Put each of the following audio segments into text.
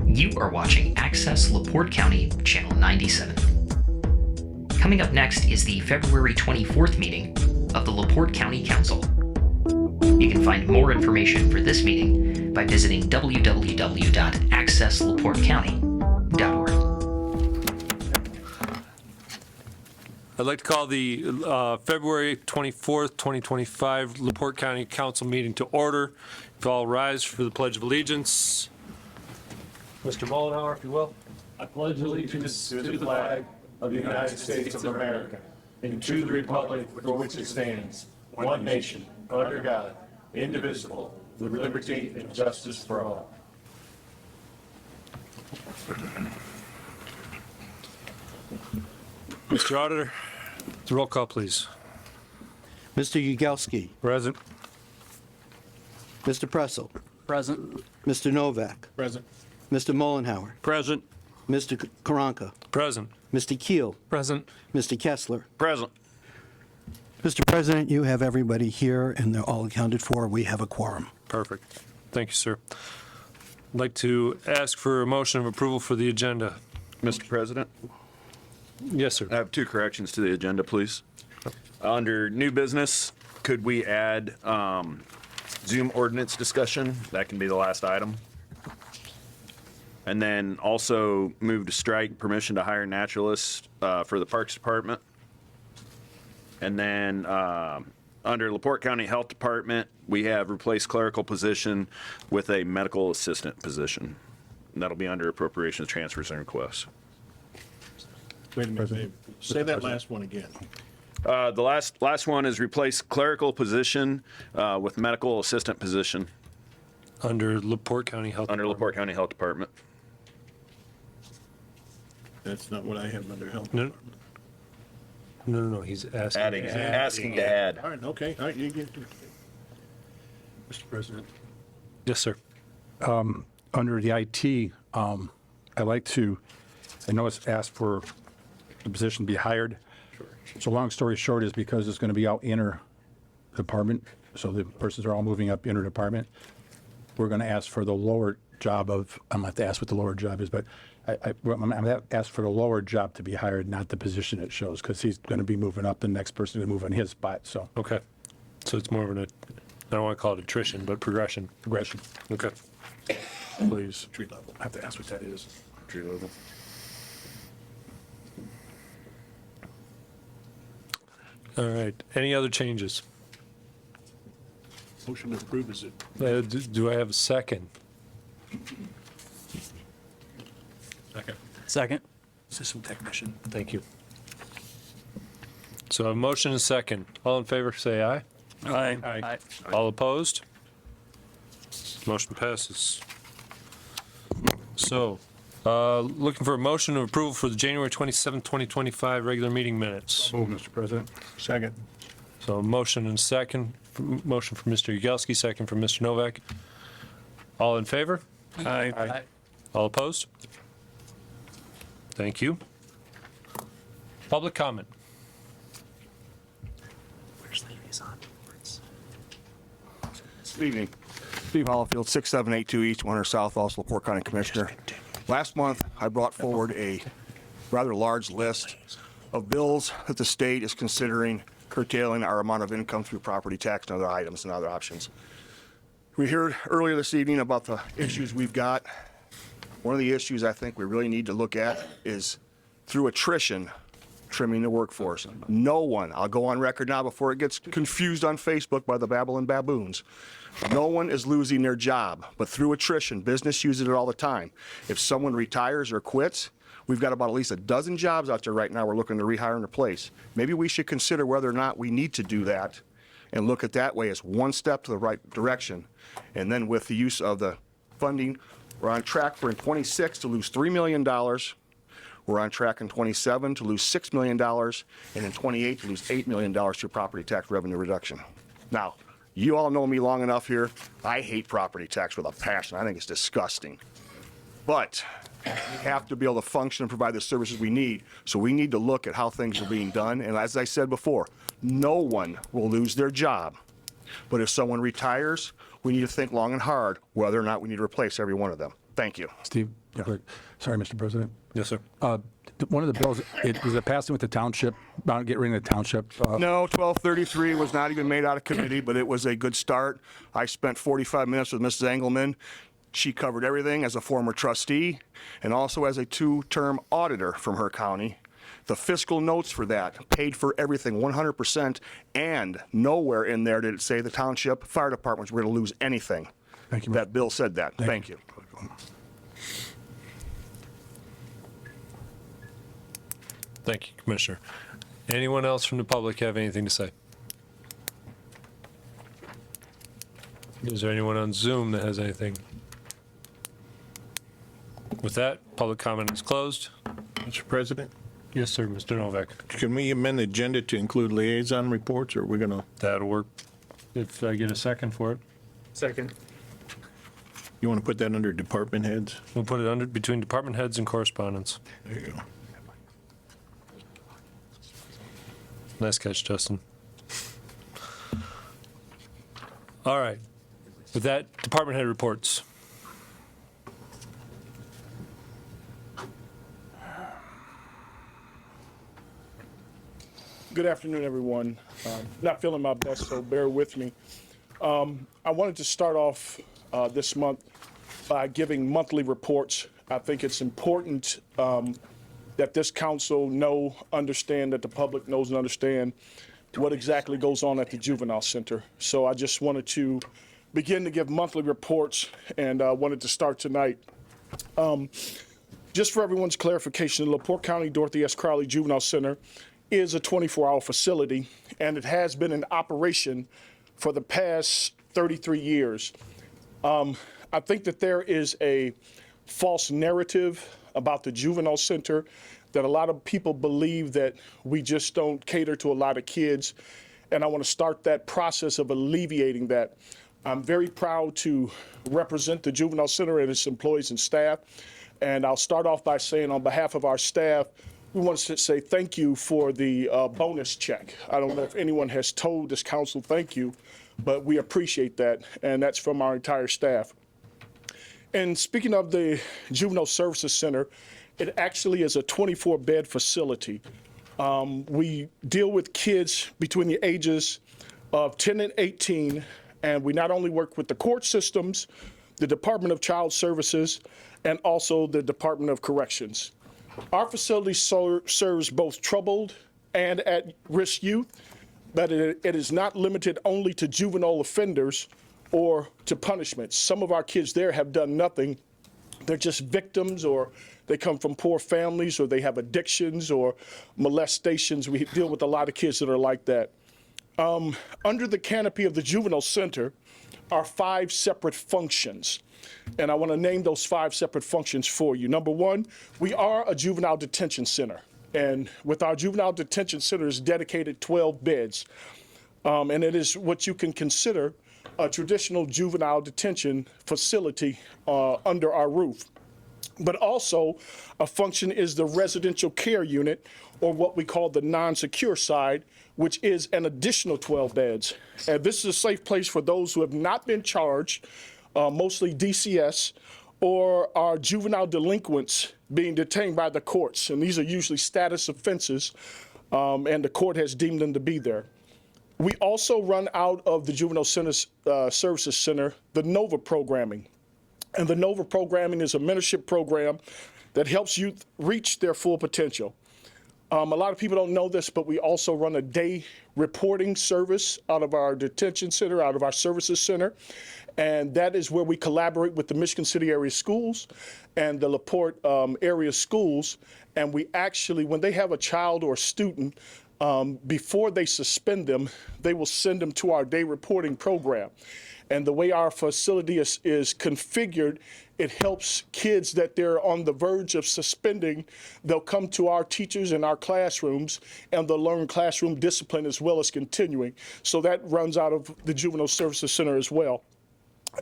You are watching Access LaPorte County, Channel 97. Coming up next is the February 24th meeting of the LaPorte County Council. You can find more information for this meeting by visiting www.accesslaportecounty.org. I'd like to call the February 24th, 2025 LaPorte County Council meeting to order. If all rise for the Pledge of Allegiance. Mr. Mollenhauer, if you will. I pledge allegiance to the flag of the United States of America and to the republic for which it stands, one nation, under God, indivisible, with liberty and justice for all. Mr. Auditor, the roll call, please. Mr. Yagowski. Present. Mr. Pressel. Present. Mr. Novak. Present. Mr. Mollenhauer. Present. Mr. Karanka. Present. Mr. Keel. Present. Mr. Kessler. Present. Mr. President, you have everybody here and they're all accounted for. We have a quorum. Perfect. Thank you, sir. I'd like to ask for a motion of approval for the agenda. Mr. President, Yes, sir. I have two corrections to the agenda, please. Under new business, could we add Zoom ordinance discussion? That can be the last item. And then also move to strike permission to hire naturalists for the Parks Department. And then under LaPorte County Health Department, we have replaced clerical position with a medical assistant position. And that'll be under appropriations, transfers, and requests. Wait a minute, Dave. Say that last one again. The last one is replace clerical position with medical assistant position Under LaPorte County Health. under LaPorte County Health Department. That's not what I have under health. No, no, he's asking. Asking to add. All right, okay, all right, you get to. Mr. President, Yes, sir. under the IT, I know it's asked for the position to be hired. So long story short is because it's going to be out inter-department, so the persons are all moving up inter-department, we're going to ask for the lower job of, I'm going to have to ask what the lower job is, but I'm going to ask for the lower job to be hired, not the position it shows, because he's going to be moving up, the next person is going to move on his spot, so. Okay. So it's more of an, I don't want to call it attrition, but progression. Progression, Okay. please. Tree level. I have to ask what that is. Tree level. All right. Any other changes? Motion to approve, is it? Do I have a second? Second. System technician. Thank you. So a motion and a second. All in favor, say aye. Aye. Aye. All opposed? Motion passes. So, looking for a motion of approval for the January 27th, 2025 regular meeting minutes. Move, Mr. President. Second. So a motion and a second. Motion from Mr. Yagowski, second from Mr. Novak. All in favor? Aye. All opposed? Thank you. Public comment. Good evening. Steve Hollifield, 6782 East 100 South, also LaPorte County Commissioner. Last month, I brought forward a rather large list of bills that the state is considering curtailing our amount of income through property tax and other items and other options. We heard earlier this evening about the issues we've got. One of the issues I think we really need to look at is through attrition, trimming the workforce. No one, I'll go on record now before it gets confused on Facebook by the babbling baboons, no one is losing their job, but through attrition, business uses it all the time. If someone retires or quits, we've got about at least a dozen jobs out there right now we're looking to rehire and replace. Maybe we should consider whether or not we need to do that and look at that way as one step to the right direction. And then with the use of the funding, we're on track for in 26 to lose $3 million. We're on track in 27 to lose $6 million, and in 28 to lose $8 million through property tax revenue reduction. Now, you all know me long enough here. I hate property tax with a passion. I think it's disgusting. But we have to be able to function and provide the services we need. So we need to look at how things are being done. And as I said before, no one will lose their job. But if someone retires we need to think long and hard whether or not we need to replace every one of them. Thank you. Steve, real quick. Sorry, Mr. President. Yes, sir. One of the bills, was it passing with the township, about getting rid of the township? No, 1233 was not even made out of committee, but it was a good start. I spent 45 minutes with Mrs. Engelman. She covered everything as a former trustee and also as a two-term auditor from her county. The fiscal notes for that paid for everything 100%, and nowhere in there did it say the township fire departments were going to lose anything. Thank you. That bill said that. Thank you. Thank you, Commissioner. Anyone else from the public have anything to say? Is there anyone on Zoom that has anything? With that, public comment is closed. Mr. President, Yes, sir, Mr. Novak. can we amend the agenda to include liaison reports, or we're gonna, That'll work. If I get a second for it. Second. you wanna put that under department heads? We'll put it under, between department heads and correspondence. There you go. Nice catch, Justin. All right. With that, department head reports. Good afternoon, everyone. Not feeling my best, so bear with me. I wanted to start off this month by giving monthly reports. I think it's important that this council understand, that the public knows and understand what exactly goes on at the juvenile center. So I just wanted to begin to give monthly reports, and wanted to start tonight. Just for everyone's clarification, the LaPorte County Dorothy S. Crowley Juvenile Center is a 24-hour facility, and it has been in operation for the past 33 years. I think that there is a false narrative about the juvenile center, that a lot of people believe that we just don't cater to a lot of kids, and I want to start that process of alleviating that. I'm very proud to represent the juvenile center and its employees and staff, and I'll start off by saying, on behalf of our staff, we want to say thank you for the bonus check. I don't know if anyone has told this council thank you, but we appreciate that, and that's from our entire staff. And speaking of the Juvenile Services Center, it actually is a 24-bed facility. We deal with kids between the ages of 10 and 18, and we not only work with the court systems, the Department of Child Services, and also the Department of Corrections. Our facility serves both troubled and at-risk youth, but it is not limited only to juvenile offenders or to punishments. Some of our kids there have done nothing. They're just victims, or they come from poor families, or they have addictions or molestations. We deal with a lot of kids that are like that. Under the canopy of the Juvenile Center are 5 separate functions, and I want to name those 5 separate functions for you. Number one, we are a juvenile detention center, and with our juvenile detention center is dedicated 12 beds, and it is what you can consider a traditional juvenile detention facility under our roof. But also a function is the residential care unit, or what we call the non-secure side, which is an additional 12 beds. And this is a safe place for those who have not been charged, mostly DCS, or are juvenile delinquents being detained by the courts. And these are usually status offenses, and the court has deemed them to be there. We also run out of the Juvenile Services Center the NOVA programming. And the NOVA programming is a mentorship program that helps youth reach their full potential. A lot of people don't know this, but we also run a day reporting service out of our detention center, out of our services center. And that is where we collaborate with the Michigan City area schools and the LaPorte area schools. And we actually, when they have a child or a student, before they suspend them, they will send them to our day reporting program. And the way our facility is configured, it helps kids that they're on the verge of suspending. They'll come to our teachers in our classrooms, and they'll learn classroom discipline as well as continuing. So that runs out of the Juvenile Services Center as well.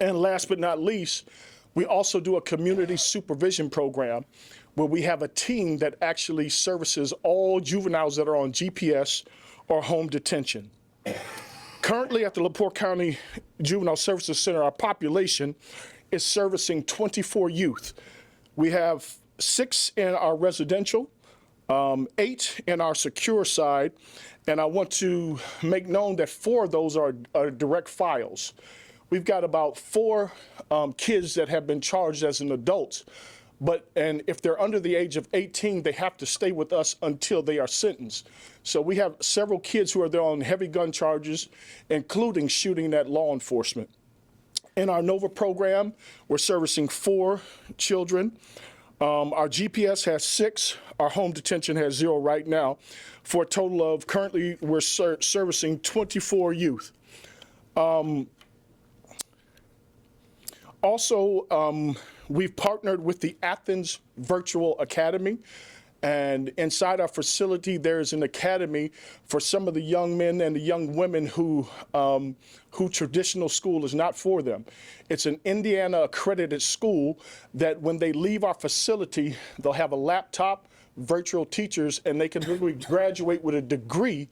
And last but not least, we also do a community supervision program where we have a team that actually services all juveniles that are on GPS or home detention. Currently at the LaPorte County Juvenile Services Center, our population is servicing 24 youth. We have 6 in our residential, 8 in our secure side, and I want to make known that 4 of those are direct files. We've got about 4 kids that have been charged as an adult, and if they're under the age of 18, they have to stay with us until they are sentenced. So we have several kids who are there on heavy gun charges, including shooting at law enforcement. In our NOVA program, we're servicing 4 children. Our GPS has 6. Our home detention has 0 right now, for a total of, currently, we're servicing 24 youth. Also, we've partnered with the Athens Virtual Academy. And inside our facility, there's an academy for some of the young men and the young women who traditional school is not for them. It's an Indiana accredited school that when they leave our facility, they'll have a laptop, virtual teachers, and they can literally graduate with a degree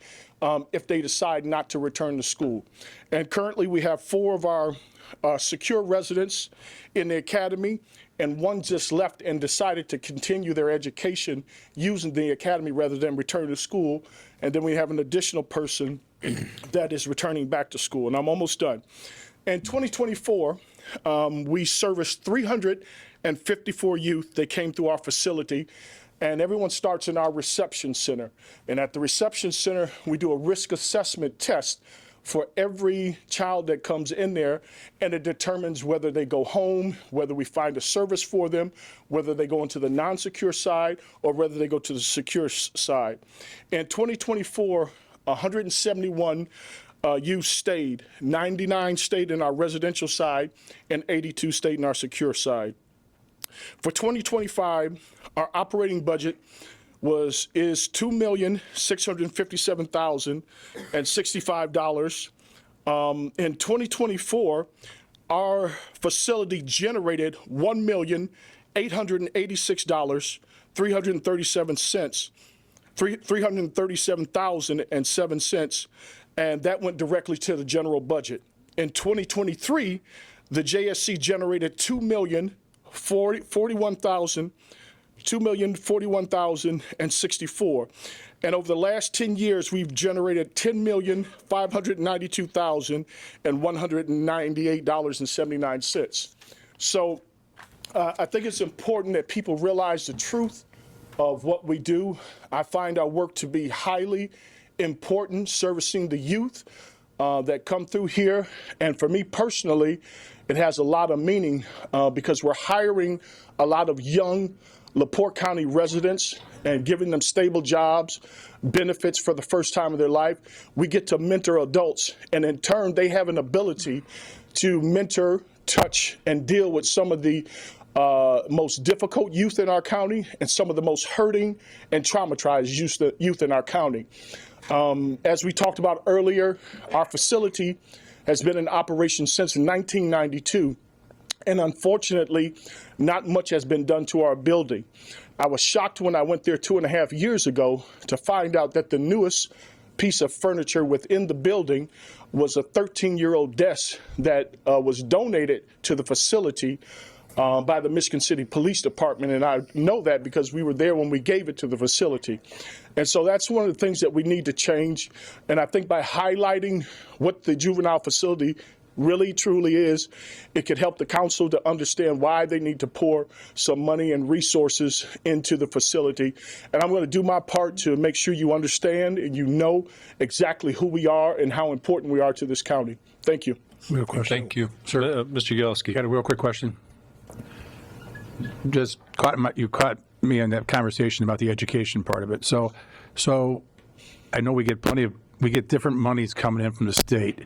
if they decide not to return to school. And currently we have 4 of our secure residents in the academy, and 1 just left and decided to continue their education using the academy rather than return to school. And then we have an additional person that is returning back to school, and I'm almost done. In 2024, we serviced 354 youth that came through our facility, and everyone starts in our reception center. And at the reception center, we do a risk assessment test for every child that comes in there, and it determines whether they go home, whether we find a service for them, whether they go into the non-secure side, or whether they go to the secure side. In 2024, 171 youth stayed. 99 stayed in our residential side, and 82 stayed in our secure side. For 2025, our operating budget is $2,657,065. In 2024, our facility generated $337,007, and that went directly to the general budget. In 2023, the JSC generated $2,041,064. And over the last 10 years, we've generated $10,592,198.79. So I think it's important that people realize the truth of what we do. I find our work to be highly important, servicing the youth that come through here. And for me personally, it has a lot of meaning because we're hiring a lot of young LaPorte County residents and giving them stable jobs, benefits for the first time of their life. We get to mentor adults, and in turn, they have an ability to mentor, touch, and deal with some of the most difficult youth in our county and some of the most hurting and traumatized youth in our county. As we talked about earlier, our facility has been in operation since 1992. And unfortunately, not much has been done to our building. I was shocked when I went there 2.5 years ago to find out that the newest piece of furniture within the building was a 13-year-old desk that was donated to the facility by the Michigan City Police Department. And I know that because we were there when we gave it to the facility. And so that's one of the things that we need to change. And I think by highlighting what the juvenile facility really truly is, it could help the council to understand why they need to pour some money and resources into the facility. And I'm going to do my part to make sure you understand and you know exactly who we are and how important we are to this county. Thank you. Real question. Thank you. Sir, Mr. Yelsky. Got a real quick question. You caught me in that conversation about the education part of it. So I know we get different monies coming in from the state.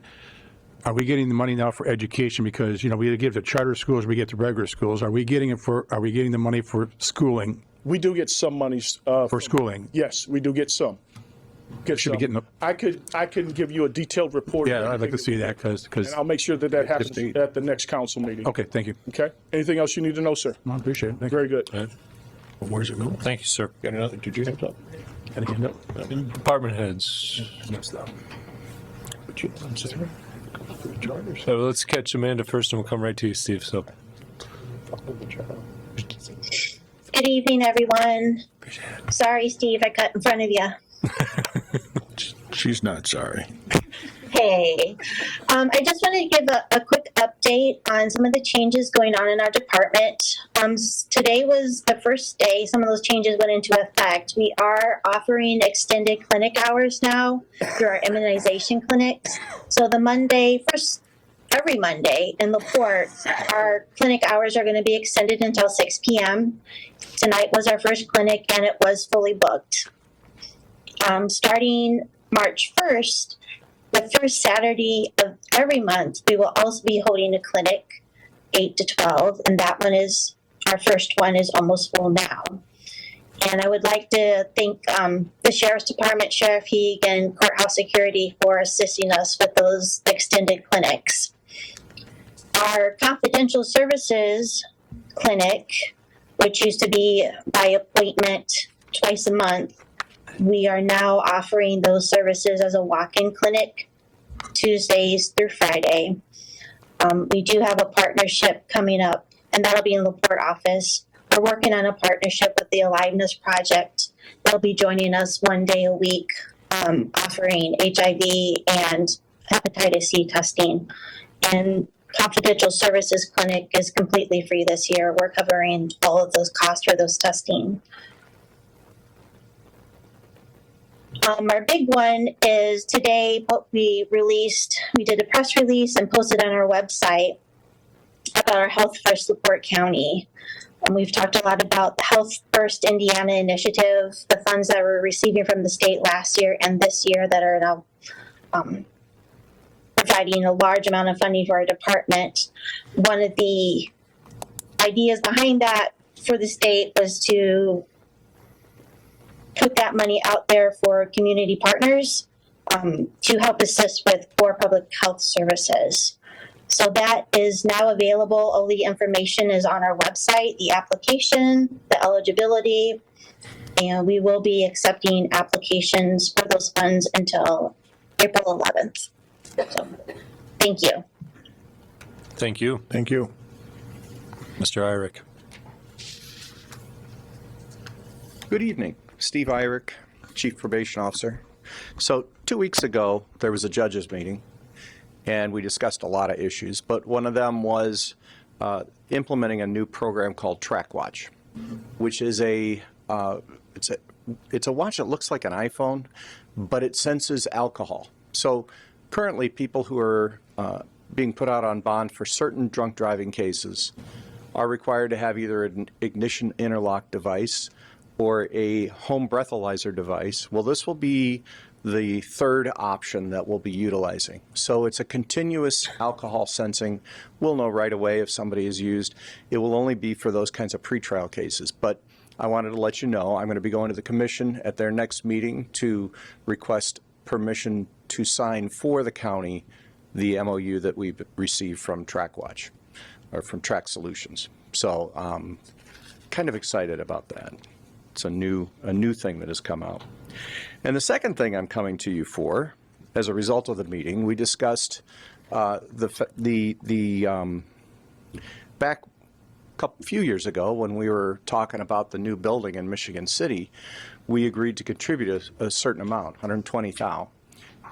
Are we getting the money now for education? Because, we either give to charter schools or we get to regular schools. Are we getting the money for schooling? We do get some monies. For schooling? Yes, we do get some. Should be getting I can give you a detailed report. Yeah, I'd like to see that because. And I'll make sure that happens at the next council meeting. Okay, thank you. Okay. Anything else you need to know, sir? I appreciate it. Thank you. Very good. Where's it going? Thank you, sir. Got another? Did you have something? Got a hand up? Department heads. Next up. So let's catch Amanda first, and we'll come right to you, Steve. So. Good evening, everyone. Sorry, Steve, I cut in front of you. She's not sorry. Hey, I just wanted to give a quick update on some of the changes going on in our department. Today was the first day some of those changes went into effect. We are offering extended clinic hours now through our immunization clinics. So every Monday in LaPorte, our clinic hours are going to be extended until 6 p.m. Tonight was our first clinic, and it was fully booked. Starting March 1st, the first Saturday of every month, we will also be holding a clinic, 8 to 12, and that one is, our first one is almost full now. And I would like to thank the Sheriff's Department, Sheriff Heeg, and Courthouse Security for assisting us with those extended clinics. Our confidential services clinic, which used to be by appointment twice a month, we are now offering those services as a walk-in clinic Tuesdays through Friday. We do have a partnership coming up, and that'll be in the LaPorte office. We're working on a partnership with the Aliveness Project. They'll be joining us one day a week, offering HIV and hepatitis C testing. And confidential services clinic is completely free this year. We're covering all of those costs for those testing. Our big one is today we did a press release and posted on our website about our Health First LaPorte County. And we've talked a lot about the Health First Indiana initiative, the funds that we're receiving from the state last year and this year that are now providing a large amount of funding for our department. One of the ideas behind that for the state was to put that money out there for community partners to help assist with core public health services. So that is now available. All the information is on our website, the application, the eligibility, and we will be accepting applications for those funds until April 11th. So, thank you. Thank you. Thank you. Mr. Irick. Good evening. Steve Irick, Chief Probation Officer. So 2 weeks ago, there was a judges meeting, and we discussed a lot of issues, but one of them was implementing a new program called TrackWatch, which is it's a watch that looks like an iPhone, but it senses alcohol. So currently, people who are being put out on bond for certain drunk driving cases are required to have either an ignition interlock device or a home breathalyzer device. Well, this will be the third option that we'll be utilizing. So it's a continuous alcohol sensing. We'll know right away if somebody is used. It will only be for those kinds of pretrial cases. But I wanted to let you know I'm going to be going to the commission at their next meeting to request permission to sign for the county the MOU that we've received from TrackWatch, or from Track Solutions. So kind of excited about that. It's a new thing that has come out. And the second thing I'm coming to you for, as a result of the meeting, we discussed back a few years ago when we were talking about the new building in Michigan City, we agreed to contribute a certain amount, $120,000.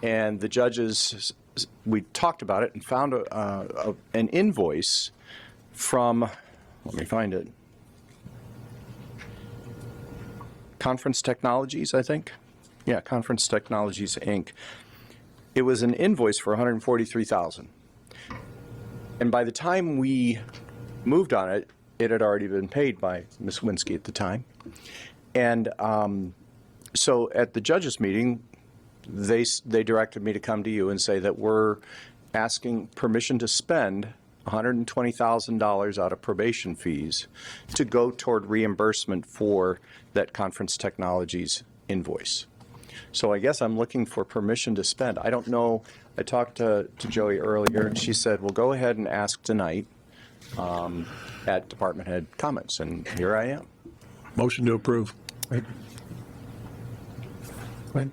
And the judges, we talked about it and found an invoice from, let me find it, Conference Technologies, I think. Yeah, Conference Technologies, Inc. It was an invoice for $143,000. And by the time we moved on it, it had already been paid by Ms. Winsky at the time. And so at the judges meeting, they directed me to come to you and say that we're asking permission to spend $120,000 out of probation fees to go toward reimbursement for that Conference Technologies invoice. So I guess I'm looking for permission to spend. I don't know. I talked to Joey earlier, and she said, well, go ahead and ask tonight at department head comments, and here I am. Motion to approve. Wait. I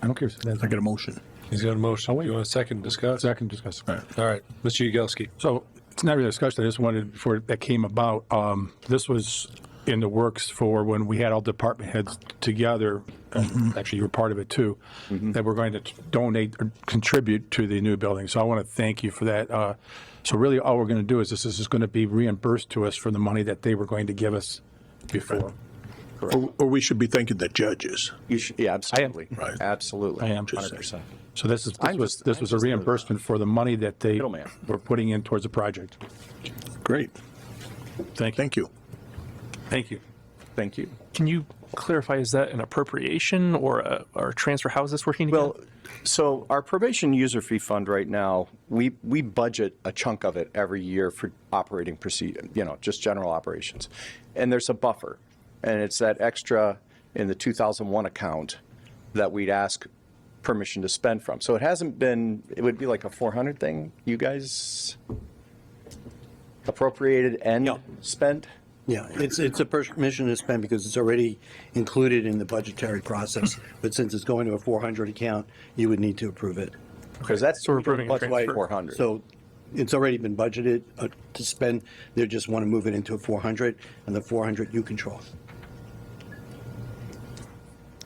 don't care. I got a motion. He's got a motion. You want a second discuss? Second discuss. All right, Mr. Yagowski. So it's not really a discussion. I just wanted, before that came about, this was in the works for when we had all department heads together. Actually, you were part of it too, that we're going to donate or contribute to the new building. So I want to thank you for that. So really all we're going to do is this is going to be reimbursed to us for the money that they were going to give us before. Or we should be thanking the judges. You should, yeah, absolutely. Right. Absolutely. I am. 100%. So this was a reimbursement for the money that they Middleman. were putting in towards the project. Great. Thank you. Thank you. Thank you. Thank you. Can you clarify, is that an appropriation or a transfer? How is this working again? Well, so our probation user fee fund right now, we budget a chunk of it every year for operating procedure, just general operations. And there's a buffer. And it's that extra in the 2001 account that we'd ask permission to spend from. So it would be like a 400 thing, you guys appropriated and spent? Yeah, it's a permission to spend because it's already included in the budgetary process. But since it's going to a 400 account, you would need to approve it. Because that's So we're approving a that's why transfer. 400. So it's already been budgeted to spend. They just want to move it into a 400, and the 400 you control.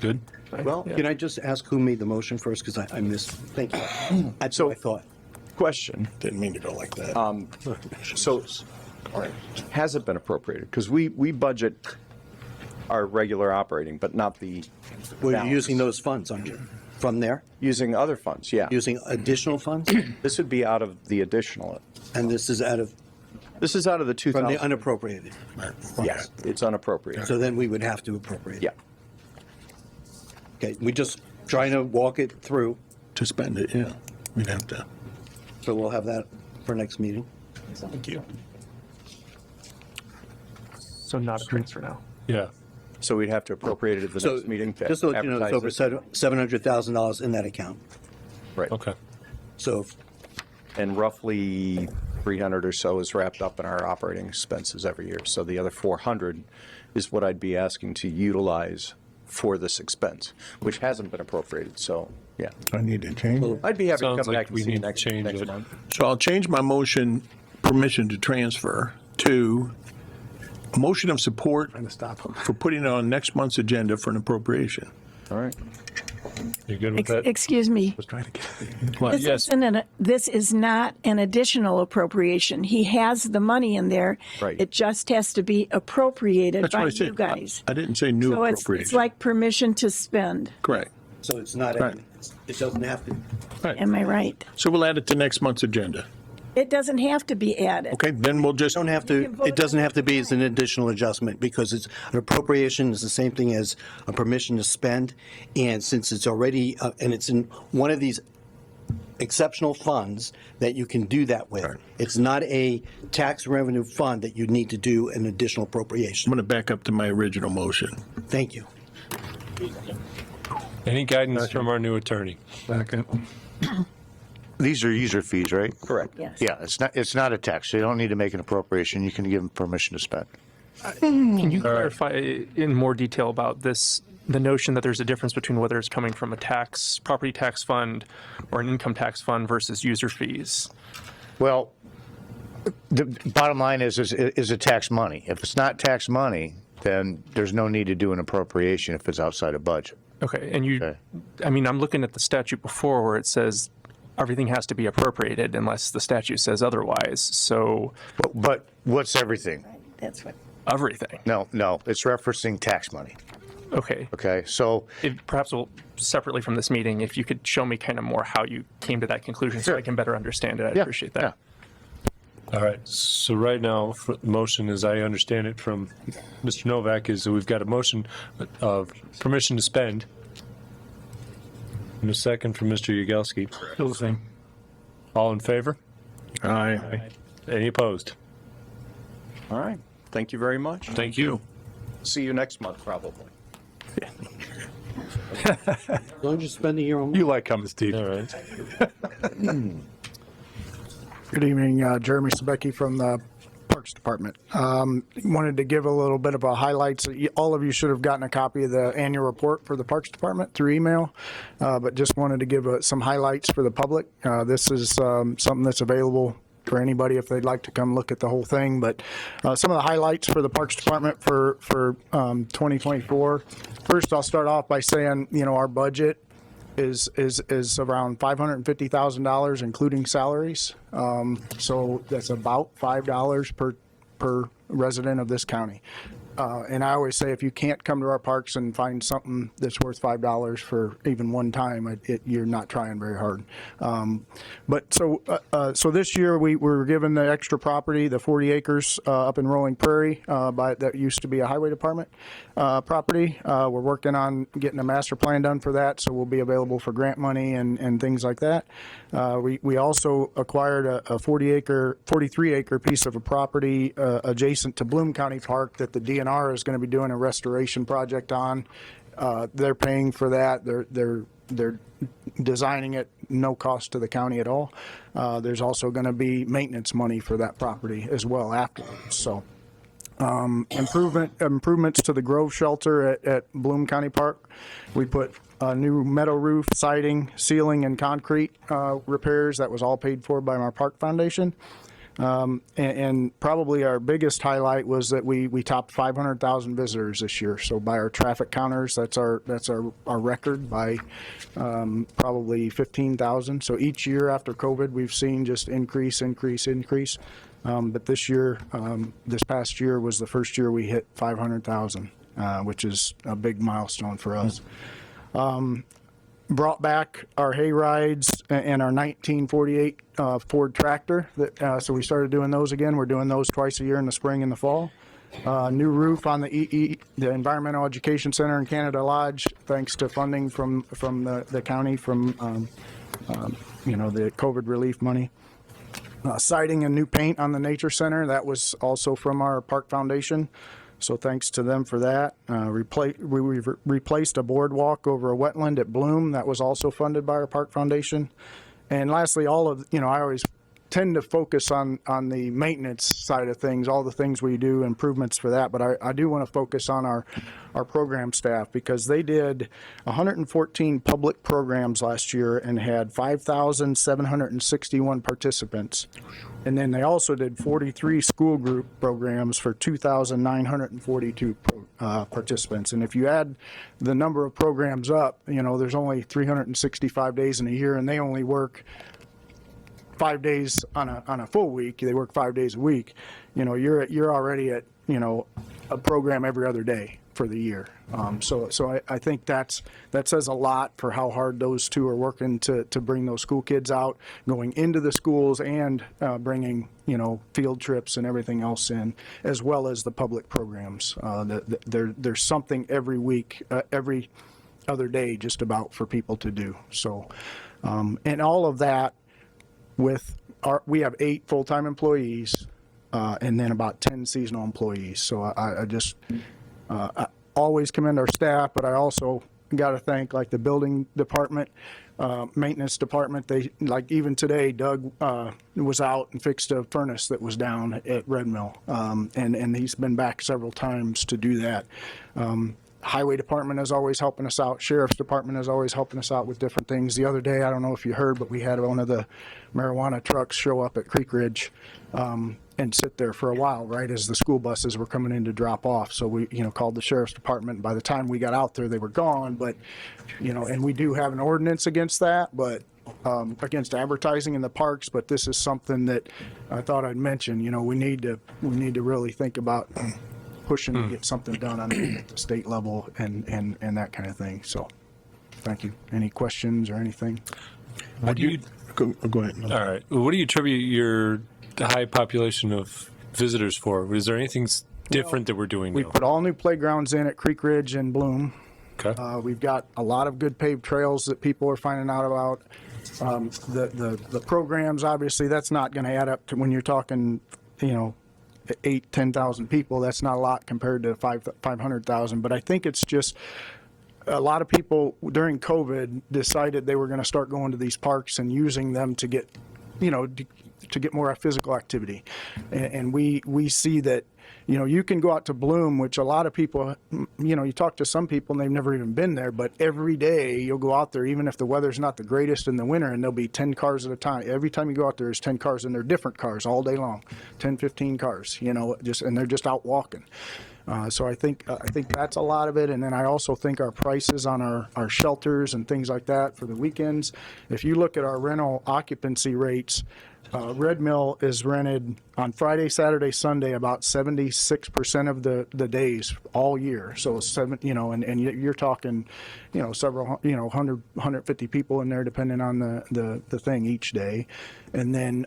Good. Well, can I just ask who made the motion first? Because I missed. Thank you. That's what I thought. Question. Didn't mean to go like that. So has it been appropriated? Because we budget our regular operating, but not the Well, you're balance. using those funds, aren't you? From there? Using other funds, yeah. Using additional funds? This would be out of the additional. And this is out of, This is out of the from 2000. the unappropriated. Yes, it's unappropriated. So then we would have to appropriate. Yeah. Okay, we just trying to walk it through, To spend it, yeah. We'd have to. so we'll have that for next meeting. Thank you. So not a transfer now. Yeah. So we'd have to appropriate it at the So next meeting to just to let you know, it's over advertise $700,000 in that account. it. Right. Okay. So And roughly 300 or so is wrapped up in our operating expenses every year. So the other 400 is what I'd be asking to utilize for this expense, which hasn't been appropriated. So, yeah. I need to change it. I'd be happy to Sounds come like back we and see you need to next change it. month. So I'll change my motion, permission to transfer, to a motion of support for putting it on next month's agenda for an appropriation. All right. You good with that? Excuse me. Was trying to get. What? Yes. This is not an additional appropriation. He has the money in there. Right. It just has to be appropriated That's by what I you said. guys. I didn't say new So it's appropriation. like permission to spend. Correct. So it's not, Right. it doesn't have to. Am I right? So we'll add it to next month's agenda. It doesn't have to be added. Okay, then we'll just, Don't have You to, can vote it doesn't have to be as an additional adjustment because it's, an appropriation is the same thing as a permission to spend. And since it's already, and it's in one of these exceptional funds that you can do that with. It's not a tax revenue fund that you need to do an additional I'm appropriation. going to back up to my original motion. Thank you. Any guidance from our new attorney? Second. These are user fees, right? Correct. Yes. Yeah, it's not a tax, so you don't need to make an appropriation, you can give them permission to spend. Can you clarify in more detail about this, the notion that there's a difference between whether it's coming from a tax, property tax fund or an income tax fund versus user fees? Well, the bottom line is it tax money? If it's not tax money, then there's no need to do an appropriation if it's outside of budget. Okay, and you, Okay. I mean, I'm looking at the statute before where it says everything has to be appropriated unless the statute says otherwise. So But what's everything? That's what. everything. No, it's referencing tax money, Okay. okay? So, Perhaps we'll, separately from this meeting, if you could show me kind of more how you came to that conclusion so I can better understand it. I'd Yeah, appreciate that. All right. So right now, the motion, as I understand it from Mr. Novak, is that we've got a motion of permission to spend. And a second from Mr. Yagowski. Still the same. All in favor? Aye. Any opposed? All right. Thank you very much. Thank you. See you next month, probably. As long as you're spending your own money. You like coming, Steve. All right. Good evening, Jeremy Sabecki from the Parks Parks Department. Wanted to give a little bit of a highlights. All of you should have gotten a copy of the annual report for the Parks Department through email, but just wanted to give some highlights for the public. This is something that's available for anybody if they'd like to come look at the whole thing. But some of the highlights for the Parks Department for 2024. First, I'll start off by saying, our budget is around $550,000, including salaries. So that's about $5 per resident of this county. And I always say, if you can't come to our parks and find something that's worth $5 for even one time, you're not trying very hard. So this year we were given the extra property, the 40 acres up in Rolling Prairie, that used to be a highway department property. We're working on getting a master plan done for that, so we'll be available for grant money and things like that. We also acquired a 43 acre piece of a property adjacent to Bloom County Park that the DNR is going to be doing a restoration project on. They're paying for that. They're designing it, no cost to the county at all. There's also going to be maintenance money for that property as well afterwards. So improvements to the Grove Shelter at Bloom County Park. We put a new metal roof, siding, ceiling, and concrete repairs. That was all paid for by our Park Foundation. And probably our biggest highlight was that we topped 500,000 visitors this year. So by our traffic counters, that's our record by probably 15,000. So each year after COVID, we've seen just increase. But this year, this past year was the first year we hit 500,000, which is a big milestone for us. Brought back our hay rides and our 1948 Ford tractor. So we started doing those again. We're doing those twice a year in the spring and the fall. New roof on the Environmental Education Center in Canada Lodge, thanks to funding from the county from the COVID relief money. Siding and new paint on the Nature Center. That was also from our Park Foundation. So thanks to them for that. We replaced a boardwalk over a wetland at Bloom. That was also funded by our Park Foundation. And lastly, I always tend to focus on the maintenance side of things, all the things we do, improvements for that. But I do want to focus on our program staff, because they did 114 public programs last year and had 5,761 participants. And then they also did 43 school group programs for 2,942 participants. And if you add the number of programs up, there's only 365 days in a year, and they only work 5 days on a full week. They work 5 days a week. You're already at a program every other day for the year. So I think that says a lot for how hard those two are working to bring those school kids out, going into the schools and bringing field trips and everything else in, as well as the public programs. There's something every week, every other day, just about for people to do. So and all of that. We have 8 full-time employees and then about 10 seasonal employees. So I always commend our staff, but I also got to thank the building department, maintenance department. Even today, Doug was out and fixed a furnace that was down at Red Mill, and he's been back several times to do that. Highway department is always helping us out. Sheriff's department is always helping us out with different things. The other day, I don't know if you heard, but we had one of the marijuana trucks show up at Creek Ridge and sit there for a while, right as the school buses were coming in to drop off. So we, called the sheriff's department. By the time we got out there, they were gone. But, and we do have an ordinance against that, but against advertising in the parks. But this is something that I thought I'd mention. We need to really think about pushing to get something done on the state level and that kind of thing. So thank you. Any questions or anything? Go ahead. All right. What do you attribute the high population of visitors for? Is there anything different that we're doing now? We put all new playgrounds in at Creek Ridge and Bloom. Okay. We've got a lot of good paved trails that people are finding out about. The programs, obviously, that's not going to add up to when you're talking, 10,000 people. That's not a lot compared to 500,000. But I think it's just a lot of people during COVID decided they were going to start going to these parks and using them to get to get more physical activity. And we see that, you can go out to Bloom, which a lot of people, you talk to some people and they've never even been there, but every day you'll go out there, even if the weather's not the greatest in the winter, and there'll be 10 cars at a time. Every time you go out there, there's 10 cars, and they're different cars all day long, 10, 15 cars, and they're just out walking. So I think that's a lot of it. And then I also think our prices on our shelters and things like that for the weekends. If you look at our rental occupancy rates, Red Mill is rented on Friday, Saturday, Sunday about 76% of the days all year. So and you're talking, several, 100, 150 people in there depending on the thing each day. And then,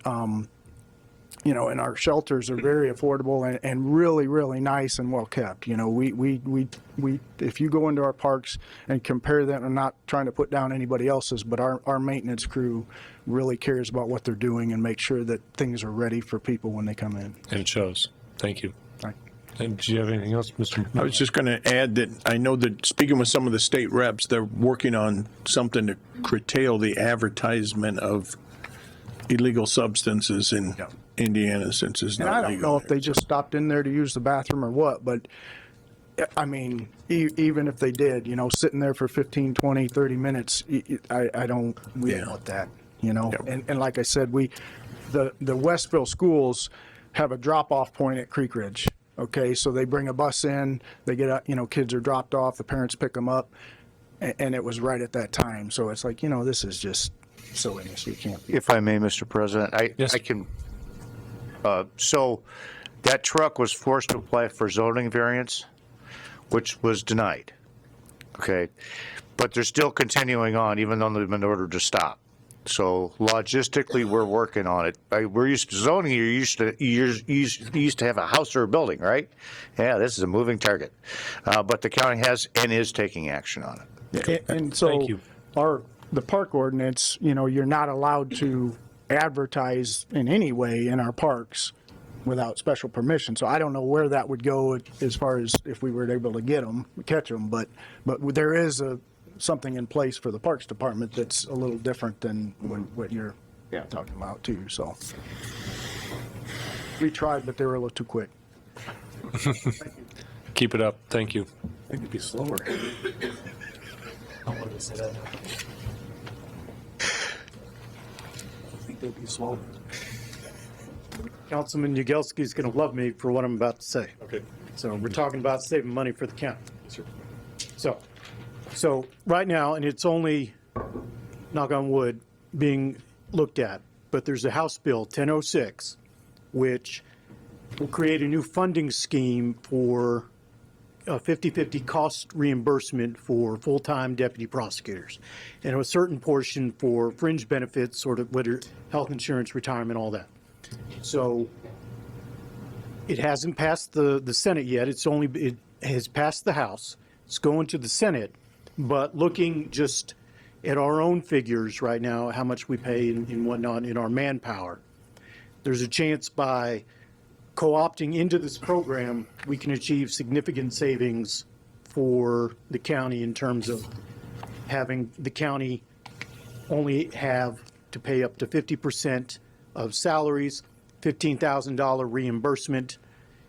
and our shelters are very affordable and really, really nice and well kept. We if you go into our parks and compare them, I'm not trying to put down anybody else's, but our maintenance crew really cares about what they're doing and make sure that things are ready for people when they come in. And it shows. Thank you. Right. And do you have anything else, Mr.? I was just going to add that I know that speaking with some of the state reps, they're working on something to curtail the advertisement of illegal substances in Indiana, since it's not legal. And I don't know if they just stopped in there to use the bathroom or what, but I mean, even if they did, sitting there for 15, 20, 30 minutes, we don't want that, And like I said, the Westville schools have a drop-off point at Creek Ridge. Okay, so they bring a bus in, they get out, kids are dropped off, the parents pick them up, and it was right at that time. So it's like, this is just silliness. We can't. If I may, Mr. President, I can. So that truck was forced to apply for zoning variance, which was denied. Okay, but they're still continuing on, even though they've been ordered to stop. So logistically, we're working on it. We're used to zoning. You used to have a house or a building, right? Yeah, this is a moving target, but the county has and is taking action on it. And so Thank you. The park ordinance, you're not allowed to advertise in any way in our parks without special permission. So I don't know where that would go as far as if we were able to catch them. But there is something in place for the Parks Department that's a little different than what you're talking about too. So we tried, but they were a little too quick. Keep it up. Thank you. I think it'd be slower. I wanted to say that. I think they'd be slower. Councilman Yagelski's going to love me for what I'm about to say. Okay. So we're talking about saving money for the county. So right now, and it's only, knock on wood, being looked at, but there's a House Bill 1006, which will create a new funding scheme for a 50-50 cost reimbursement for full-time deputy prosecutors, and a certain portion for fringe benefits, sort of whether health insurance, retirement, all that. So it hasn't passed the Senate yet. It has passed the House. It's going to the Senate, but looking just at our own figures right now, how much we pay and whatnot in our manpower, there's a chance by co-opting into this program, we can achieve significant savings for the county in terms of having the county only have to pay up to 50% of salaries, $15,000 reimbursement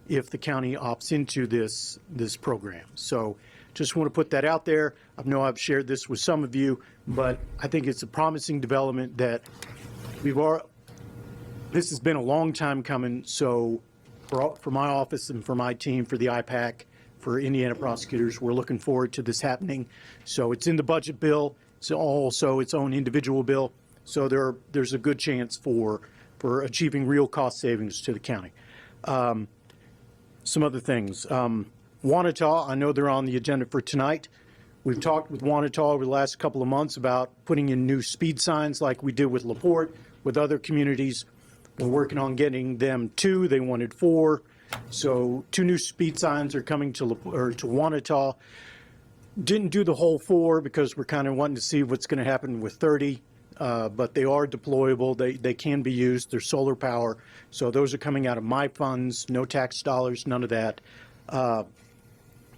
if the county opts into this program. So just want to put that out there. I know I've shared this with some of you, but I think it's a promising development that this has been a long time coming. So for my office and for my team, for the IPAC, for Indiana prosecutors, we're looking forward to this happening. So it's in the budget bill. It's also its own individual bill. So there's a good chance for achieving real cost savings to the county. Some other things. Wanata, I know they're on the agenda for tonight. We've talked with Wanata over the last couple of months about putting in new speed signs like we did with LaPorte, with other communities. We're working on getting them 2. They wanted 4. So 2 new speed signs are coming to Wanata. Didn't do the whole 4 because we're kind of wanting to see what's going to happen with 30. But they are deployable. They can be used. They're solar power. So those are coming out of my funds, no tax dollars, none of that.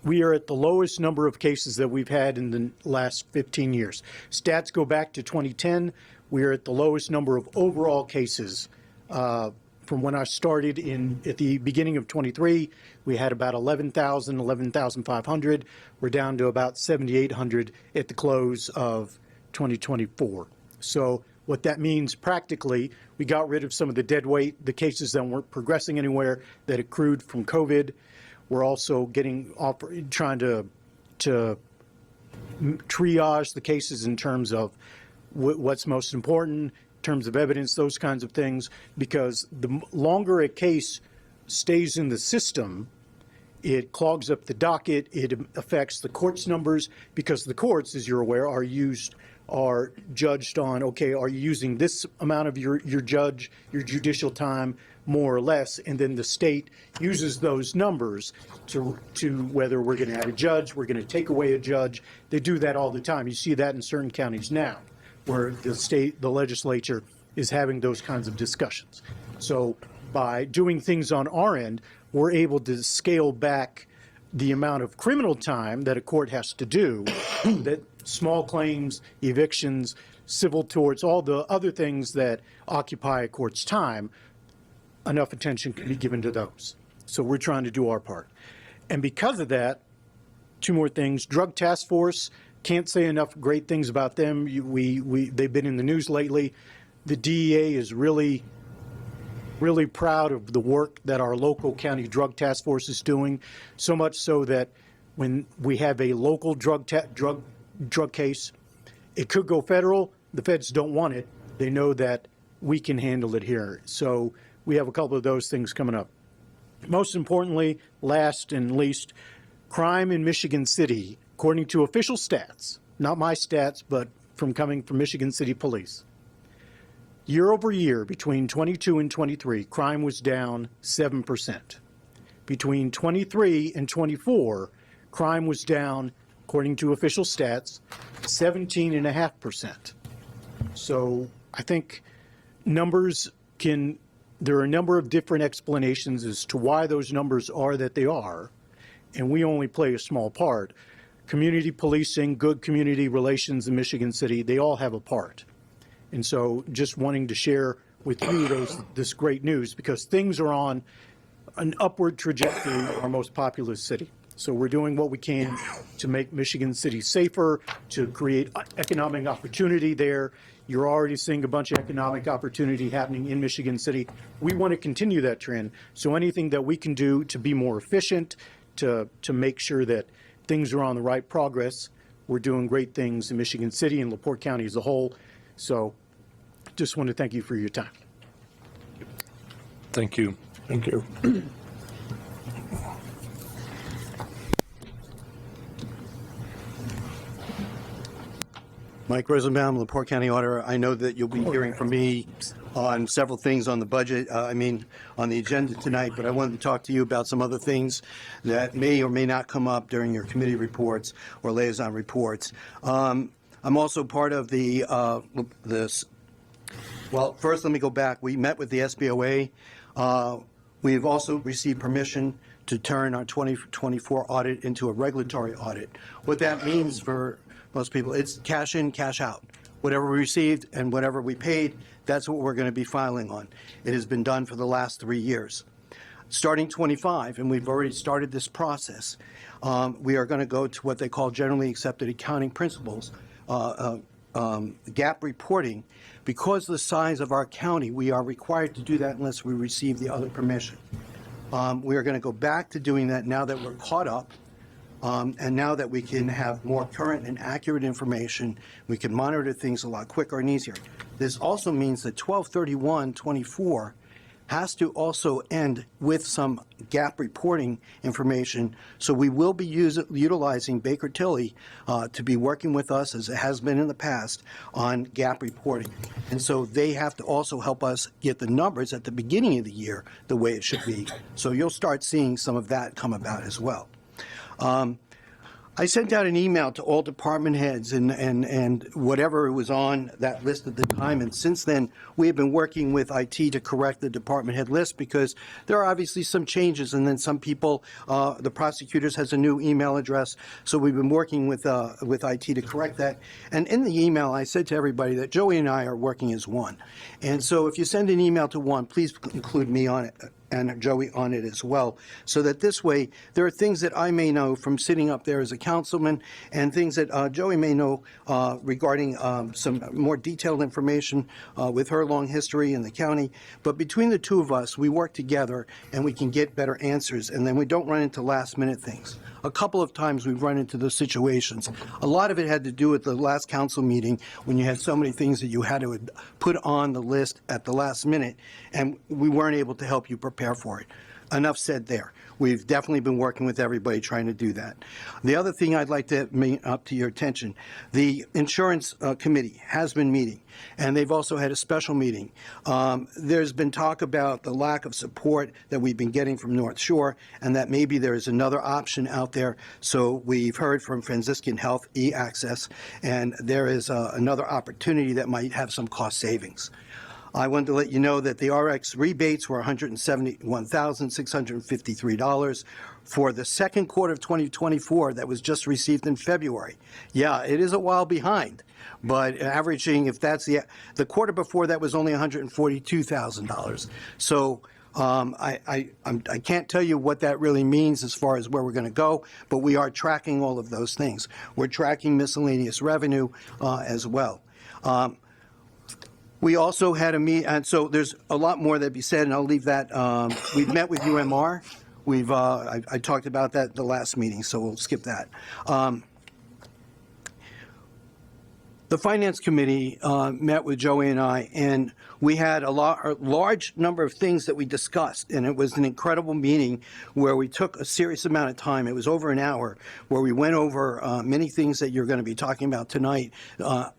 We are at the lowest number of cases that we've had in the last 15 years. Stats go back to 2010 We are at the lowest number of overall cases. From when I started at the beginning of 23, we had about 11,500. We're down to about 7,800 at the close of 2024. So what that means practically, we got rid of some of the dead weight, the cases that weren't progressing anywhere that accrued from COVID. We're also trying to triage the cases in terms of what's most important, in terms of evidence, those kinds of things, because the longer a case stays in the system, it clogs up the docket, it affects the court's numbers, because the courts, as you're aware, are judged on, okay, are you using this amount of your judicial time, more or less, and then the state uses those numbers to whether we're going to add a judge, we're going to take away a judge. They do that all the time. You see that in certain counties now, where the legislature is having those kinds of discussions. So by doing things on our end, we're able to scale back the amount of criminal time that a court has to do, that small claims, evictions, civil torts, all the other things that occupy a court's time, enough attention can be given to those. So we're trying to do our part. And because of that, two more things. Drug Task Force, can't say enough great things about them. They've been in the news lately. The DEA is really proud of the work that our local county drug task force is doing, so much so that when we have a local drug case, it could go federal. The feds don't want it. They know that we can handle it here. So we have a couple of those things coming up. Most importantly, last and least, crime in Michigan City, according to official stats, not my stats, but coming from Michigan City Police. Year over year, between 22 and 23, crime was down 7%. Between 23 and 24, crime was down, according to official stats, 17.5%. So I think there are a number of different explanations as to why those numbers are that they are, and we only play a small part. Community policing, good community relations in Michigan City, they all have a part. And so just wanting to share with you this great news, because things are on an upward trajectory in our most populous city. So we're doing what we can to make Michigan City safer, to create economic opportunity there. You're already seeing a bunch of economic opportunity happening in Michigan City. We want to continue that trend. So anything that we can do to be more efficient, to make sure that things are on the right progress, we're doing great things in Michigan City and LaPorte County as a whole. So just want to thank you for your time. Thank you. Thank you. Mike Rosenbaum, LaPorte County Auditor. I know that you'll be hearing from me on several things on the budget, on the agenda tonight, but I wanted to talk to you about some other things that may or may not come up during your committee reports or liaison reports. I'm also part of well, first let me go back. We met with the SBOA. We've also received permission to turn our 2024 audit into a regulatory audit. What that means for most people, it's cash in, cash out. Whatever we received and whatever we paid, that's what we're going to be filing on. It has been done for the last 3 years. Starting 25, and we've already started this process, we are going to go to what they call generally accepted accounting principles, GAAP reporting. Because of the size of our county, we are required to do that unless we receive the other permission. We are going to go back to doing that now that we're caught up. And now that we can have more current and accurate information, we can monitor things a lot quicker and easier. This also means that 12/31/24 has to also end with some GAAP reporting information. So we will be utilizing Baker Tilly to be working with us, as it has been in the past, on GAAP reporting. And so they have to also help us get the numbers at the beginning of the year the way it should be. So you'll start seeing some of that come about as well. I sent out an email to all department heads and whatever was on that list at the time. And since then, we have been working with IT to correct the department head list because there are obviously some changes. And then some people, the prosecutors has a new email address. So we've been working with IT to correct that. And in the email, I said to everybody that Joey and I are working as one. And so if you send an email to one, please include me on it and Joey on it as well, so that this way, there are things that I may know from sitting up there as a councilman and things that Joey may know regarding some more detailed information with her long history in the county. But between the two of us, we work together and we can get better answers, and then we don't run into last-minute things. A couple of times we've run into those situations. A lot of it had to do with the last council meeting when you had so many things that you had to put on the list at the last minute, and we weren't able to help you prepare for it. Enough said there. We've definitely been working with everybody trying to do that. The other thing I'd like to bring up to your attention, the insurance committee has been meeting, and they've also had a special meeting. There's been talk about the lack of support that we've been getting from North Shore, and that maybe there is another option out there. So we've heard from Franciscan Health e-Access, and there is another opportunity that might have some cost savings. I wanted to let you know that the RX rebates were $171,653 for the second quarter of 2024 that was just received in February. Yeah, it is a while behind, but averaging, if that's the quarter before that was only $142,000. So I can't tell you what that really means as far as where we're going to go, but we are tracking all of those things. We're tracking miscellaneous revenue as well. We also had a meet, and so there's a lot more that be said, and I'll leave that. We've met with UMR. I talked about that at the last meeting, so we'll skip that. The Finance Committee met with Joey and I, and we had a large number of things that we discussed, and it was an incredible meeting where we took a serious amount of time. It was over an hour where we went over many things that you're going to be talking about tonight,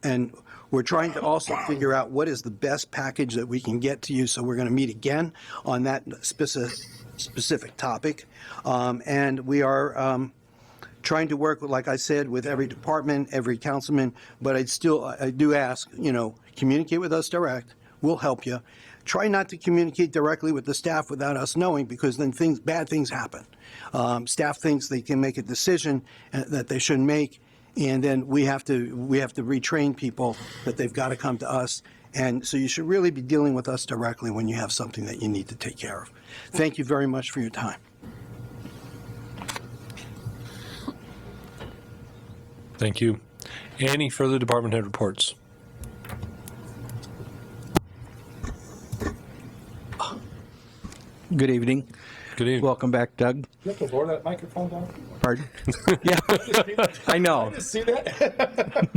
and we're trying to also figure out what is the best package that we can get to you. So we're going to meet again on that specific topic. And we are trying to work, like I said, with every department, every councilman. But I do ask, communicate with us direct. We'll help you. Try not to communicate directly with the staff without us knowing, because then bad things happen. Staff thinks they can make a decision that they shouldn't make. And then we have to retrain people that they've got to come to us. And so you should really be dealing with us directly when you have something that you need to take care of. Thank you very much for your time. Thank you. Any further department head reports? Good evening. Good evening. Welcome back, Doug. You have to lower that microphone down? Pardon? Yeah, I know. I see that?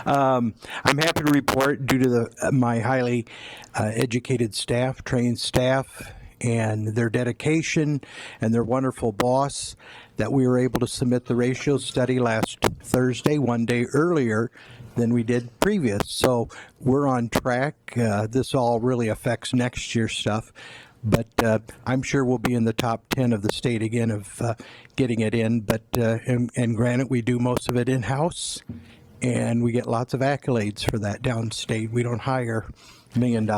I'm happy to report, due to my highly educated staff, trained staff, and their dedication and their wonderful boss, that we were able to submit the ratio study last Thursday, one day earlier than we did previous. So we're on track. This all really affects next year's stuff. But I'm sure we'll be in the top 10 of the state again of getting it in. But and granted, we do most of it in-house, and we get lots of accolades for that downstate. We don't hire $1 million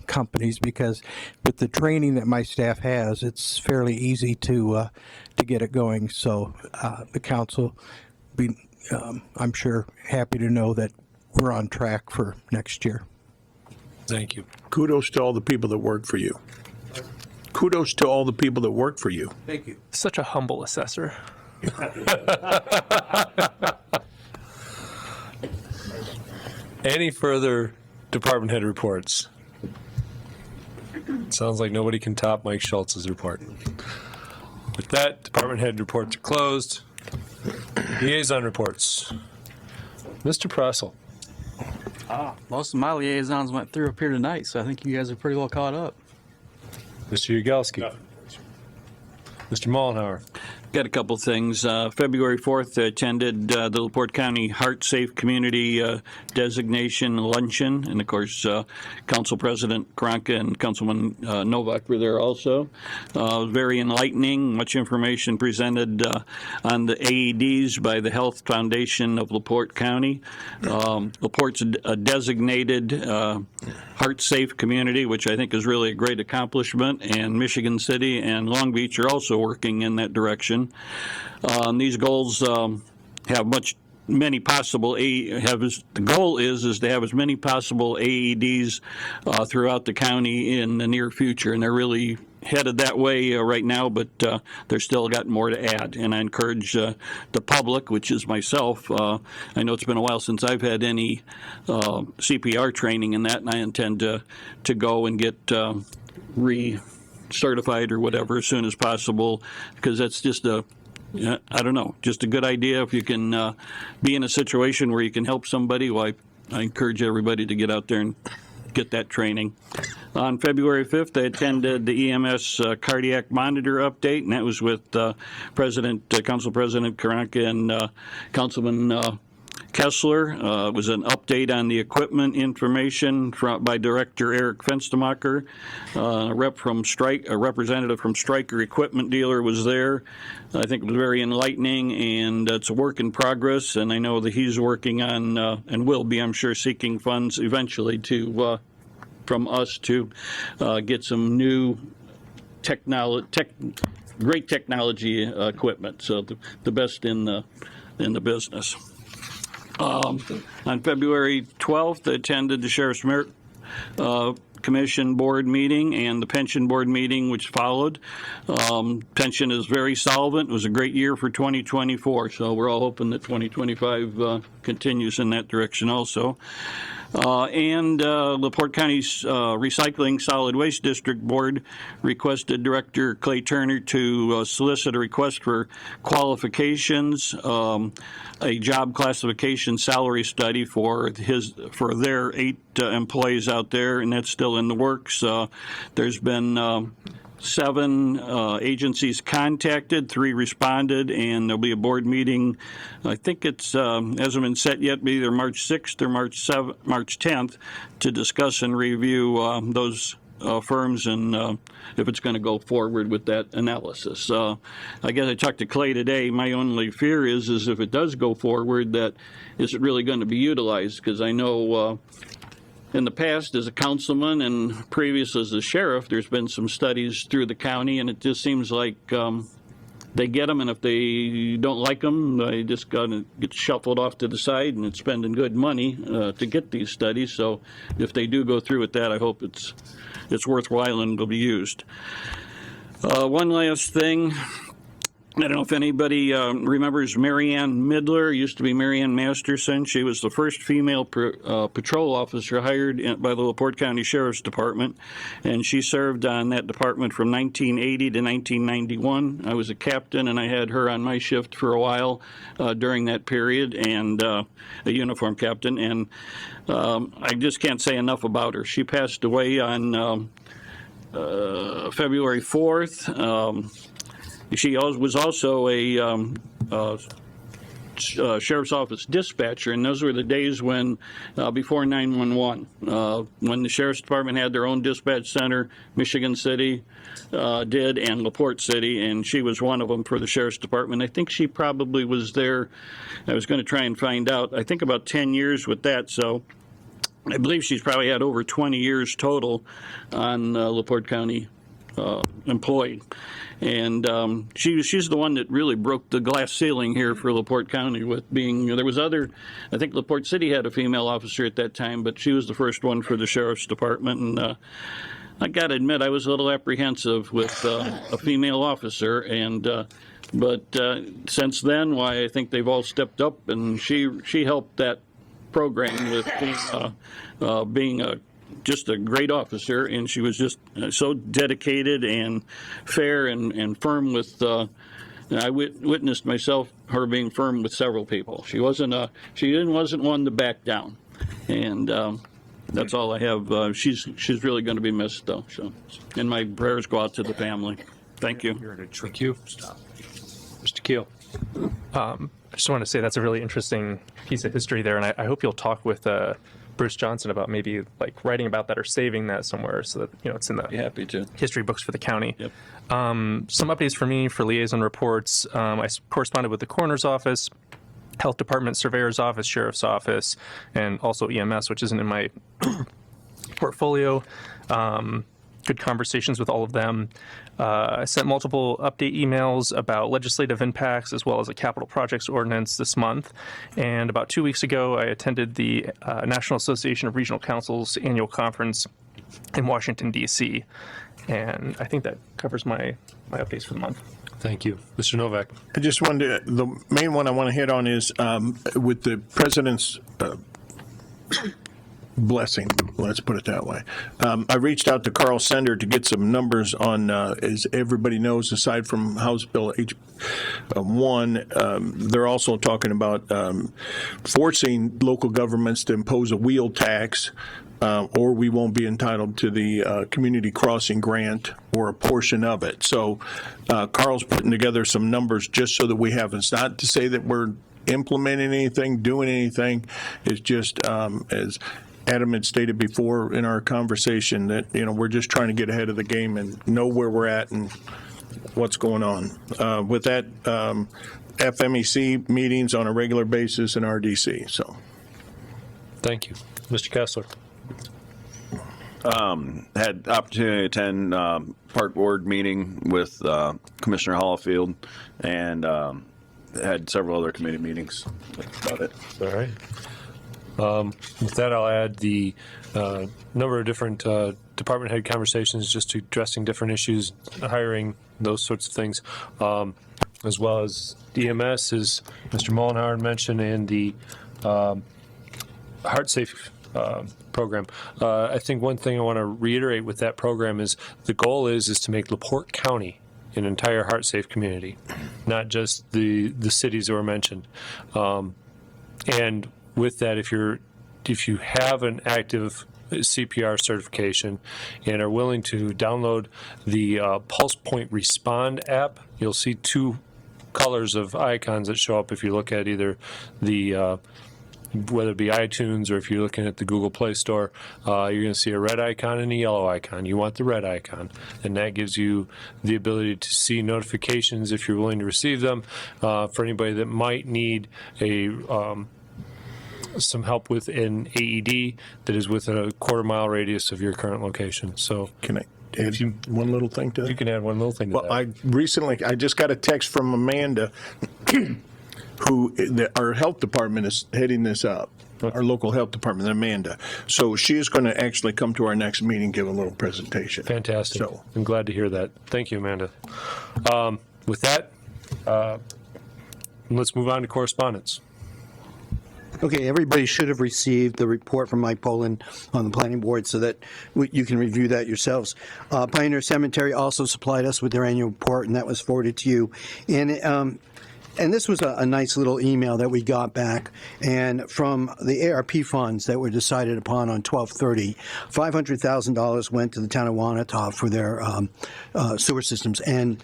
companies, because with the training that my staff has, it's fairly easy to get it going. So the council, I'm sure, happy to know that we're on track for next year. Thank you. Kudos to all the people that work for you. Kudos to all the people that work for you. Thank you. Such a humble assessor. Any further department head reports? Sounds like nobody can top Mike Schultz's report. With that, department head reports are closed. Liaison reports. Mr. Pressel. Most of my liaisons went through up here tonight, so I think you guys are pretty well caught up. Mr. Yagelski. Mr. Mollenhauer. Got a couple things. February 4th, I attended the LaPorte County Heart Safe Community Designation Luncheon. And of course, Council President Karanka and Councilman Novak were there also. Very enlightening, much information presented on the AEDs by the Health Foundation of LaPorte County. LaPorte's a designated heart safe community, which I think is really a great accomplishment, and Michigan City and Long Beach are also working in that direction. These goals have many possible the goal is to have as many possible AEDs throughout the county in the near future, and they're really headed that way right now, but they're still got more to add. And I encourage the public, which is myself. I know it's been a while since I've had any CPR training in that, and I intend to go and get certified or whatever as soon as possible, because that's just I don't know, just a good idea. If you can be in a situation where you can help somebody, well, I encourage everybody to get out there and get that training. On February 5th, I attended the EMS cardiac monitor update, and that was with Council President Karanka and Councilman Kessler. It was an update on the equipment information by Director Eric Fenstemacher. A representative from Stryker Equipment Dealer was there. I think it was very enlightening, and it's a work in progress, and I know that he's working on, and will be, I'm sure, seeking funds eventually from us to get some new great technology equipment, so the best in the business. On February 12th, I attended the Sheriff's Merit Commission board meeting and the pension board meeting, which followed. Pension is very solvent. It was a great year for 2024, so we're all hoping that 2025 continues in that direction also. And LaPorte County's Recycling Solid Waste District Board requested Director Clay Turner to solicit a request for qualifications, a job classification salary study for their 8 employees out there, and that's still in the works. There's been 7 agencies contacted, 3 responded, and there'll be a board meeting. I think it's hasn't been set yet, but either March 6th or March 10th to discuss and review those firms and if it's going to go forward with that analysis. I guess I talked to Clay today. My only fear is if it does go forward, that is it really going to be utilized? Because I know in the past, as a councilman and previous as a sheriff, there's been some studies through the county, and it just seems like they get them, and if they don't like them, they just got to get shuffled off to the side, and it's spending good money to get these studies. So if they do go through with that, I hope it's worthwhile and will be used. One last thing. I don't know if anybody remembers Marianne Midler, used to be Marianne Masterson. She was the first female patrol officer hired by the LaPorte County Sheriff's Department, and she served on that department from 1980 to 1991. I was a captain, and I had her on my shift for a while during that period, and a uniform captain, and I just can't say enough about her. She passed away on February 4th. She was also a sheriff's office dispatcher, and those were the days when, before 911, when the sheriff's department had their own dispatch center. Michigan City did, and LaPorte City, and she was one of them for the sheriff's department. I think she probably was there. I was going to try and find out. I think about 10 years with that, so I believe she's probably had over 20 years total on LaPorte County employed. And she's the one that really broke the glass ceiling here for LaPorte County with being, there was I think LaPorte City had a female officer at that time, but she was the first one for the sheriff's department. And I got to admit, I was a little apprehensive with a female officer. And but since then, why, I think they've all stepped up, and she helped that program with being just a great officer, and she was just so dedicated and fair and firm with. I witnessed myself her being firm with several people. She wasn't one to back down, and that's all I have. She's really going to be missed, though. So, and my prayers go out to the family. Thank you. Thank you. Keel. I just want to say that's a really interesting piece of history there, and I hope you'll talk with Bruce Johnson about maybe like writing about that or saving that somewhere so that it's in the happy to. history books for the county. Yep. Some updates for me for liaison reports. I corresponded with the coroner's office, health department, surveyor's office, sheriff's office, and also EMS, which isn't in my portfolio. Good conversations with all of them. I sent multiple update emails about legislative impacts as well as a capital projects ordinance this month. And about 2 weeks ago, I attended the National Association of Regional Councils annual conference in Washington, D.C. And I think that covers my updates for the month. Thank you. Mr. Novak. I just wanted to, the main one I want to hit on is with the president's blessing, let's put it that way. I reached out to Carl Sender to get some numbers on, as everybody knows, aside from House Bill H1, they're also talking about forcing local governments to impose a wheel tax, or we won't be entitled to the community crossing grant or a portion of it. So Carl's putting together some numbers just so that we have, it's not to say that we're implementing anything, doing anything. It's just, as Adam had stated before in our conversation, that we're just trying to get ahead of the game and know where we're at and what's going on. With that, FMEC meetings on a regular basis in RDC. So, thank you, Mr. Kessler. Had opportunity to attend Park Board meeting with Commissioner Hollifield, and had several other committee meetings. That's about it. All right. With that, I'll add the number of different department head conversations just addressing different issues, hiring, those sorts of things, as well as DMS, as Mr. Mollenhauer mentioned, and the Heart Safe program. I think one thing I want to reiterate with that program is the goal is to make LaPorte County an entire Heart Safe community, not just the cities that were mentioned. And with that, if you have an active CPR certification and are willing to download the Pulse Point Respond app, you'll see two colors of icons that show up if you look at either the whether it be iTunes or if you're looking at the Google Play Store, you're going to see a red icon and a yellow icon. You want the red icon, and that gives you the ability to see notifications if you're willing to receive them. For anybody that might need some help with an AED that is within a quarter-mile radius of your current location. So, can I add one little thing to that? You can add one little thing to that. I just got a text from Amanda, our health department is heading this up. Our local health department, Amanda. So she is going to actually come to our next meeting, give a little presentation. Fantastic. So I'm glad to hear that. Thank you, Amanda. With that, let's move on to correspondence. Okay, everybody should have received the report from Mike Poland on the planning board so that you can review that yourselves. Pioneer Cemetery also supplied us with their annual report, and that was forwarded to you. And this was a nice little email that we got back, and from the ARP funds that were decided upon on 12/30, $500,000 went to the town of Wanata for their sewer systems, and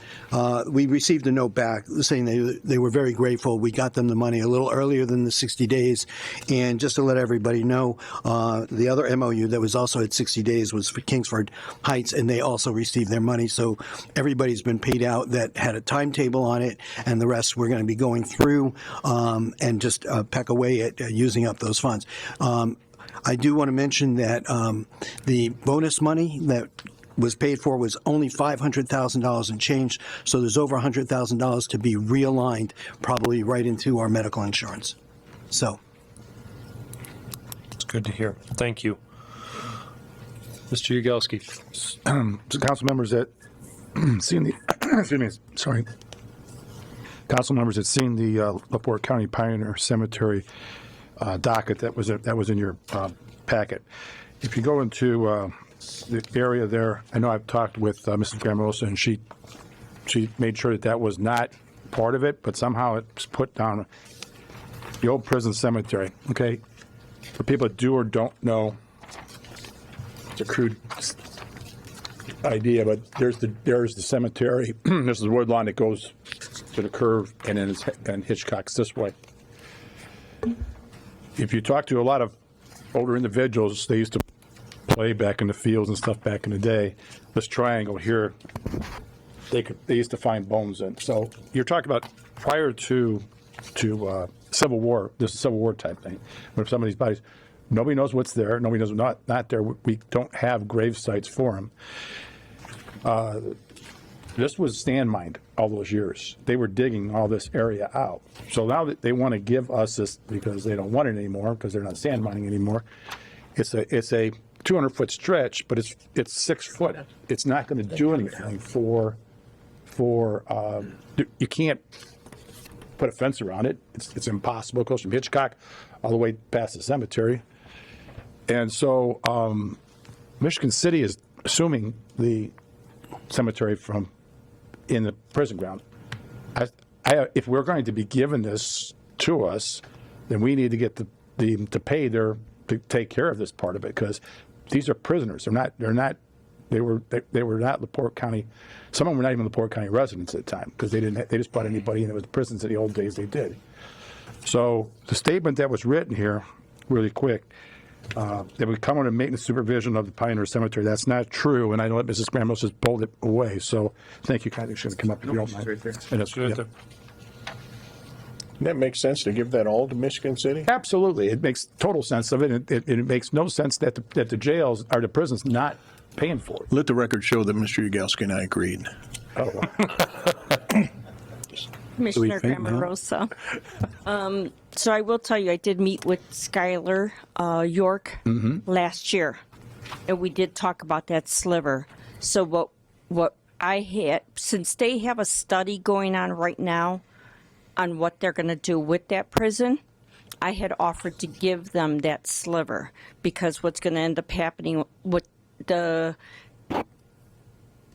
we received a note back saying they were very grateful. We got them the money a little earlier than the 60 days, and just to let everybody know, the other MOU that was also at 60 days was for Kingsford Heights, and they also received their money, so everybody's been paid out that had a timetable on it, and the rest we're going to be going through and just peck away at using up those funds. I do want to mention that the bonus money that was paid for was only $500,000 and change, so there's over $100,000 to be realigned, probably right into our medical insurance. So it's good to hear. Thank you. Mr. Yagowski. Council members that seen the excuse me, sorry. Council members had seen the LaPorte County Pioneer Cemetery docket that was in your packet. If you go into the area there, I know I've talked with Mrs. Gramosa, and she made sure that was not part of it, but somehow it's put down the old prison cemetery. Okay, for people that do or don't know, it's a crude idea, but there's the cemetery. This is the wood line that goes to the curve, and then and Hitchcock's this way. If you talk to a lot of older individuals, they used to play back in the fields and stuff back in the day. This triangle here, they used to find bones in. So you're talking about prior to Civil War. This is a Civil War type thing. When some of these bodies, nobody knows what's there. Nobody knows what's not there. We don't have grave sites for them. This was sand mined all those years. They were digging all this area out. So now that they want to give us this because they don't want it anymore, because they're not sand mining anymore, it's a 200-foot stretch, but it's 6 foot. It's not going to do anything for you can't put a fence around it. It's impossible. It goes from Hitchcock all the way past the cemetery. And so Michigan City is assuming the cemetery from in the prison ground. If we're going to be given this to us, then we need to get to pay to take care of this part of it, because these are prisoners. They were not LaPorte County. Some of them were not even LaPorte County residents at the time, because they just brought anybody in. It was prisons in the old days. They did. So the statement that was written here, really quick, that would come under maintenance supervision of the Pioneer Cemetery. That's not true, and I know that Mrs. Graham just pulled it away. So thank you. Kind of should come up if you don't mind. Right there. And that's, yeah. That makes sense to give that all to Michigan City? Absolutely. It makes total sense of it. It makes no sense that the jails or the prisons not paying for it. Let the record show that Mr. Yagowski and I agreed. Oh. Commissioner Grammarosa. So I will tell you, I did meet with Skylar York last year, and we did talk about that sliver. So what I had, since they have a study going on right now on what they're going to do with that prison, I had offered to give them that sliver, because what's going to end up happening, what the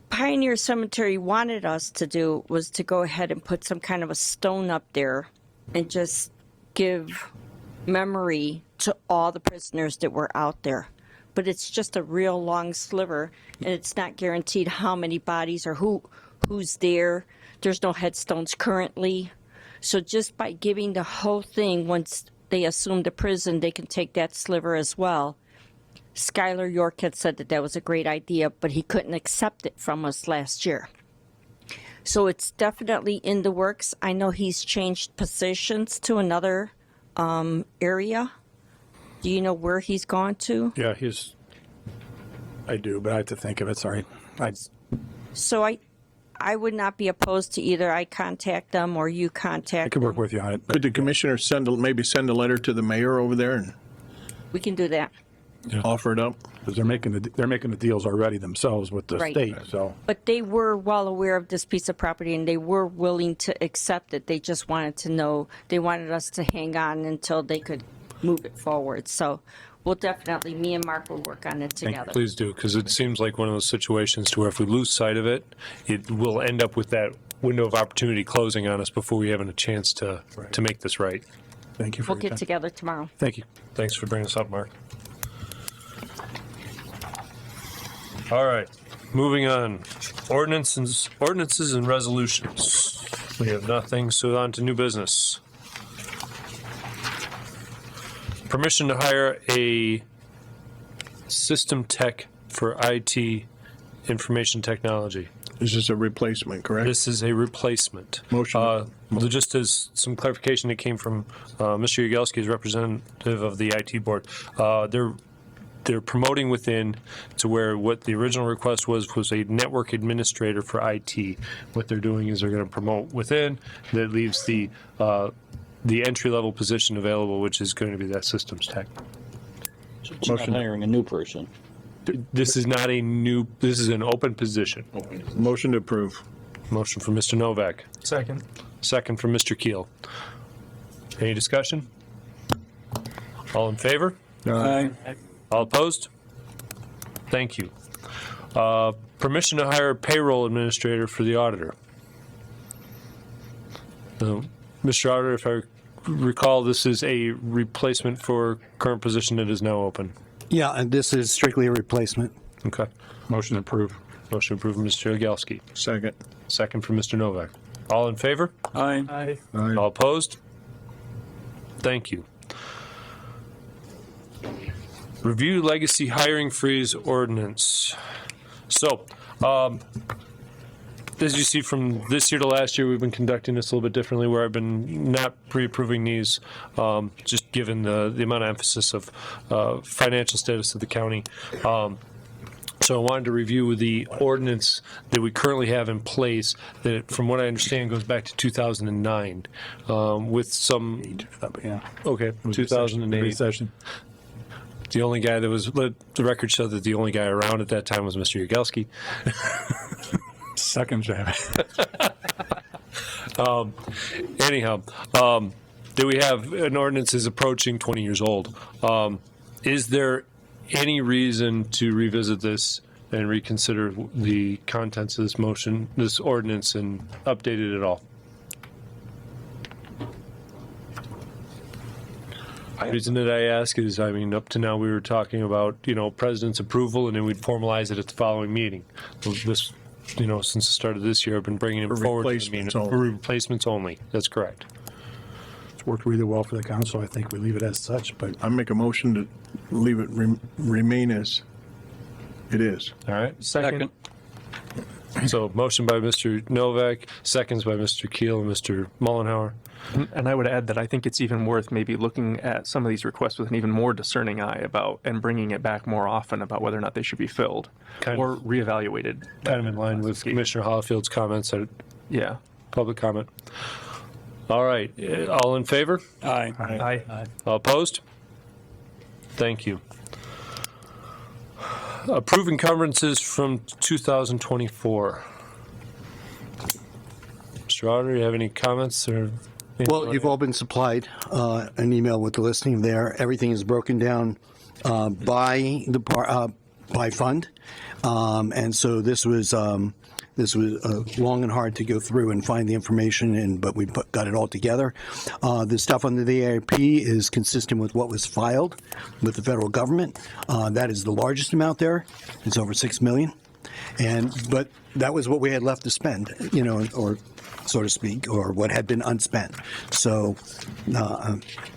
Pioneer Cemetery wanted us to do was to go ahead and put some kind of a stone up there and just give memory to all the prisoners that were out there. But it's just a real long sliver, and it's not guaranteed how many bodies or who's there. There's no headstones currently. So just by giving the whole thing, once they assume the prison, they can take that sliver as well. Skylar York had said that was a great idea, but he couldn't accept it from us last year. So it's definitely in the works. I know he's changed positions to another area. Do you know where he's gone to? Yeah, I do, but I have to think of it. Sorry. So I would not be opposed to either I contact them or you contact I could work with you on it. Could the commissioner maybe send a letter to the mayor over there and We can do that. offer it up? Because they're making the deals already themselves with the Right. state. So But they were well aware of this piece of property, and they were willing to accept it. They just wanted to know, they wanted us to hang on until they could move it forward. So we'll definitely, me and Mark will work on it together. Please do, because it seems like one of those situations to where if we lose sight of it, it will end up with that window of opportunity closing on us before we have a chance to make this right. Thank you for We'll your get time. together tomorrow. Thank you. Thanks for bringing us up, Mark. All right, moving on. Ordinances and resolutions. We have nothing, so on to new business. Permission to hire a system tech for IT information technology. This is a replacement, correct? This is a replacement. Motion. Just as some clarification that came from Mr. Yagowski as representative of the IT board, they're promoting within to where what the original request was a network administrator for IT. What they're doing is they're going to promote within. That leaves the entry-level position available, which is going to be that systems tech. So it's not hiring a new person. This is not a new, this is an open position. Motion to approve. Motion from Mr. Novak. Second. Second from Mr. Keel. Any discussion? All in favor? Aye. All opposed? Thank you. Permission to hire a payroll administrator for the auditor. Mr. Auditor, if I recall, this is a replacement for current position that is now open. Yeah, and this is strictly a replacement. Okay. Motion approved. Motion approved from Mr. Yagowski. Second. Second from Mr. Novak. All in favor? Aye. All opposed? Thank you. Review legacy hiring freeze ordinance. So, as you see from this year to last year, we've been conducting this a little bit differently, where I've been not pre-approving these, just given the amount of emphasis of financial status of the county. So I wanted to review the ordinance that we currently have in place that, from what I understand, goes back to 2009, with some, okay, 2008. Recession. The only guy that was, the record showed that the only guy around at that time was Mr. Yagelski. Second job. Anyhow, do we have an ordinance is approaching 20 years old? Is there any reason to revisit this and reconsider the contents of this motion, this ordinance, and update it at all? The reason that I ask is, I mean, up to now we were talking about, president's approval, and then we'd formalize it at the following meeting. This, since the start of this year, I've been bringing it forward to the meeting for replacements only. That's correct. It's worked really well for the council. I think we leave it as such, but I make a motion to leave it remain as it is. All right. Second. So motion by Mr. Novak, seconds by Mr. Keel and Mr. Mullenhour. And I would add that I think it's even worth maybe looking at some of these requests with an even more discerning eye about, and bringing it back more often about whether or not they should be filled or reevaluated. Kind of in line with Commissioner Hollifield's comments. Yeah. Public comment. All right. All in favor? Aye. Aye. All opposed? Thank you. Approving encumbrances from 2024. Mr. Auditor, you have any comments or? Well, you've all been supplied an email with the listing there. Everything is broken down by fund, and so this was long and hard to go through and find the information, but we got it all together. The stuff under the AIP is consistent with what was filed with the federal government. That is the largest amount there. It's over $6 million, but that was what we had left to spend, or so to speak, or what had been unspent. So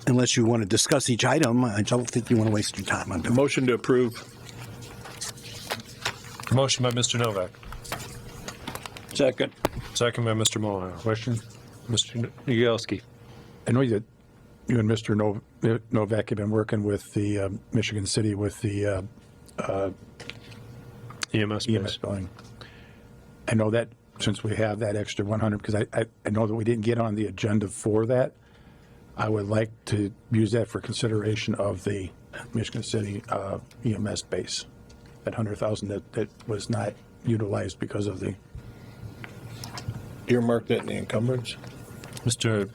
unless you want to discuss each item, I don't think you want to waste your time on it. Motion to approve. Motion by Mr. Novak. Second. Second by Mr. Mullenhour. Question? Mr. Yagelski. I know that you and Mr. Novak have been working with the Michigan City with the EMS building. I know that since we have that extra 100, because I know that we didn't get on the agenda for that, I would like to use that for consideration of the Michigan City EMS base. That 100,000 that was not utilized because of the. Earmark that in the encumbrance. Mr.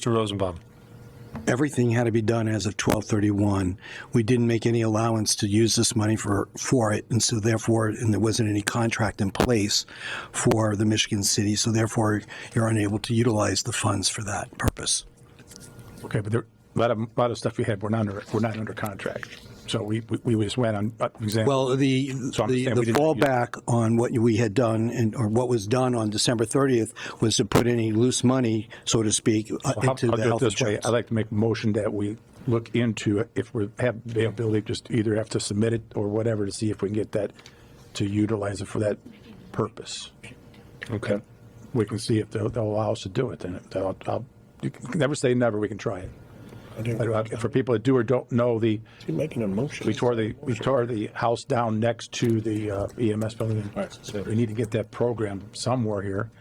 Rosenbaum. Everything had to be done as of 12/31. We didn't make any allowance to use this money for it, and so therefore, and there wasn't any contract in place for the Michigan City, so therefore, you're unable to utilize the funds for that purpose. Okay, but there, a lot of stuff we had, we're not under contract. So we just went on example. Well, the fallback on what we had done or what was done on December 30th was to put any loose money, so to speak, into the health insurance. I'd like to make a motion that we look into it, if we have the ability, just either have to submit it or whatever to see if we can get that to utilize it for that purpose. Okay. We can see if they'll allow us to do it. Then you can never say never. We can try it. For people that do or don't know, making a motion. We tore the house down next to the EMS building. So we need to get that program somewhere here,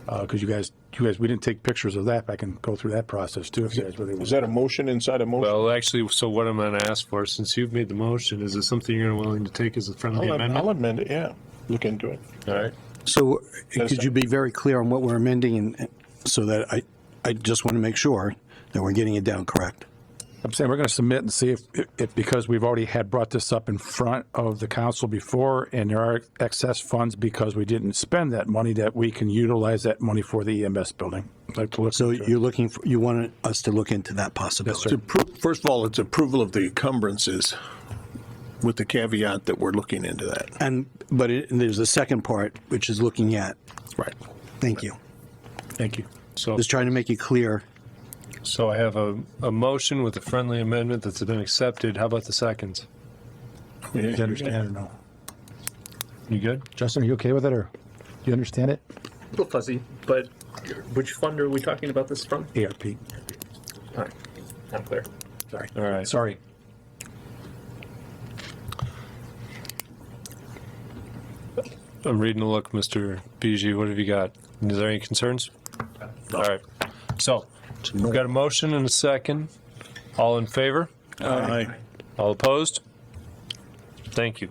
because you guys, we didn't take pictures of that. But I can go through that process too. If you guys really want. Is that a motion inside a motion? Well, actually, so what I'm going to ask for, since you've made the motion, is it something you're willing to take as a friendly amendment? I'll amend it. Yeah, look into it. All right. So could you be very clear on what we're amending, and so that I just want to make sure that we're getting it down correct. I'm saying we're going to submit and see if because we've already had brought this up in front of the council before, and there are excess funds because we didn't spend that money, that we can utilize that money for the EMS building. I'd like to look. So you want us to look into that possibility? First of all, it's approval of the encumbrances, with the caveat that we're looking into that. But there's a second part, which is looking at. Right. Thank you. Thank you. So, Just trying to make it clear. so I have a motion with a friendly amendment that's been accepted. How about the seconds? You understand or no? You good? Justin, are you okay with it, or you understand it? A little fuzzy, but which fund are we talking about this from? ARP. All right, not clear. Sorry. All right. Sorry. I'm reading a look, Mr. BG. What have you got? Is there any concerns? All right. So we've got a motion and a second. All in favor? Aye. All opposed? Thank you.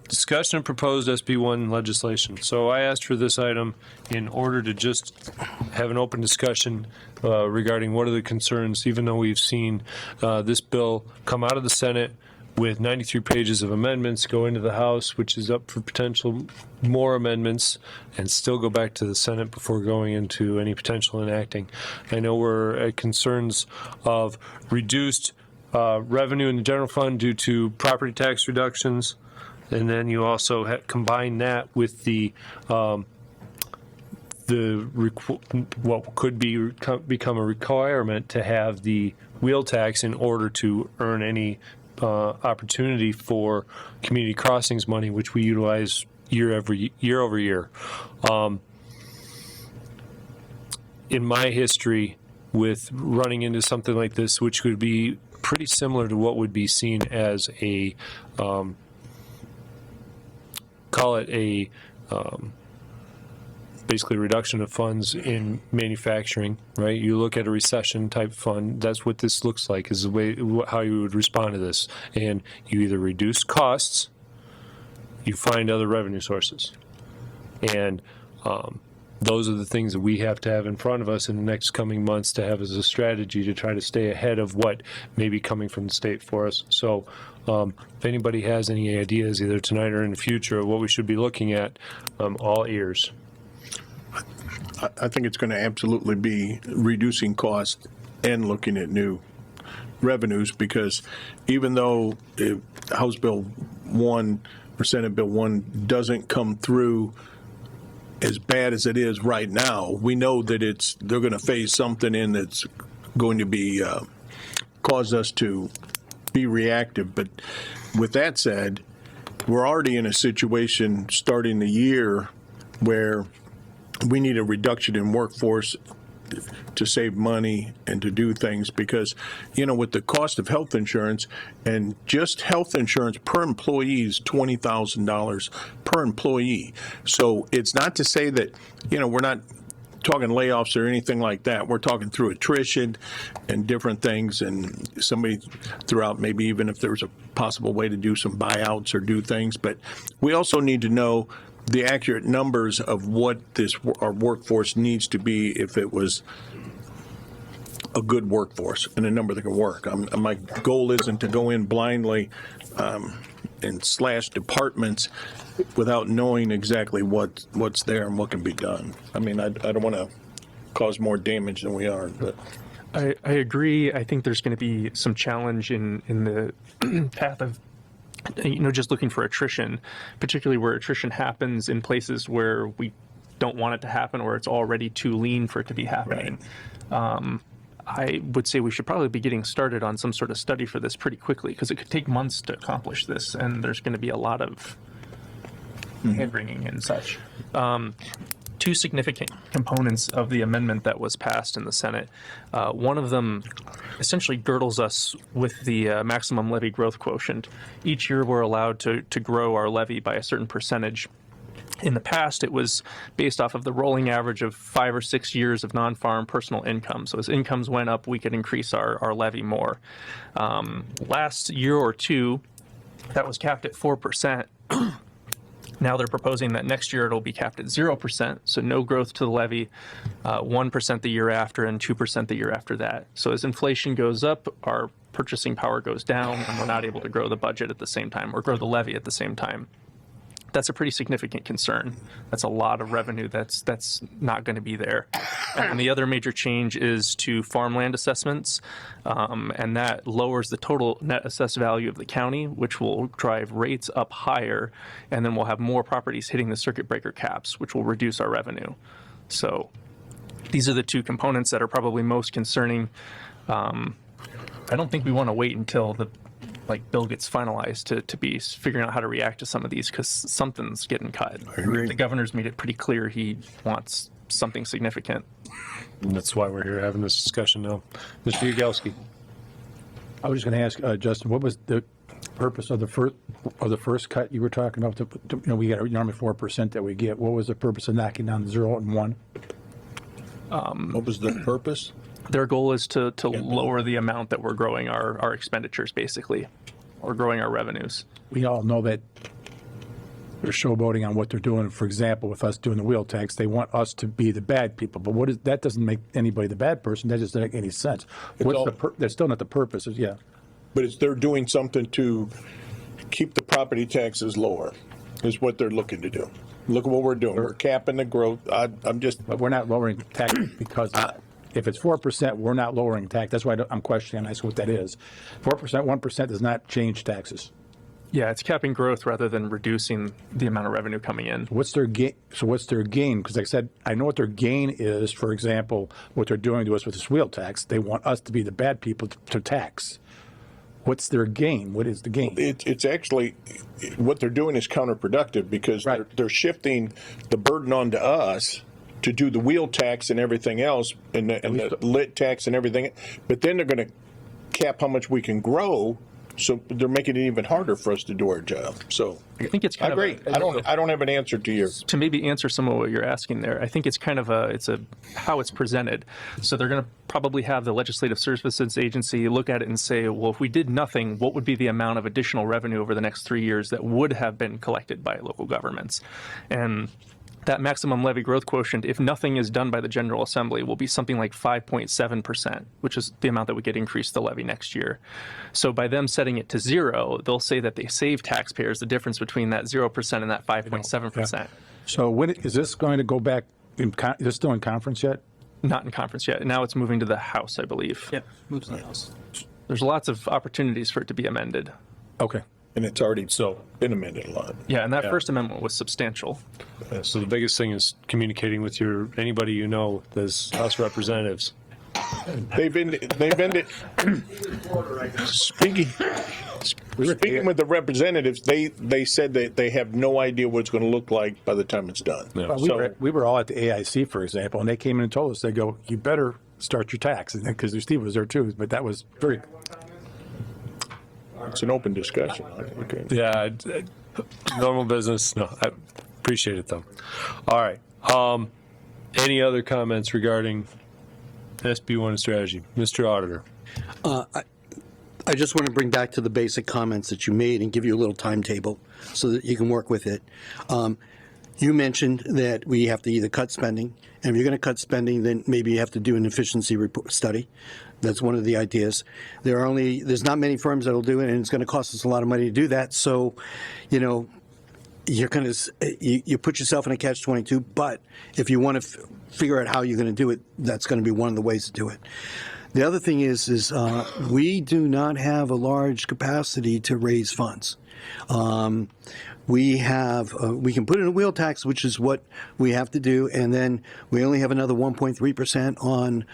Discussion of proposed SB1 legislation. So I asked for this item in order to just have an open discussion regarding what are the concerns, even though we've seen this bill come out of the Senate with 93 pages of amendments, go into the House, which is up for potential more amendments, and still go back to the Senate before going into any potential enacting. I know we're at concerns of reduced revenue in the general fund due to property tax reductions, and then you also combine that with what could become a requirement to have the wheel tax in order to earn any opportunity for community crossings money, which we utilize year over year. In my history with running into something like this, which would be pretty similar to what would be seen as a basically reduction of funds in manufacturing, right? You look at a recession type fund, that's what this looks like, is the way how you would respond to this. And you either reduce costs, you find other revenue sources. And those are the things that we have to have in front of us in the next coming months to have as a strategy to try to stay ahead of what may be coming from the state for us. So if anybody has any ideas, either tonight or in the future, of what we should be looking at, all ears. I think it's going to absolutely be reducing cost and looking at new revenues, because even though House Bill 1 or Senate Bill 1 doesn't come through as bad as it is right now, we know that they're going to phase something in that's going to be cause us to be reactive. But with that said, we're already in a situation starting the year where we need a reduction in workforce to save money and to do things, because, with the cost of health insurance, and just health insurance per employee is $20,000 per employee. So it's not to say that, we're not talking layoffs or anything like that. We're talking through attrition and different things, and somebody threw out maybe even if there was a possible way to do some buyouts or do things. But we also need to know the accurate numbers of what our workforce needs to be if it was a good workforce and a number that can work. My goal isn't to go in blindly and slash departments without knowing exactly what's there and what can be done. I mean, I don't want to cause more damage than we are. But I agree. I think there's going to be some challenge in the path of just looking for attrition, particularly where attrition happens in places where we don't want it to happen, or it's already too lean for it to be happening. Right. I would say we should probably be getting started on some sort of study for this pretty quickly, because it could take months to accomplish this, and there's going to be a lot of hand-wringing and such. Two significant components of the amendment that was passed in the Senate. One of them essentially girdles us with the maximum levy growth quotient. Each year we're allowed to grow our levy by a certain percentage. In the past, it was based off of the rolling average of 5 or 6 years of non-farm personal income. So as incomes went up, we could increase our levy more. Last year or two, that was capped at 4%. Now they're proposing that next year it'll be capped at 0%, so no growth to the levy, 1% the year after, and 2% the year after that. So as inflation goes up, our purchasing power goes down, and we're not able to grow the budget at the same time, or grow the levy at the same time. That's a pretty significant concern. That's a lot of revenue that's not going to be there. And the other major change is to farmland assessments, and that lowers the total net assessed value of the county, which will drive rates up higher, and then we'll have more properties hitting the circuit breaker caps, which will reduce our revenue. So these are the two components that are probably most concerning. I don't think we want to wait until the bill gets finalized to be figuring out how to react to some of these, because something's getting cut. The governor's made it pretty clear he wants something significant. And that's why we're here having this discussion now. Mr. Yagowski. I was just going to ask, Justin, what was the purpose of the first cut you were talking about? We got normally 4% that we get. What was the purpose of knocking down 0 and 1? What was the purpose? Their goal is to lower the amount that we're growing our expenditures, basically, or growing our revenues. We all know that they're showboating on what they're doing. For example, with us doing the wheel tax, they want us to be the bad people. But that doesn't make anybody the bad person. That doesn't make any sense. That's still not the purpose. Yeah. But they're doing something to keep the property taxes lower, is what they're looking to do. Look at what we're doing. We're capping the growth. But we're not lowering taxes because of that. If it's 4%, we're not lowering tax. That's why I'm questioning what that is. 4%, 1% does not change taxes. Yeah, it's capping growth rather than reducing the amount of revenue coming in. What's their gain? So what's their gain? Because like I said, I know what their gain is. For example, what they're doing to us with this wheel tax. They want us to be the bad people to tax. What's their gain? What is the gain? It's actually, what they're doing is counterproductive, because they're shifting the burden onto us to do the wheel tax and everything else, and the lit tax and everything. But then they're going to cap how much we can grow, so they're making it even harder for us to do our job. So I think it's kind of great. I don't have an answer to your. To maybe answer some of what you're asking there, I think it's kind of how it's presented. So they're going to probably have the Legislative Services Agency look at it and say, well, if we did nothing, what would be the amount of additional revenue over the next 3 years that would have been collected by local governments? And that maximum levy growth quotient, if nothing is done by the General Assembly, will be something like 5.7%, which is the amount that would get increased the levy next year. So by them setting it to 0, they'll say that they save taxpayers the difference between that 0% and that 5.7%. Yeah. So when is this going to go back? Is this still in conference yet? Not in conference yet. Now it's moving to the House, I believe. Yeah, moves to the House. There's lots of opportunities for it to be amended. Okay. And it's already been amended a lot. Yeah, and that first amendment was substantial. So the biggest thing is communicating with anybody you know as House representatives. They've ended. Speaking with the representatives, they said that they have no idea what it's going to look like by the time it's done. Yeah. Well, we were all at the AIC, for example, and they came in and told us, they go, you better start your tax, because Steve was there too, but that was very. It's an open discussion. Okay. Yeah, normal business. No, I appreciate it though. All right. Any other comments regarding SB1 strategy, Mr. Auditor? I just want to bring back to the basic comments that you made and give you a little timetable so that you can work with it. You mentioned that we have to either cut spending, and if you're going to cut spending, then maybe you have to do an efficiency report study. That's one of the ideas. There's not many firms that'll do it, and it's going to cost us a lot of money to do that. So, you're going to you put yourself in a catch-22. But if you want to figure out how you're going to do it, that's going to be one of the ways to do it. The other thing is we do not have a large capacity to raise funds. We can put in a wheel tax, which is what we have to do, and then we only have another 1.3% on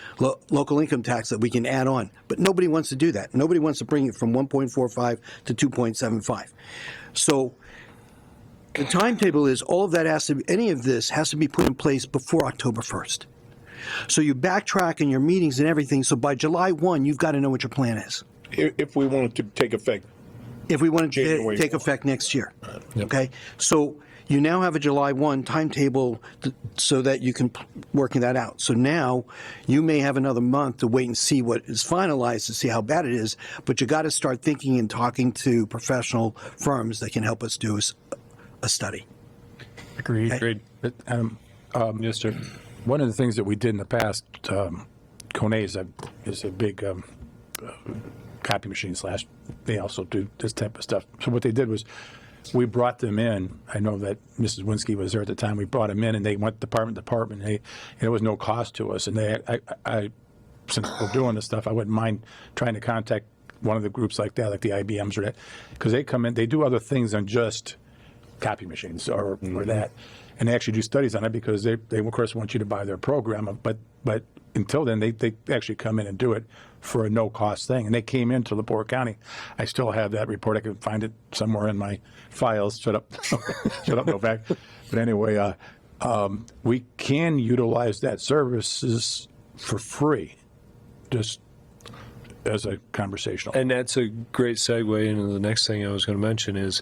local income tax that we can add on. But nobody wants to do that. Nobody wants to bring it from 1.45 to 2.75. So the timetable is any of this has to be put in place before October 1st. So you backtrack in your meetings and everything. So by July 1, you've got to know what your plan is. If we want it to take effect. If we want it to take effect next year. Yep. Okay? So you now have a July 1 timetable so that you can working that out. So now you may have another month to wait and see what is finalized to see how bad it is, but you got to start thinking and talking to professional firms that can help us do a study. Agreed. Okay? Agreed. Yes, sir. One of the things that we did in the past, Kone is a big copy machine / they also do this type of stuff. So what they did was we brought them in. I know that Mrs. Winsky was there at the time. We brought them in, and they went department to department. And it was no cost to us. And I since we're doing this stuff, I wouldn't mind trying to contact one of the groups like that, like the IBMs or that, because they come in, they do other things than just copy machines or that. and they actually do studies on it because they of course want you to buy their program, but until then, they actually come in and do it for a no-cost thing. And they came into LaPorte County. I still have that report. I can find it somewhere in my files. Shut up. Shut up, Novak. But anyway, we can utilize that services for free, just as a conversational. And that's a great segue into the next thing I was going to mention is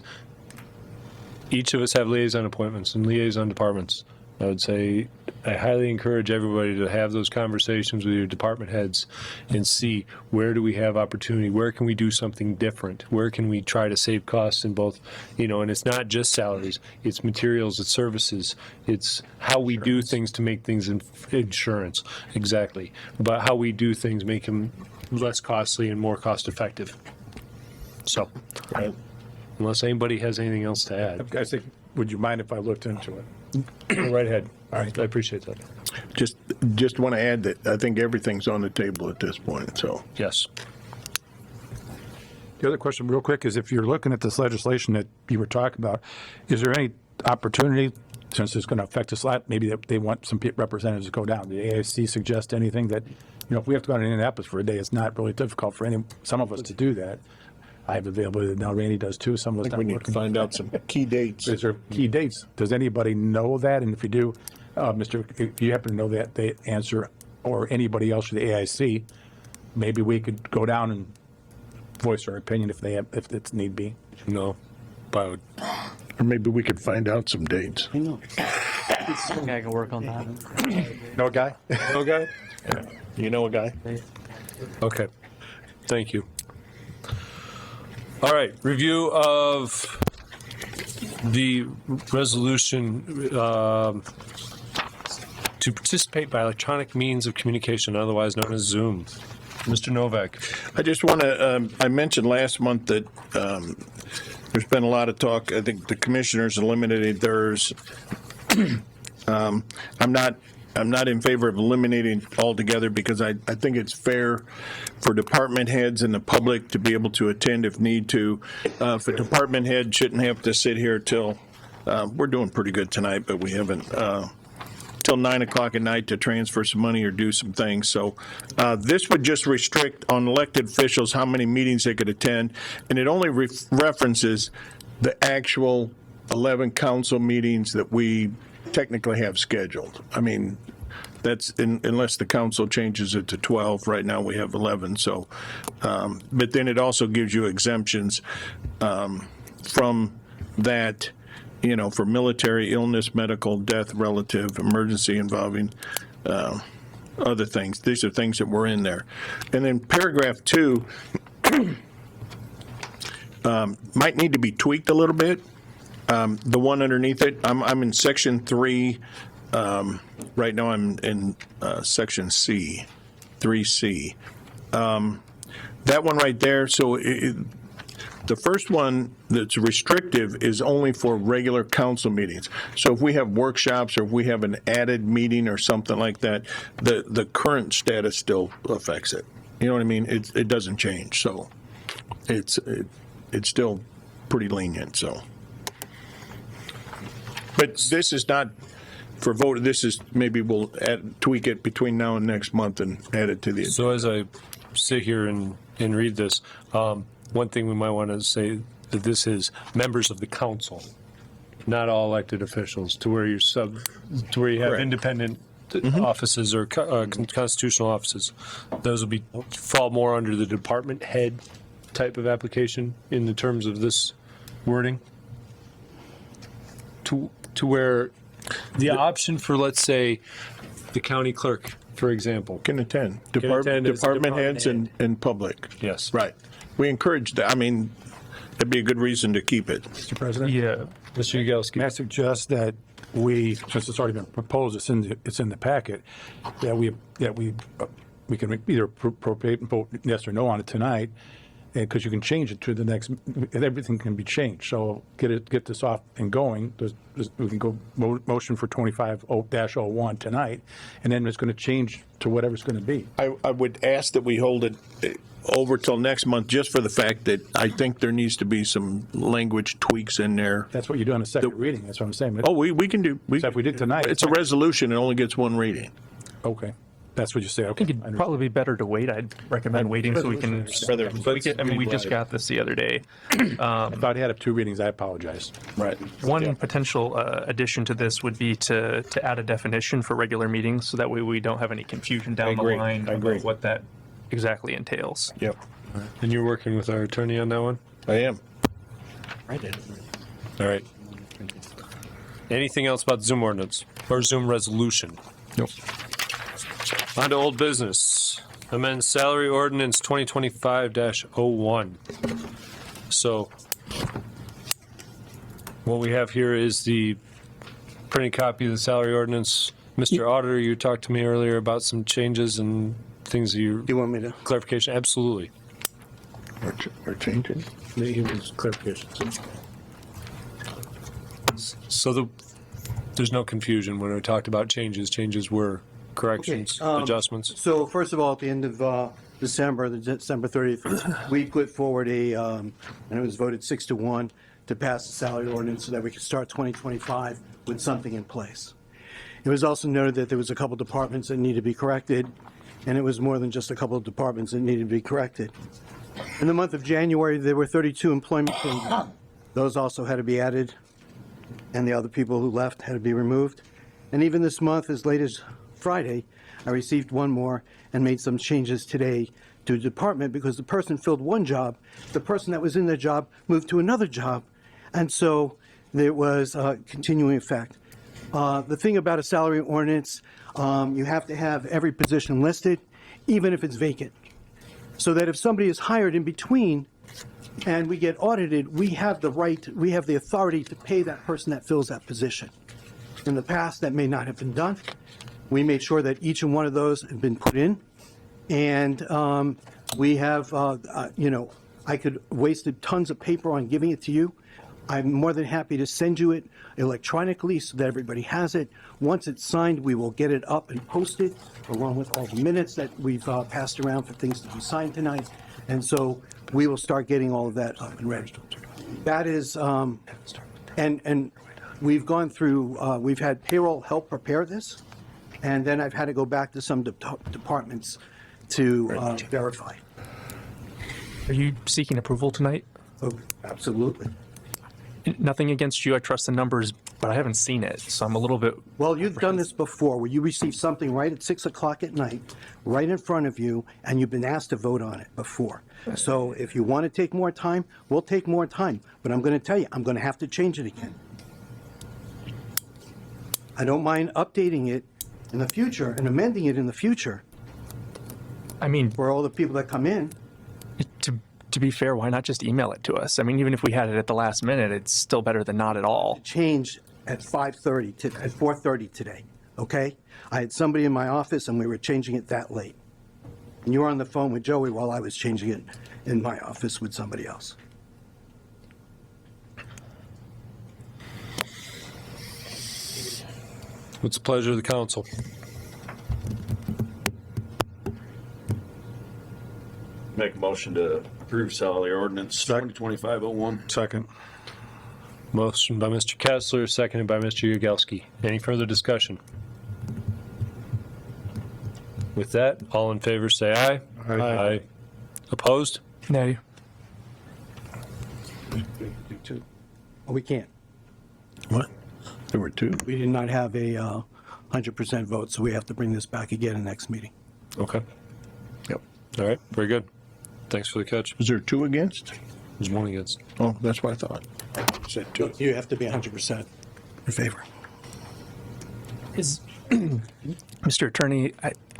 each of us have liaison appointments and liaison departments. I would say I highly encourage everybody to have those conversations with your department heads and see where do we have opportunity, where can we do something different, where can we try to save costs in both, and it's not just salaries, it's materials, it's services, it's how we do things to make things insurance, exactly, but how we do things make them less costly and more cost effective. So, unless anybody has anything else to add. I think, would you mind if I looked into it? Go right ahead. All right. I appreciate that. Just want to add that I think everything's on the table at this point, so. Yes. The other question real quick is if you're looking at this legislation that you were talking about, is there any opportunity, since it's going to affect us a lot, maybe they want some representatives to go down? Did the AIC suggest anything that, if we have to go to Indianapolis for a day, it's not really difficult for some of us to do that. I have availability now. Randy does too. Some of us. I think we need to find out some key dates. Is there key dates? Does anybody know that? And if you do, if you happen to know that the answer, or anybody else from the AIC, maybe we could go down and voice our opinion if it's need be. No, but or maybe we could find out some dates. I know. I can work on that. No guy? No guy? Yeah. You know a guy? Okay. Thank you. All right, review of the resolution to participate by electronic means of communication, otherwise known as Zoom. Mr. Novak. I just want to, I mentioned last month that there's been a lot of talk. I think the commissioners eliminated theirs. I'm not in favor of eliminating altogether because I think it's fair for department heads and the public to be able to attend if need to. If a department head shouldn't have to sit here till, we're doing pretty good tonight, but we haven't, till 9 o'clock at night to transfer some money or do some things. So this would just restrict on elected officials how many meetings they could attend, and it only references the actual 11 council meetings that we technically have scheduled. I mean, that's unless the council changes it to 12. Right now we have 11. So, but then it also gives you exemptions from that, for military, illness, medical, death, relative, emergency involving other things. These are things that were in there. And then paragraph 2 might need to be tweaked a little bit. The one underneath it, I'm in section 3. Right now I'm in section C, 3C. That one right there, so the first one that's restrictive is only for regular council meetings. So if we have workshops or if we have an added meeting or something like that, the current status still affects it. You know what I mean? It doesn't change, so it's still pretty lenient, so. But this is not for vote. This is maybe we'll tweak it between now and next month and add it to the. So as I sit here and read this, one thing we might want to say that this is members of the council, not all elected officials, to where you have Correct. Independent offices or constitutional offices. Those will fall more under the department head type of application in the terms of this wording. To where the option for, let's say, the county clerk, for example, can attend. Department heads and public. Yes. Right. We encourage that. I mean, that'd be a good reason to keep it. Mr. President? Yeah. Mr. Yagowski. May I suggest that we, since it's already been proposed, it's in the packet, that we can either appropriate and vote yes or no on it tonight, because you can change it to the next, everything can be changed. So get this off and going. We can go motion for 25-01 tonight, and then it's going to change to whatever it's going to be. I would ask that we hold it over till next month, just for the fact that I think there needs to be some language tweaks in there. That's what you do on a second reading. That's what I'm saying. Oh, we can do. If we did tonight. It's a resolution. It only gets one reading. Okay. That's what you say. I Okay. think it'd probably be better to wait. I'd recommend waiting so we can. We just got this the other day. If I'd had 2 readings, I apologize. Right. One potential addition to this would be to add a definition for regular meetings, so that way we don't have any confusion down the line about what that exactly entails. Yep. And you're working with our attorney on that one? I am. I did. All right. Anything else about Zoom ordinance or Zoom resolution? Nope. On to old business. Amend salary ordinance 2025-01. So what we have here is the printed copy of the salary ordinance. Mr. Auditor, you talked to me earlier about some changes and things that you want me to? Clarification, absolutely. Or changing? He was clarification. So there's no confusion when we talked about changes. Changes were corrections, adjustments. So first of all, at the end of December, the December 30th, we put forward and it was voted 6-1 to pass the salary ordinance so that we could start 2025 with something in place. It was also noted that there was a couple departments that needed to be corrected, and it was more than just a couple of departments that needed to be corrected. In the month of January, there were 32 employment changes. Those also had to be added, and the other people who left had to be removed. And even this month, as late as Friday, I received one more and made some changes today to a department because the person filled one job, the person that was in the job moved to another job, and so there was a continuing effect. The thing about a salary ordinance, you have to have every position listed, even if it's vacant, so that if somebody is hired in between and we get audited, we have the right, we have the authority to pay that person that fills that position. In the past, that may not have been done. We made sure that each and one of those had been put in, and we have, I could wasted tons of paper on giving it to you. I'm more than happy to send you it electronically so that everybody has it. Once it's signed, we will get it up and posted, along with all the minutes that we've passed around for things to be signed tonight. And so we will start getting all of that up and ready. That is, and we've gone through, we've had payroll help prepare this, and then I've had to go back to some departments to verify. Are you seeking approval tonight? Oh, absolutely. Nothing against you. I trust the numbers, but I haven't seen it, so I'm a little bit. Well, you've done this before, where you receive something right at 6 o'clock at night, right in front of you, and you've been asked to vote on it before. So if you want to take more time, we'll take more time. But I'm going to tell you, I'm going to have to change it again. I don't mind updating it in the future and amending it in the future. I mean, for all the people that come in. To be fair, why not just email it to us? I mean, even if we had it at the last minute, it's still better than not at all. Change at 5:30 at 4:30 today. Okay, I had somebody in my office and we were changing it that late. And you were on the phone with Joey while I was changing it in my office with somebody else. What's the pleasure of the council? Make a motion to approve salary ordinance 2025-01. Second. Motion by Mr. Kessler, seconded by Mr. Yagowski. Any further discussion? With that, all in favor say aye. Aye. Opposed? Nay. Oh, we can't. What? There were 2. We did not have a 100% vote, so we have to bring this back again in the next meeting. Okay. Yep. All right, very good. Thanks for the catch. Was there 2 against? There's 1 against. Oh, that's what I thought. Said 2. You have to be 100% in favor. Is Mr. Attorney,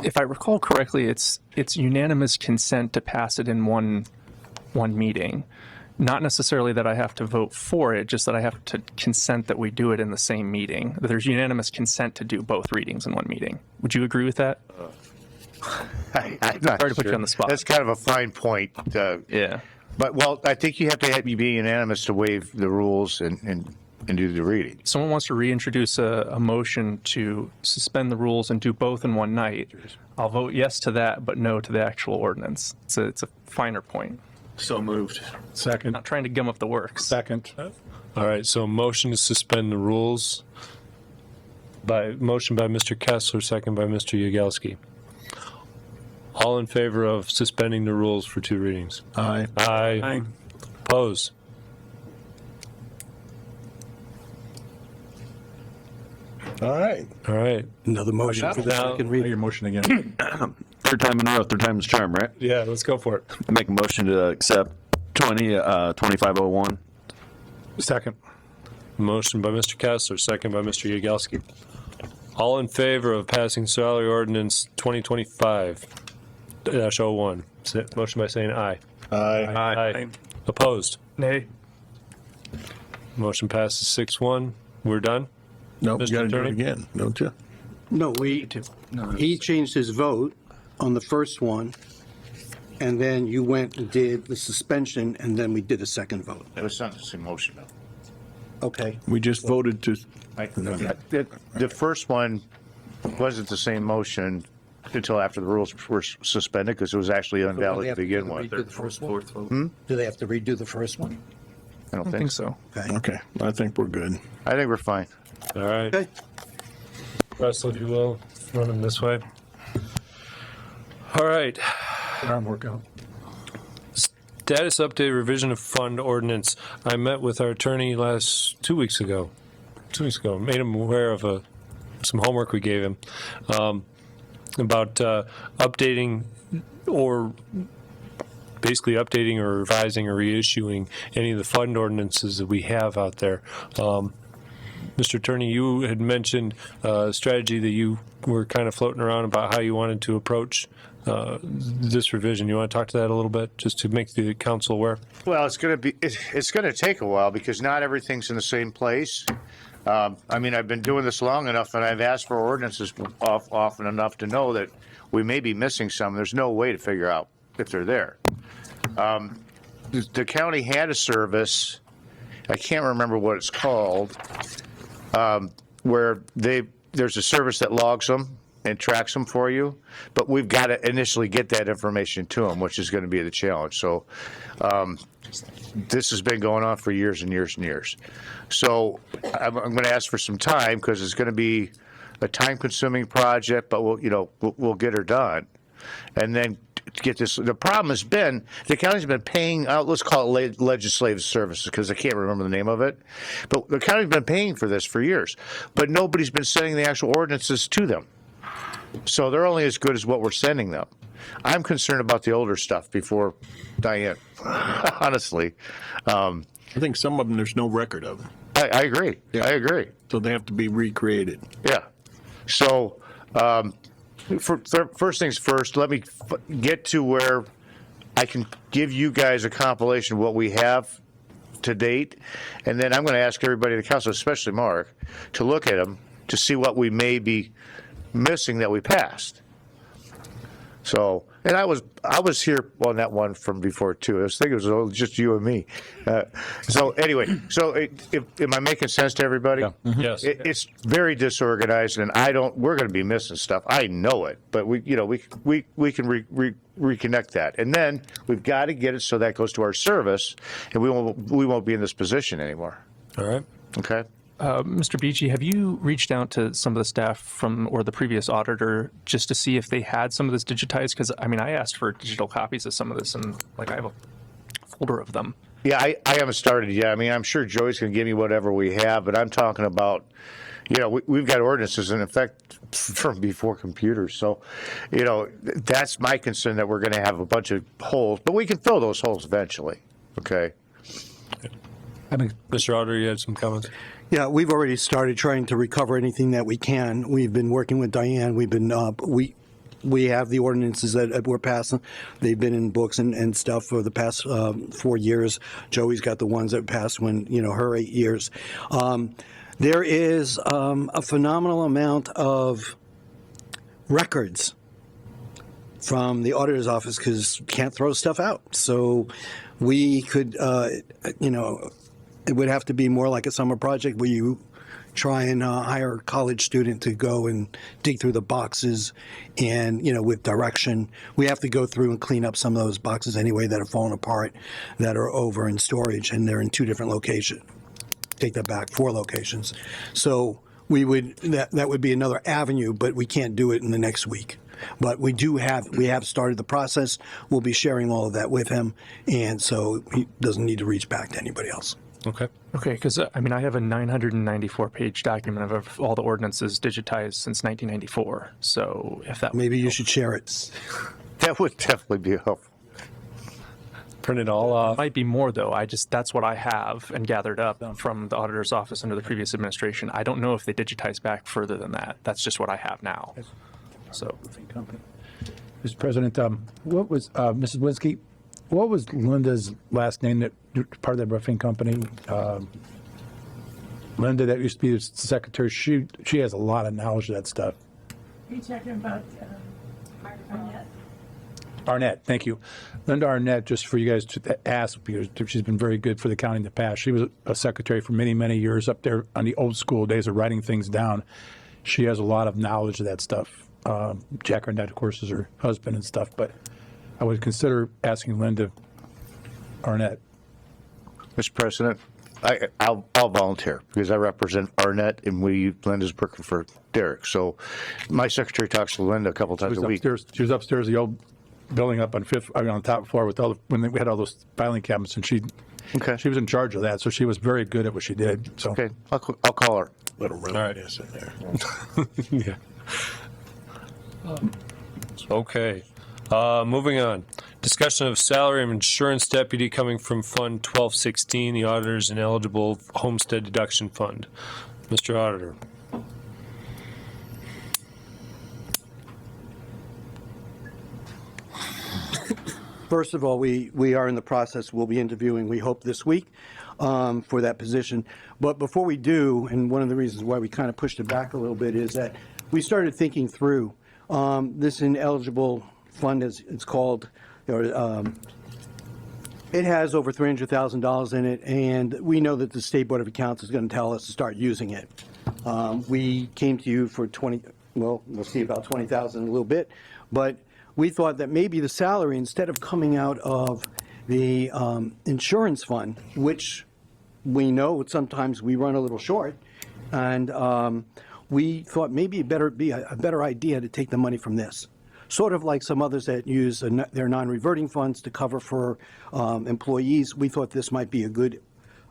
if I recall correctly, it's unanimous consent to pass it in one meeting. Not necessarily that I have to vote for it, just that I have to consent that we do it in the same meeting. That there's unanimous consent to do both readings in one meeting. Would you agree with that? I'm not Sorry to put you sure. on the spot. That's kind of a fine point. Yeah. But, well, I think you have to be unanimous to waive the rules and do the reading. Someone wants to reintroduce a motion to suspend the rules and do both in one night. I'll vote yes to that, but no to the actual ordinance. It's a finer point. So moved. Second. Not trying to gum up the works. Second. All right, so motion to suspend the rules motion by Mr. Kessler, second by Mr. Yagowski. All in favor of suspending the rules for 2 readings? Aye. Aye. Oppose? All right. All right. Another motion for the Now- second reading. Your motion again. Third time in a row, third time's the charm, right? Yeah, let's go for it. I make a motion to accept 2501. Second. Motion by Mr. Kessler, second by Mr. Yagowski. All in favor of passing salary ordinance 2025-01? Motion by saying aye. Aye. Aye. Opposed? Nay. Motion passes 6-1. We're done? Nope, you Mr. got to do it Attorney? again, don't you? No, he changed his vote on the first one, and then you went and did the suspension, and then we did a second vote. It was not the same motion, though. Okay. We just voted to, The first one wasn't the same motion until after the rules were suspended because it was actually invalid to begin with. Redo the first one? Do they have to redo the first one? I don't I think so. okay, I think we're good. I think we're fine. All right. Okay. Russell, if you will, run them this way. All right. Arm workout. Status update revision of fund ordinance. I met with our attorney 2 weeks ago. 2 weeks ago, made him aware of some homework we gave him about updating or basically updating or revising or reissuing any of the fund ordinances that we have out there. Mr. Attorney, you had mentioned a strategy that you were kind of floating around about how you wanted to approach this revision. You want to talk to that a little bit, just to make the council aware? Well, it's going to take a while because not everything's in the same place. I mean, I've been doing this long enough and I've asked for ordinances often enough to know that we may be missing some. There's no way to figure out if they're there. The county had a service, I can't remember what it's called, where there's a service that logs them and tracks them for you, but we've got to initially get that information to them, which is going to be the challenge. So this has been going on for years and years and years. So I'm going to ask for some time because it's going to be a time-consuming project, but we'll get her done, and then get this. The problem has been the county's been paying out. Let's call it legislative services because I can't remember the name of it. But the county's been paying for this for years, but nobody's been sending the actual ordinances to them. So they're only as good as what we're sending them. I'm concerned about the older stuff before Diane, honestly. I think some of them, there's no record of. I agree. Yeah. I agree. So they have to be recreated. Yeah. So first things first, let me get to where I can give you guys a compilation of what we have to date. And then I'm going to ask everybody in the council, especially Mark, to look at them to see what we may be missing that we passed. So, and I was here on that one from before too. I was thinking it was just you and me. So anyway, am I making sense to everybody? Yeah. Yes. It's very disorganized, and we're going to be missing stuff. I know it, but we can reconnect that, and then we've got to get it so that goes to our service, and we won't be in this position anymore. All right. Okay. Mr. Beachy, have you reached out to some of the staff or the previous auditor just to see if they had some of this digitized? Because, I mean, I asked for digital copies of some of this, and, I have a folder of them. Yeah, I haven't started yet. I mean, I'm sure Joey's going to give me whatever we have, but I'm talking about, we've got ordinances in effect from before computers. So, that's my concern, that we're going to have a bunch of holes, but we can fill those holes eventually. Okay. Mr. Auditor, you had some comments? Yeah, we've already started trying to recover anything that we can. We've been working with Diane. We've been we have the ordinances that we're passing. They've been in books and stuff for the past 4 years. Joey's got the ones that passed when her 8 years. There is a phenomenal amount of records from the auditor's office because can't throw stuff out. So we could, you know, it would have to be more like a summer project where you try and hire a college student to go and dig through the boxes and, you know, with direction. We have to go through and clean up some of those boxes anyway that are falling apart, that are over in storage, and they're in 2 different locations. Take that back, 4 locations. So we would, that would be another avenue, but we can't do it in the next week. But we have started the process. We'll be sharing all of that with him, and so he doesn't need to reach back to anybody else. Okay. Okay, because I mean, I have a 994-page document of all the ordinances digitized since 1994. So if that maybe you should share it. That would definitely be helpful. Print it all off. Might be more though. That's what I have and gathered up from the auditor's office under the previous administration. I don't know if they digitize back further than that. That's just what I have now. So, Mr. President, what was, Mrs. Winsky, what was Linda's last name, that part of that roofing company? Linda, that used to be the secretary, she has a lot of knowledge of that stuff. Are you talking about Arnett? Arnett, thank you. Linda Arnett, just for you guys to ask, because she's been very good for the county in the past. She was a secretary for many, many years up there on the old school days of writing things down. She has a lot of knowledge of that stuff. Jack Arnett, of course, is her husband and stuff, but I would consider asking Linda Arnett. Mr. President, I'll volunteer because I represent Arnett and Linda's working for Derek. So my secretary talks to Linda a couple times a week. She was upstairs, the old building up on on the top floor with when we had all those filing cabinets, and she was in charge of that. So she was very good at what she did. So okay, I'll call her. Little room it is in there. Yeah. Okay. Moving on. Discussion of salary of insurance deputy coming from Fund 1216, the auditor's ineligible homestead deduction fund. Mr. Auditor. First of all, we are in the process. We'll be interviewing, we hope, this week for that position. But before we do, and one of the reasons why we kind of pushed it back a little bit is that we started thinking through this ineligible fund, as it's called. It has over $300,000 in it, and we know that the State Board of Accounts is going to tell us to start using it. We came to you for we'll see about 20,000 in a little bit, but we thought that maybe the salary, instead of coming out of the insurance fund, which we know sometimes we run a little short, and we thought maybe it better be a better idea to take the money from this. Sort of like some others that use their non-reverting funds to cover for employees. We thought this might be a good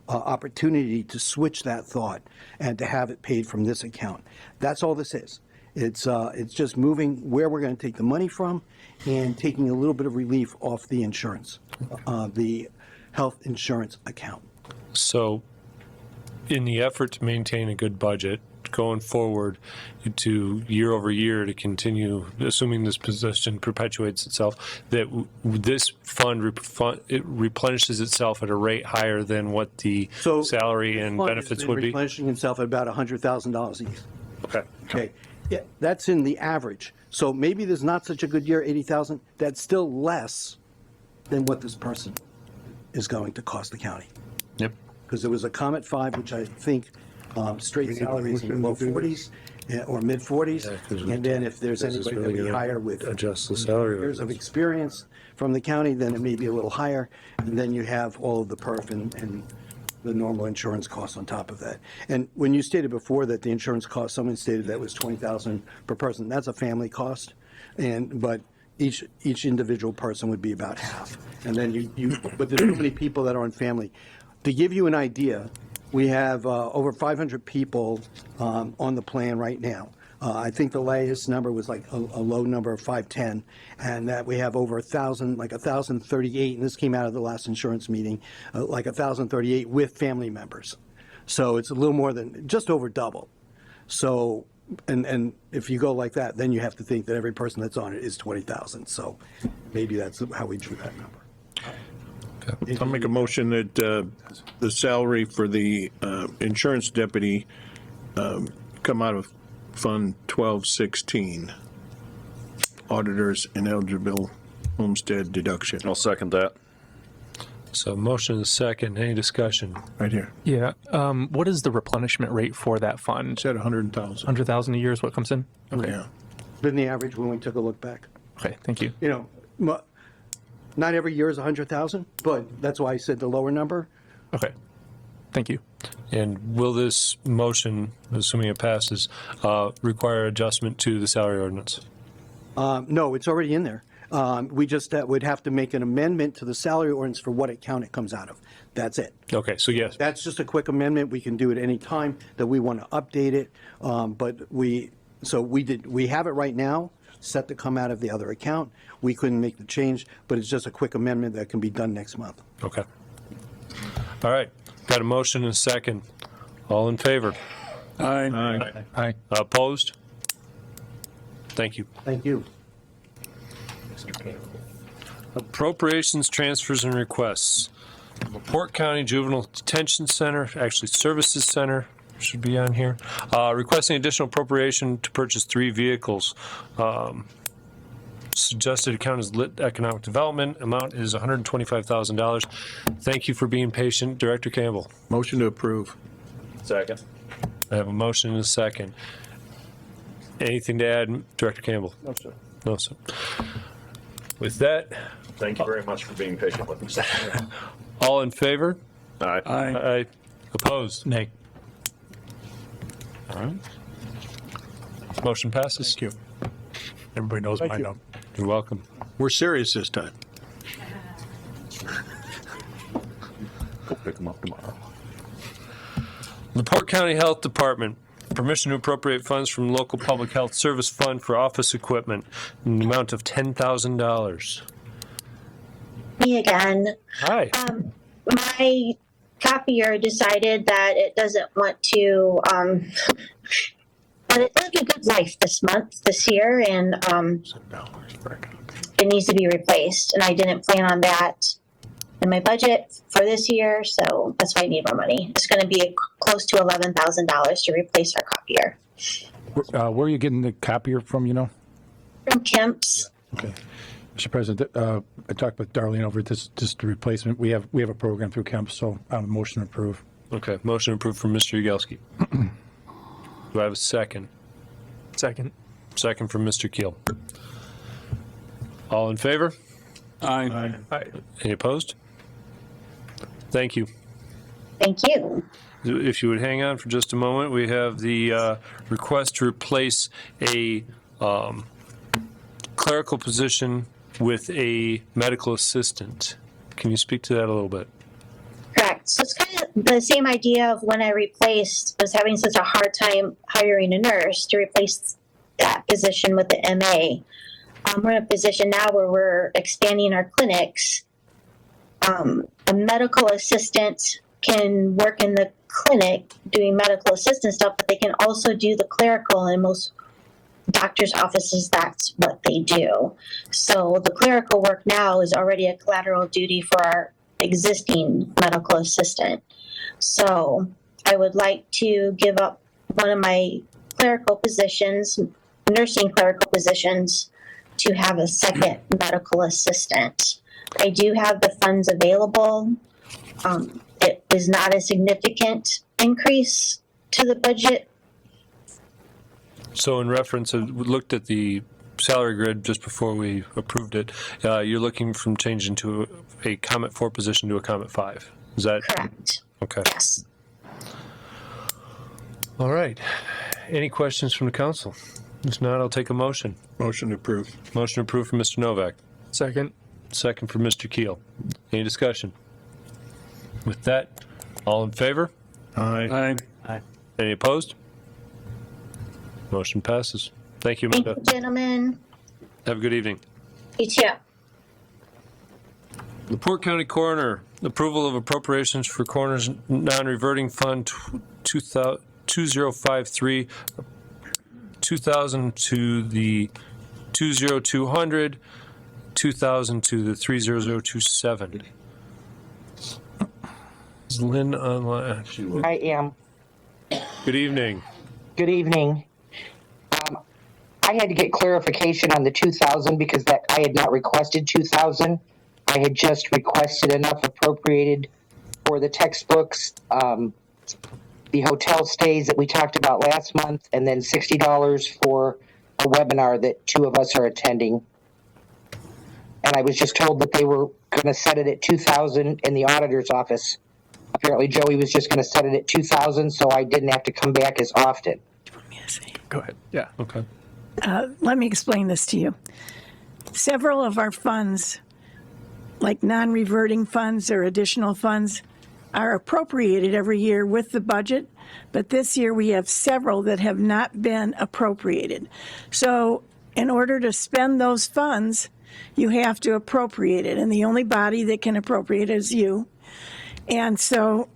opportunity to switch that thought and to have it paid from this account. That's all this is. It's just moving where we're going to take the money from and taking a little bit of relief off the insurance, the health insurance account. So in the effort to maintain a good budget going forward to year over year to continue, assuming this position perpetuates itself, that this fund it replenishes itself at a rate higher than what the salary and benefits would be? Replenishing itself at about $100,000 a year. Okay. Okay. Yeah, that's in the average. So maybe there's not such a good year, 80,000. That's still less than what this person is going to cost the county. Yep. Because there was a Comet 5, which I think straight salaries in the low 40s or mid 40s. And then if there's anybody that we hire with adjust the salary years of experience from the county, then it may be a little higher. And then you have all of the perf and the normal insurance costs on top of that. And when you stated before that the insurance cost, someone stated that was $20,000 per person. That's a family cost, but each individual person would be about half. And then but there's so many people that are on family. To give you an idea, we have over 500 people on the plan right now. I think the latest number was like a low number of 510, and that we have over 1,000, like 1,038, and this came out of the last insurance meeting, like 1,038 with family members. So it's a little more than, just over double. So, and if you go like that, then you have to think that every person that's on it is 20,000. So maybe that's how we drew that number. I'll make a motion that the salary for the insurance deputy come out of Fund 1216. auditors ineligible homestead deduction. I'll second that. So motion and a second. Any discussion? Right here. Yeah. What is the replenishment rate for that fund? It's at 100,000. 100,000 a year is what comes in? Okay. Yeah. Been the average when we took a look back. Okay, thank you. You know, not every year is 100,000, but that's why I said the lower number. Okay, thank you. And will this motion, assuming it passes, require adjustment to the salary ordinance? No, it's already in there. We just would have to make an amendment to the salary ordinance for what account it comes out of. That's it. Okay, so yes. That's just a quick amendment. We can do it any time that we want to update it. But we have it right now, set to come out of the other account. We couldn't make the change, but it's just a quick amendment that can be done next month. Okay. All right. Got a motion and a second. All in favor? Aye. Aye. Opposed? Thank you. Thank you. Appropriations, transfers, and requests. LaPorte County Juvenile Detention Center, actually Services Center, should be on here. Requesting additional appropriation to purchase 3 vehicles. Suggested account is Lit Economic Development. Amount is $125,000. Thank you for being patient. Director Campbell. Motion to approve. Second. I have a motion and a second. Anything to add, Director Campbell? No, sir. No, sir. With that, Thank you very much for being patient with us. all in favor? Aye. Aye. Opposed? Nay. All right. Motion passes. Thank you. Everybody knows Thank mine you. now. You're welcome. We're serious this time. Go pick them up tomorrow. LaPorte County Health Department, permission to appropriate funds from local public health service fund for office equipment in the amount of $10,000. Me again. Hi. My copier decided that it doesn't want to, but it lived a good life this year, and it needs to be replaced. And I didn't plan on that in my budget for this year, so that's why I need more money. It's going to be close to $11,000 to replace our copier. Where are you getting the copier from, you know? From Kemp's. Okay. Mr. President, I talked with Darlene over this, just the replacement. We have a program through Kemp, so motion to approve. Okay, motion approved from Mr. Yagowski. Do I have a second? Second. Second from Mr. Keel. All in favor? Aye. Aye. Any opposed? Thank you. Thank you. If you would hang on for just a moment, we have the request to replace a clerical position with a medical assistant. Can you speak to that a little bit? Correct. So it's kind of the same idea of when I was having such a hard time hiring a nurse to replace that position with the MA. We're in a position now where we're expanding our clinics. A medical assistant can work in the clinic doing medical assistant stuff, but they can also do the clerical, and most doctors' offices, that's what they do. So the clerical work now is already a collateral duty for our existing medical assistant. So I would like to give up one of my clerical positions, nursing clerical positions, to have a second medical assistant. I do have the funds available. It is not a significant increase to the budget. So in reference, we looked at the salary grid just before we approved it. You're looking from changing to a Comet 4 position to a Comet 5. Is that correct? Okay. Yes. All right. Any questions from the council? If not, I'll take a motion. Motion approved. Motion approved from Mr. Novak. Second. Second from Mr. Keel. Any discussion? With that, all in favor? Aye. Aye. Any opposed? Motion passes. Thank you, Thank you, Amanda. gentlemen. Have a good evening. You too. LaPorte County Coroner, approval of appropriations for Coroner's non-reverting fund 2053, 2,000 to the 20200, 2,000 to the 30027. Is Lynn online? I am. Good evening. Good evening. I had to get clarification on the 2,000 because that I had not requested 2,000. I had just requested enough appropriated for the textbooks, the hotel stays that we talked about last month, and then $60 for a webinar that 2 of us are attending. And I was just told that they were going to set it at 2,000 in the auditor's office. Apparently, Joey was just going to set it at 2,000, so I didn't have to come back as often. Go ahead. Yeah. Okay. Let me explain this to you. Several of our funds, like non-reverting funds or additional funds, are appropriated every year with the budget, but this year we have several that have not been appropriated. So in order to spend those funds, you have to appropriate it, and the only body that can appropriate it is you. And so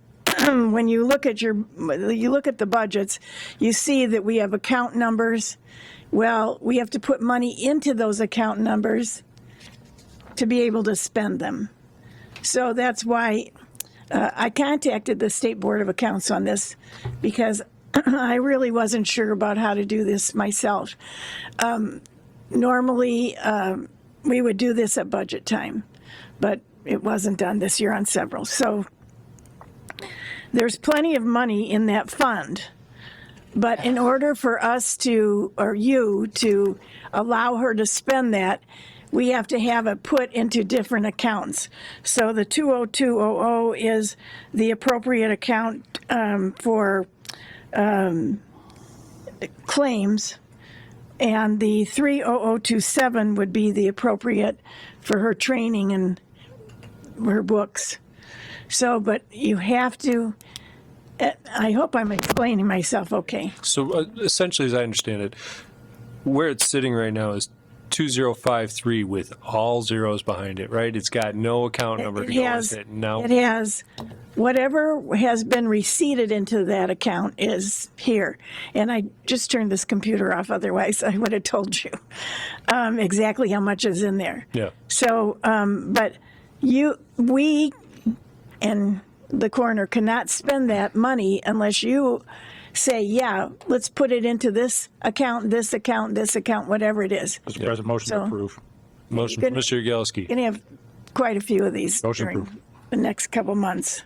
when you look at the budgets, you see that we have account numbers. Well, we have to put money into those account numbers to be able to spend them. So that's why I contacted the State Board of Accounts on this, because I really wasn't sure about how to do this myself. Normally, we would do this at budget time, but it wasn't done this year on several. So there's plenty of money in that fund. But in order for us to, or you, to allow her to spend that, we have to have it put into different accounts. So the 20200 is the appropriate account for claims, and the 30027 would be the appropriate for her training and her books. So, but you have to, I hope I'm explaining myself okay. So essentially, as I understand it, where it's sitting right now is 2053 with all zeros behind it, right? It's got no account number to go with it. No. It has, whatever has been receipted into that account is here. And I just turned this computer off, otherwise I would have told you exactly how much is in there. Yeah. So, but we and the coroner cannot spend that money unless you say, yeah, let's put it into this account, whatever it is. Mr. President, motion to approve. Motion from Mr. Yagowski. You're going to have quite a few of these Motion during approved. the next couple months.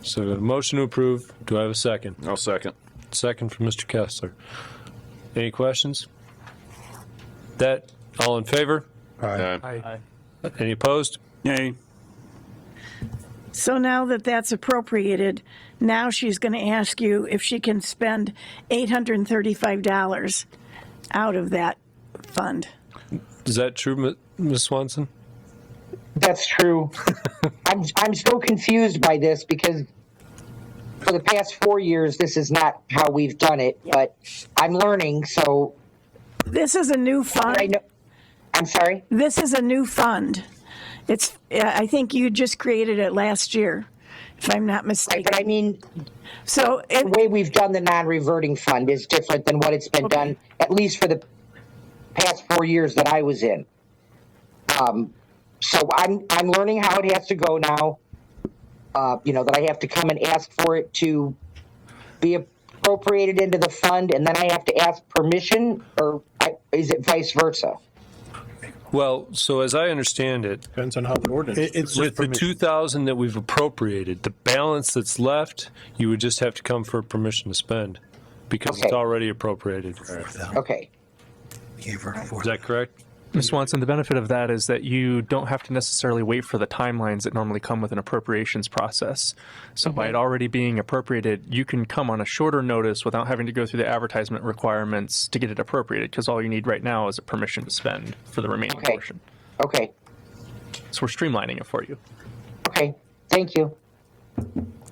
So a motion to approve. Do I have a second? I'll second. Second from Mr. Kessler. Any questions? That, all in favor? Aye. Any opposed? Yay. So now that that's appropriated, now she's going to ask you if she can spend $835 out of that fund. Is that true, Ms. Swanson? That's true. I'm so confused by this because for the past 4 years, this is not how we've done it, but I'm learning, so. This is a new fund. I'm sorry? This is a new fund. It's, I think you just created it last year, if I'm not mistaken. Right, but I mean, so the way we've done the non-reverting fund is different than what it's been done, at least for the past 4 years that I was in. So I'm learning how it has to go now. That I have to come and ask for it to be appropriated into the fund, and then I have to ask permission, or is it vice versa? Well, so as I understand it, depends on how the ordinance. with the 2,000 that we've appropriated, the balance that's left, you would just have to come for permission to spend because it's already appropriated. Okay. Is that correct? Ms. Swanson, the benefit of that is that you don't have to necessarily wait for the timelines that normally come with an appropriations process. So by it already being appropriated, you can come on a shorter notice without having to go through the advertisement requirements to get it appropriated, because all you need right now is a permission to spend for the remaining portion. Okay. So we're streamlining it for you. Okay. Thank you.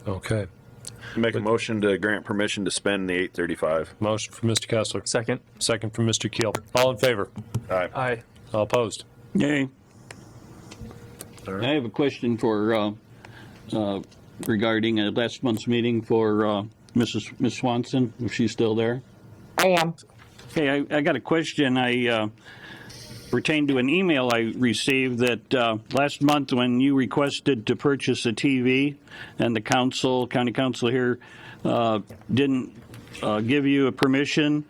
Okay. Make a motion to grant permission to spend the 835. Motion from Mr. Kessler. Second. Second from Mr. Keel. All in favor? Aye. Aye. All opposed? Yay. I have a question for regarding last month's meeting for Miss Swanson, if she's still there. I am. Hey, I got a question. I pertained to an email I received that last month when you requested to purchase a TV and the county council here didn't give you a permission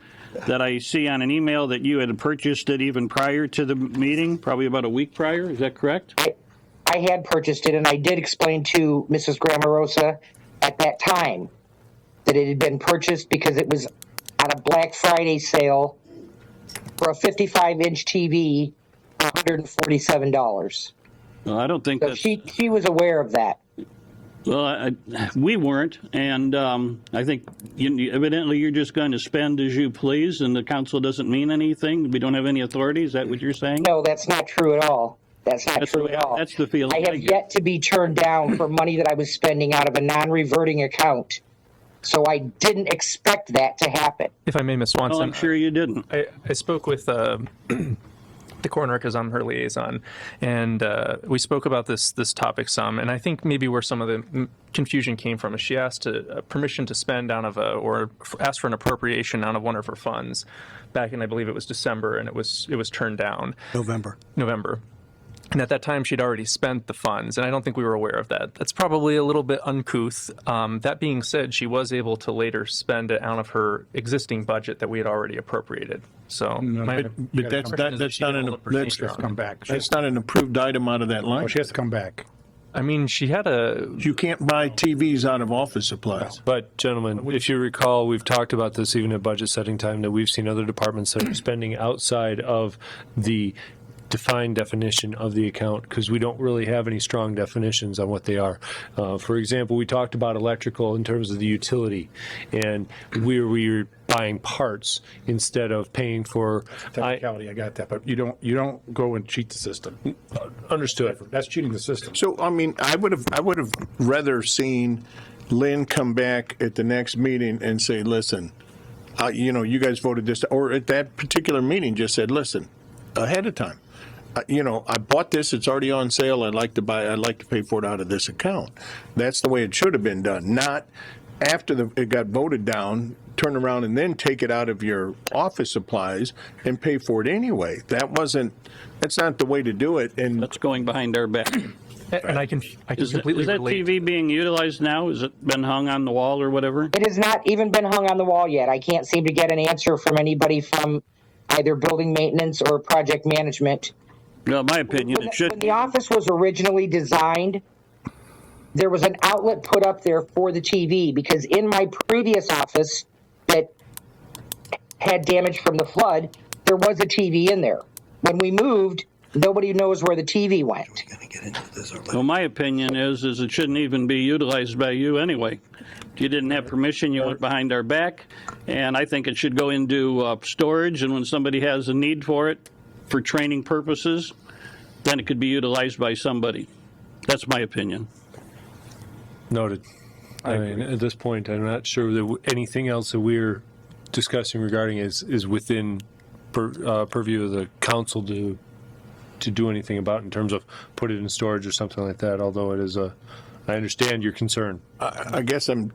that I see on an email that you had purchased it even prior to the meeting, probably about a week prior. Is that correct? I had purchased it, and I did explain to Mrs. Grammarosa at that time that it had been purchased because it was on a Black Friday sale for a 55-inch TV for $147. Well, I don't think So that's... she was aware of that. Well, we weren't, and I think evidently you're just going to spend as you please, and the council doesn't mean anything. We don't have any authority. Is that what you're saying? No, that's not true at all. That's not true at all. That's the feeling I have yet to be turned down for money that I was spending out of a non-reverting account. So I didn't expect that to happen. If I may, Ms. Swanson. Well, I'm sure you didn't. I spoke with the coroner because I'm her liaison, and we spoke about this topic some, and I think maybe where some of the confusion came from is she asked permission to spend out of or asked for an appropriation out of one of her funds back in, I believe it was December, and it was turned down. November. And at that time, she'd already spent the funds, and I don't think we were aware of that. That's probably a little bit uncouth. That being said, she was able to later spend it out of her existing budget that we had already appropriated. So, But that's not an approved item out of that line. She has to come back. I mean, she had You can't buy TVs out of office supplies. But gentlemen, if you recall, we've talked about this even at budget setting time, that we've seen other departments that are spending outside of the defined definition of the account, because we don't really have any strong definitions on what they are. For example, we talked about electrical in terms of the utility, and we were buying parts instead of paying for. Technicality, I got that, but you don't go and cheat the system. Understood. That's cheating the system. So, I mean, I would have rather seen Lynn come back at the next meeting and say, listen, you guys voted this, or at that particular meeting just said, listen, ahead of time. I bought this, it's already on sale, I'd like to pay for it out of this account. That's the way it should have been done, not after it got voted down, turn around and then take it out of your office supplies and pay for it anyway. That's not the way to do it. And that's going behind our back. And I can completely Is that relate. TV being utilized now? Has it been hung on the wall or whatever? It has not even been hung on the wall yet. I can't seem to get an answer from anybody from either building maintenance or project management. Well, in my opinion, it should. When the office was originally designed, there was an outlet put up there for the TV, because in my previous office that had damage from the flood, there was a TV in there. When we moved, nobody knows where the TV went. Well, my opinion is it shouldn't even be utilized by you anyway. You didn't have permission, you went behind our back, and I think it should go into storage, and when somebody has a need for it, for training purposes, then it could be utilized by somebody. That's my opinion. Noted. I mean, at this point, I'm not sure that anything else that we're discussing regarding is within purview of the council to do anything about in terms of put it in storage or something like that, although it is I understand your concern. I guess I'm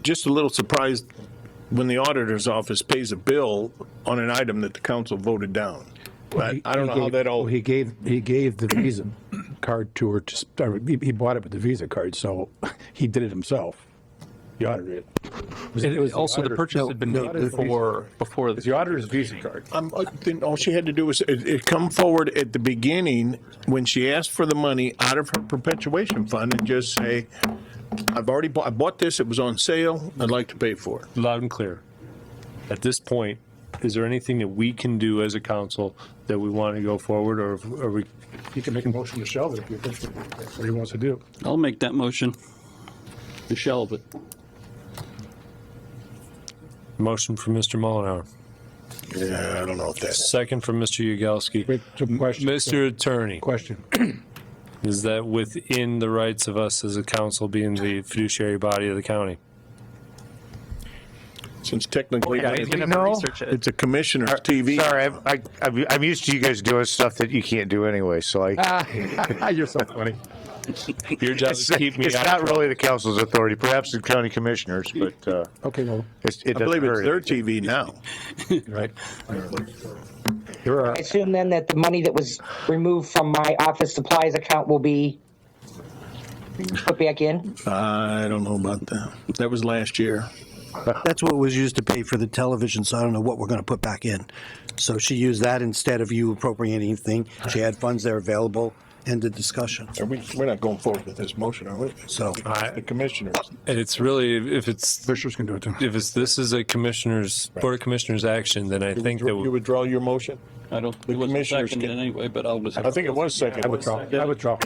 just a little surprised when the auditor's office pays a bill on an item that the council voted down. But I don't know how that all. He gave the Visa card to her to start. He bought it with the Visa card, so he did it himself. The auditor did. It was also the purchase had been made before the auditor's Visa card. Then all she had to do was it come forward at the beginning when she asked for the money out of her perpetuation fund and just say, I bought this, it was on sale, I'd like to pay for it. Loud and clear. At this point, is there anything that we can do as a council that we want to go forward, or are we? You can make a motion to shelve it if you think that's what he wants to do. I'll make that motion to shelve it. Motion from Mr. Mullenhour. Yeah, I don't know if that's. Second from Mr. Yagowski. Question. Mr. Attorney. Question. Is that within the rights of us as a council being the fiduciary body of the county? Since technically research it. it's a commissioner's TV. Sorry, I'm used to you guys doing stuff that you can't do anyway, so You're so funny. Your job is to keep me It's out not of really the council's authority, perhaps the county commissioners, but Okay, well, it I doesn't believe it's hurt their anything. TV now. right. I assume then that the money that was removed from my office supplies account will be put back in? I don't know about that. That was last year. That's what was used to pay for the television, so I don't know what we're going to put back in. So she used that instead of you appropriating anything. She had funds there available. End of discussion. We're not going forward with this motion, are we? So the commissioners. It's really, if it's, Commissioners can do it too. if it's, this is a commissioners, Board of Commissioners action, then I think that, You withdraw your motion? I don't, The it wasn't commissioners seconded can- anyway, but I'll just. I think it was second. I withdraw.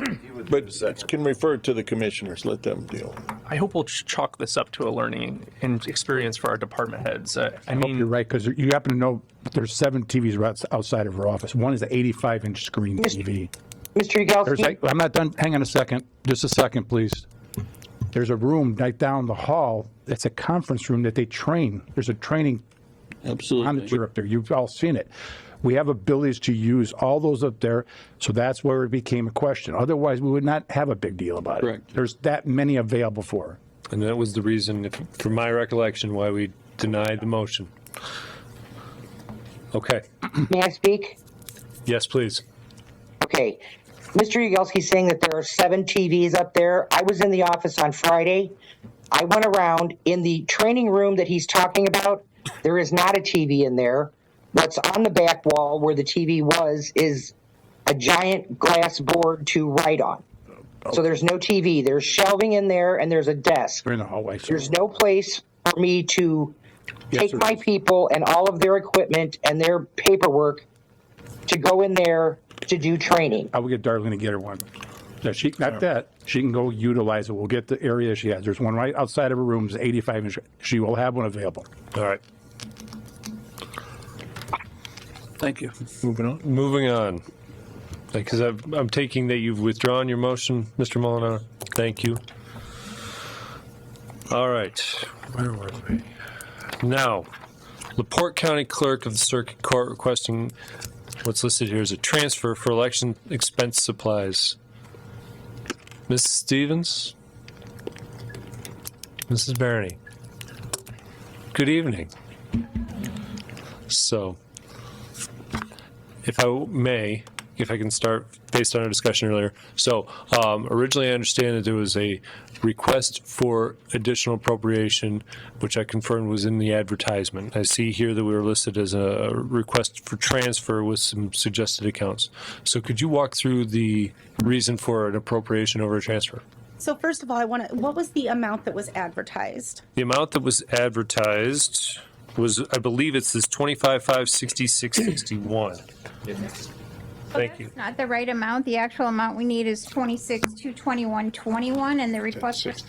But it can refer to the commissioners, let them deal. I hope we'll chalk this up to a learning and experience for our department heads. I You're mean, right, because you happen to know there's 7 TVs right outside of her office. One is the 85-inch screen TV. Mr. There's, Yagowski, I'm not done. Hang on a second. Just a second, please. There's a room right down the hall. It's a conference room that they train. There's a training Absolutely. up there. You've all seen it. We have abilities to use all those up there, so that's where it became a question. Otherwise, we would not have a big deal about it. Correct. There's that many available for her. and that was the reason, from my recollection, why we denied the motion. Okay. may I speak? Yes, please. Okay. Mr. Yagowski's saying that there are 7 TVs up there. I was in the office on Friday. I went around in the training room that he's talking about. There is not a TV in there. What's on the back wall where the TV was is a giant glass board to write on. So there's no TV. There's shelving in there and there's a desk. We're in the hallway. So. There's no place for me to take there my is. people and all of their equipment and their paperwork to go in there to do training. I will get Darlene to get her one. Yeah, she not that. She can go utilize it. We'll get the area she has. There's one right outside of her room. It's 85-inch. She will have one available. All right. Thank you. Moving on. Because I'm taking that you've withdrawn your motion, Mr. Molinaro. Thank you. All right. Where were we? Now, LaPorte County Clerk of the Circuit Court requesting what's listed here is a transfer for election expense supplies. Mrs. Stevens? Mrs. Barney? Good evening. So, if I may, if I can start based on our discussion earlier. So originally I understand that there was a request for additional appropriation, which I confirmed was in the advertisement. I see here that we were listed as a request for transfer with some suggested accounts. So could you walk through the reason for an appropriation over a transfer? So first of all, what was the amount that was advertised? The amount that was advertised was, I believe it's this 25,566.61. Thank you. That's not the right amount. The actual amount we need is 26,221.21, and the request was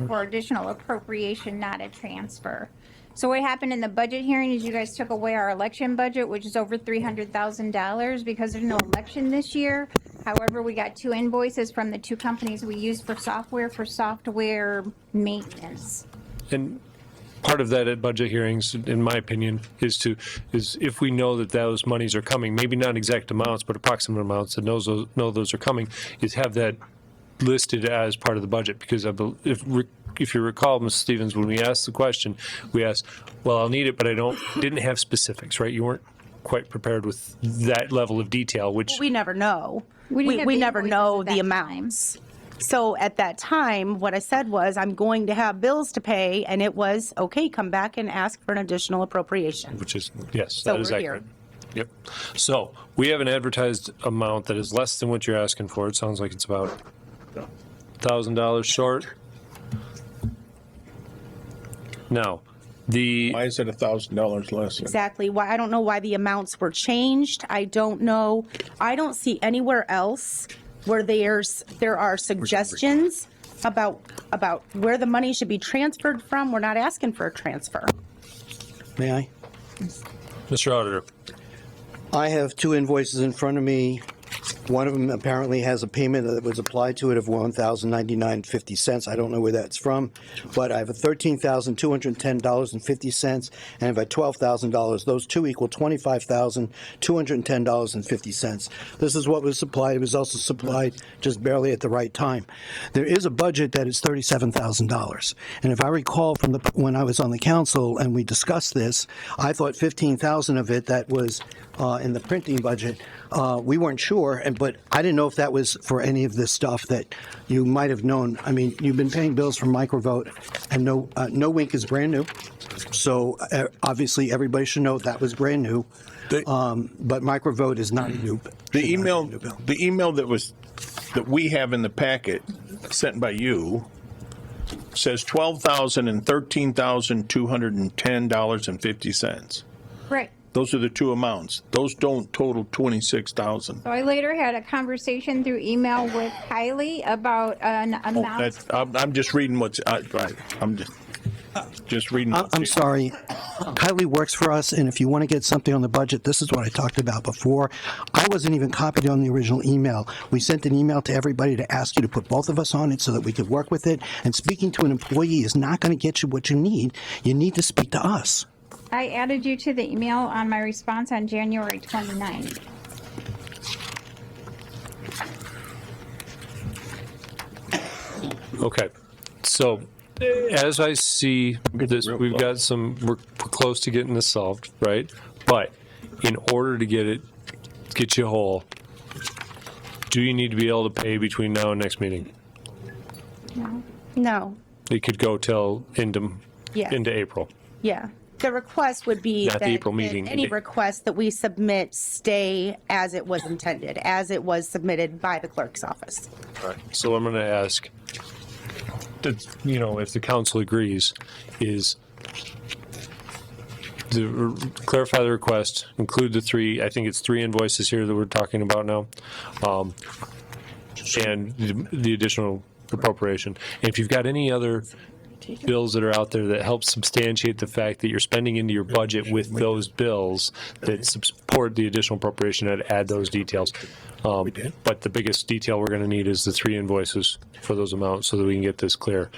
for additional appropriation, not a transfer. So what happened in the budget hearing is you guys took away our election budget, which is over $300,000 because there's no election this year. However, we got 2 invoices from the 2 companies we used for software maintenance. And part of that at budget hearings, in my opinion, is if we know that those monies are coming, maybe not exact amounts, but approximate amounts, and know those are coming, is have that listed as part of the budget. Because if you recall, Ms. Stevens, when we asked the question, we asked, well, I'll need it, but didn't have specifics, right? You weren't quite prepared with that level of detail, which We never know. We didn't have We the never invoices know at the that amounts. So at that time, what I said was, I'm going to have bills to pay, and it was, okay, come back and ask for an additional appropriation. which is, yes, So that is we're here. accurate. Yep. So we have an advertised amount that is less than what you're asking for. It sounds like it's about $1,000 short. Now, why is it $1,000 less? Exactly. Why, I don't know why the amounts were changed. I don't know. I don't see anywhere else where there are suggestions about where the money should be transferred from. We're not asking for a transfer. May I? Mr. Auditor. I have 2 invoices in front of me. One of them apparently has a payment that was applied to it of $1,099.50. I don't know where that's from, but I have a $13,210.50 and I have a $12,000. Those 2 equal $25,210.50. This is what was supplied. It was also supplied just barely at the right time. There is a budget that is $37,000. And if I recall from when I was on the council and we discussed this, I thought $15,000 of it that was in the printing budget, we weren't sure, but I didn't know if that was for any of this stuff that you might have known. I mean, you've been paying bills for Microvote, and No Wink is brand new. So obviously, everybody should know that was brand new. But microvote is not new. The email that we have in the packet sent by you says $12,000 and $13,210.50. Right. Those are the two amounts. Those don't total 26,000. So I later had a conversation through email with Kylie about an amount. I'm just reading what's right. I'm just reading. I'm sorry. Kylie works for us, and if you want to get something on the budget, this is what I talked about before. I wasn't even copied on the original email. We sent an email to everybody to ask you to put both of us on it so that we could work with it. And speaking to an employee is not going to get you what you need. You need to speak to us. I added you to the email on my response on January 29th. Okay, so as I see this, we're close to getting this solved, right? But in order to get you whole, do you need to be able to pay between now and next meeting? No. It could go till into April. Yeah. The request would be Not the that April meeting. any request that we submit stay as it was intended, as it was submitted by the clerk's office. All right. So I'm going to ask, if the council agrees, is to clarify the request, include the three, I think it's 3 invoices here that we're talking about now, and the additional appropriation. And if you've got any other bills that are out there that help substantiate the fact that you're spending into your budget with those bills that support the additional appropriation, I'd add those details. But the biggest detail we're going to need is the 3 invoices for those amounts so that we can get this clear.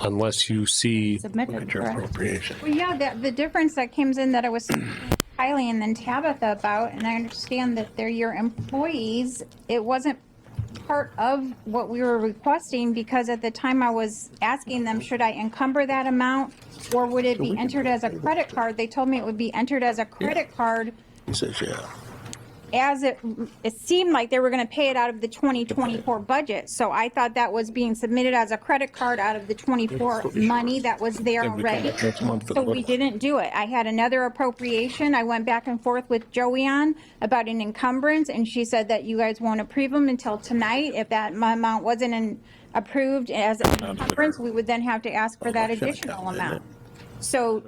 Unless you see Submitted, appropriation. Well, yeah, the difference that comes in that I was Kylie and then Tabitha about, and I understand that they're your employees, it wasn't part of what we were requesting because at the time I was asking them, should I encumber that amount or would it be entered as a credit card? They told me it would be entered as a credit card. He says, yeah. As it seemed like they were going to pay it out of the 2024 budget. So I thought that was being submitted as a credit card out of the 24 money that was there already. So we didn't do it. I had another appropriation. I went back and forth with Joey on about an encumbrance, and she said that you guys won't approve them until tonight. If that amount wasn't approved as an encumbrance, we would then have to ask for that additional amount. So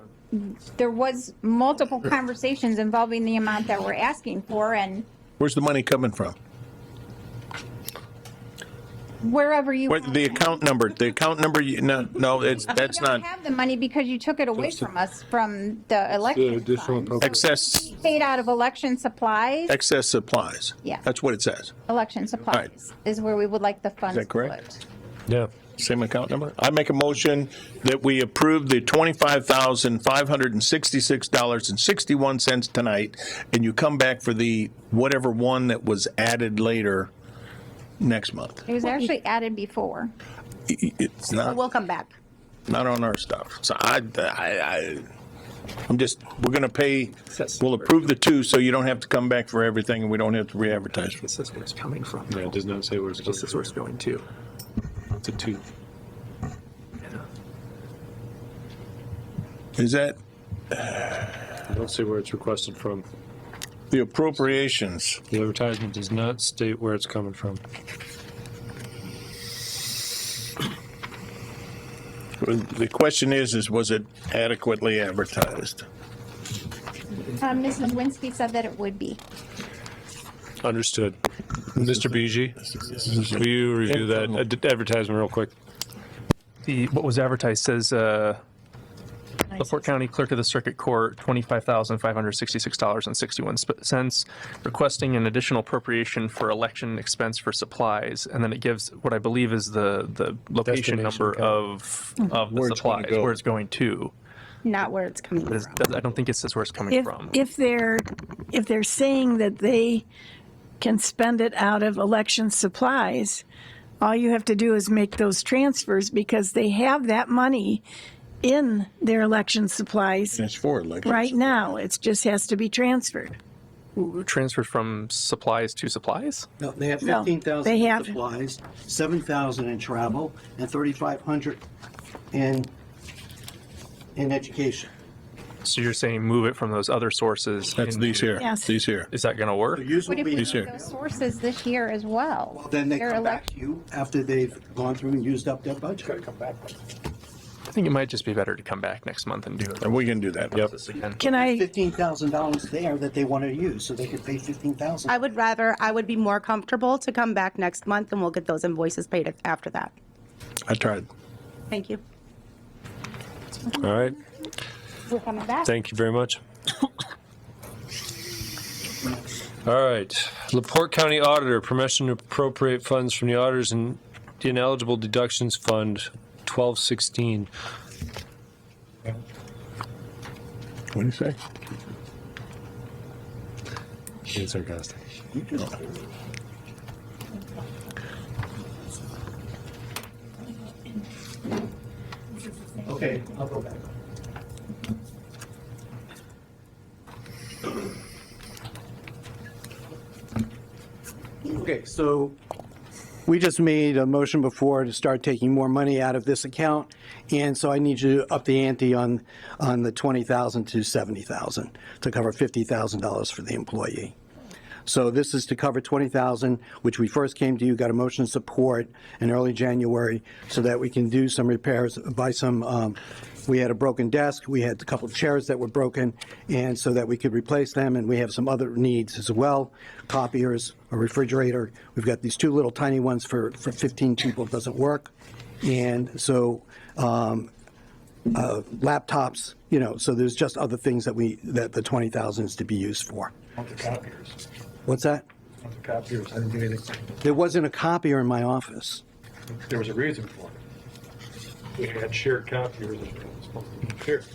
there was multiple conversations involving the amount that we're asking for, and Where's the money coming from? wherever you. The account number. The account number. No, that's We not don't have the money because you took it away from us from the election. excess. Paid out of election supplies. Excess supplies. Yeah. That's what it says. Election supplies is where we would like the funds. Is that correct? put. Yeah. Same account number. I make a motion that we approve the $25,566.61 tonight, and you come back for the whatever one that was added later next month. It was actually added before. It's not We'll come back. not on our stuff. So I'm just, we're gonna pay, we'll approve the 2 so you don't have to come back for everything and we don't have to re-advertise. This is where it's coming from. Yeah, it does not say where it's This is where it's going to. It's a 2. Is that I don't see where it's requested from. the appropriations? The advertisement does not state where it's coming from. The question is was it adequately advertised? Mrs. Winsky said that it would be. Understood. Mr. Bijou, will you review that advertisement real quick? What was advertised says, LaPorte County Clerk of the Circuit Court, $25,566.61, requesting an additional appropriation for election expense for supplies. And then it gives what I believe is the location number of the supplies, where it's going to. Not where it's coming But from. I don't think it says where it's coming from. If they're saying that they can spend it out of election supplies, all you have to do is make those transfers because they have that money in their election supplies It's for elections. right now. It just has to be transferred. Transferred from supplies to supplies? No, they have No, 15,000 they in have- supplies, 7,000 in travel, and 3,500 in education. So you're saying move it from those other sources? That's these here. Yes. These here. Is that going to work? What if we These do here. those sources this year as well? Then they Their come back election- to you after they've gone through and used up their budget. I think it might just be better to come back next month and do it. And we can do that. Yep. This again. Can I, $15,000 there that they want to use, so they could pay $15,000. I would be more comfortable to come back next month and we'll get those invoices paid after that. I tried. Thank you. All right. We're coming back. Thank you very much. All right. LaPorte County Auditor, permission to appropriate funds from the auditors and ineligible deductions fund 1216. What do you say? Being sarcastic. Okay, I'll go back. Okay, so we just made a motion before to start taking more money out of this account, and so I need you to up the ante on the 20,000 to 70,000 to cover $50,000 for the employee. So this is to cover 20,000, which we first came to you, got a motion of support in early January, so that we can do some repairs, buy some. We had a broken desk, we had a couple of chairs that were broken, and so that we could replace them, and we have some other needs as well, copiers, a refrigerator. We've got these two little tiny ones for 15 people, it doesn't work. And so laptops, so there's just other things that the 20,000 is to be used for. On the copiers. What's that? On the copiers, I didn't do anything. There wasn't a copier in my office. There was a reason for it. We had shared copiers. Shared.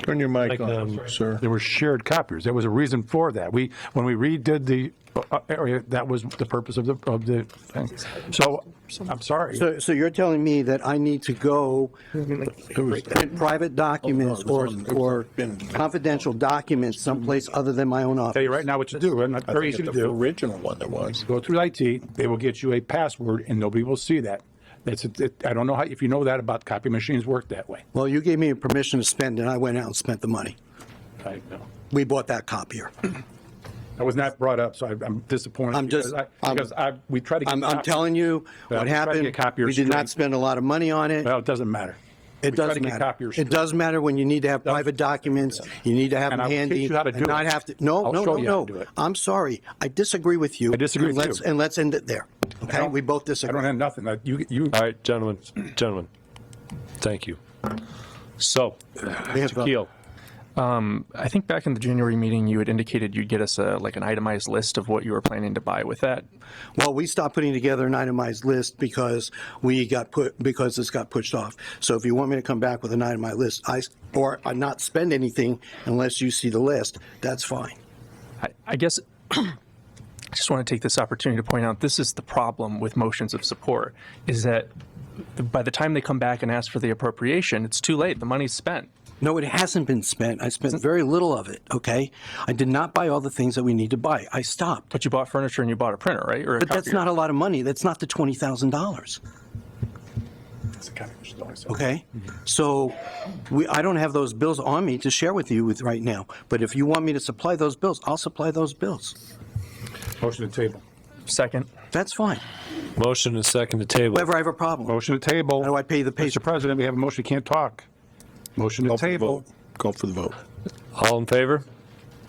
Turn your mic on, sir. There were shared copiers. There was a reason for that. When we redid the area, that was the purpose of the thing. So, I'm sorry. So you're telling me that I need to go print private documents or confidential documents someplace other than my own I'll office? tell you right now what to do, and that's very easy to do. The original one there was. Go through IT, they will get you a password, and nobody will see that. I don't know if you know that about copy machines work that way. Well, you gave me permission to spend, and I went out and spent the money. I know. We bought that copier. I was not brought up, so I'm disappointed. We tried to get I'm telling you what happened. We did not spend a lot of money on it. Well, it doesn't matter. It does matter. It does matter when you need to have private documents. You need to have them And I'll handy. teach you how to do and not it. have to. No. I'll show you how to do it. I'm sorry. I disagree with you. I disagree with you. And let's end it there. Okay? We both I disagree. don't have nothing. All right, gentlemen, thank you. So, Mr. Keel. I think back in the January meeting, you had indicated you'd get us an itemized list of what you were planning to buy with that. Well, we stopped putting together an itemized list because this got pushed off. So if you want me to come back with an itemized list, or not spend anything unless you see the list, that's fine. I guess I just want to take this opportunity to point out this is the problem with motions of support, is that by the time they come back and ask for the appropriation, it's too late. The money's spent. No, it hasn't been spent. I spent very little of it, okay? I did not buy all the things that we need to buy. I stopped. But you bought furniture and you bought a printer, right? But that's not a lot of money. That's not the $20,000. Okay? So I don't have those bills on me to share with you right now. But if you want me to supply those bills, I'll supply those bills. Motion to table. Second. That's fine. Motion and second to table. Whenever I have a problem. Motion to table. How do I pay the Mr. President, we have a motion, we can't talk. Motion to table. Go for the vote. All in favor?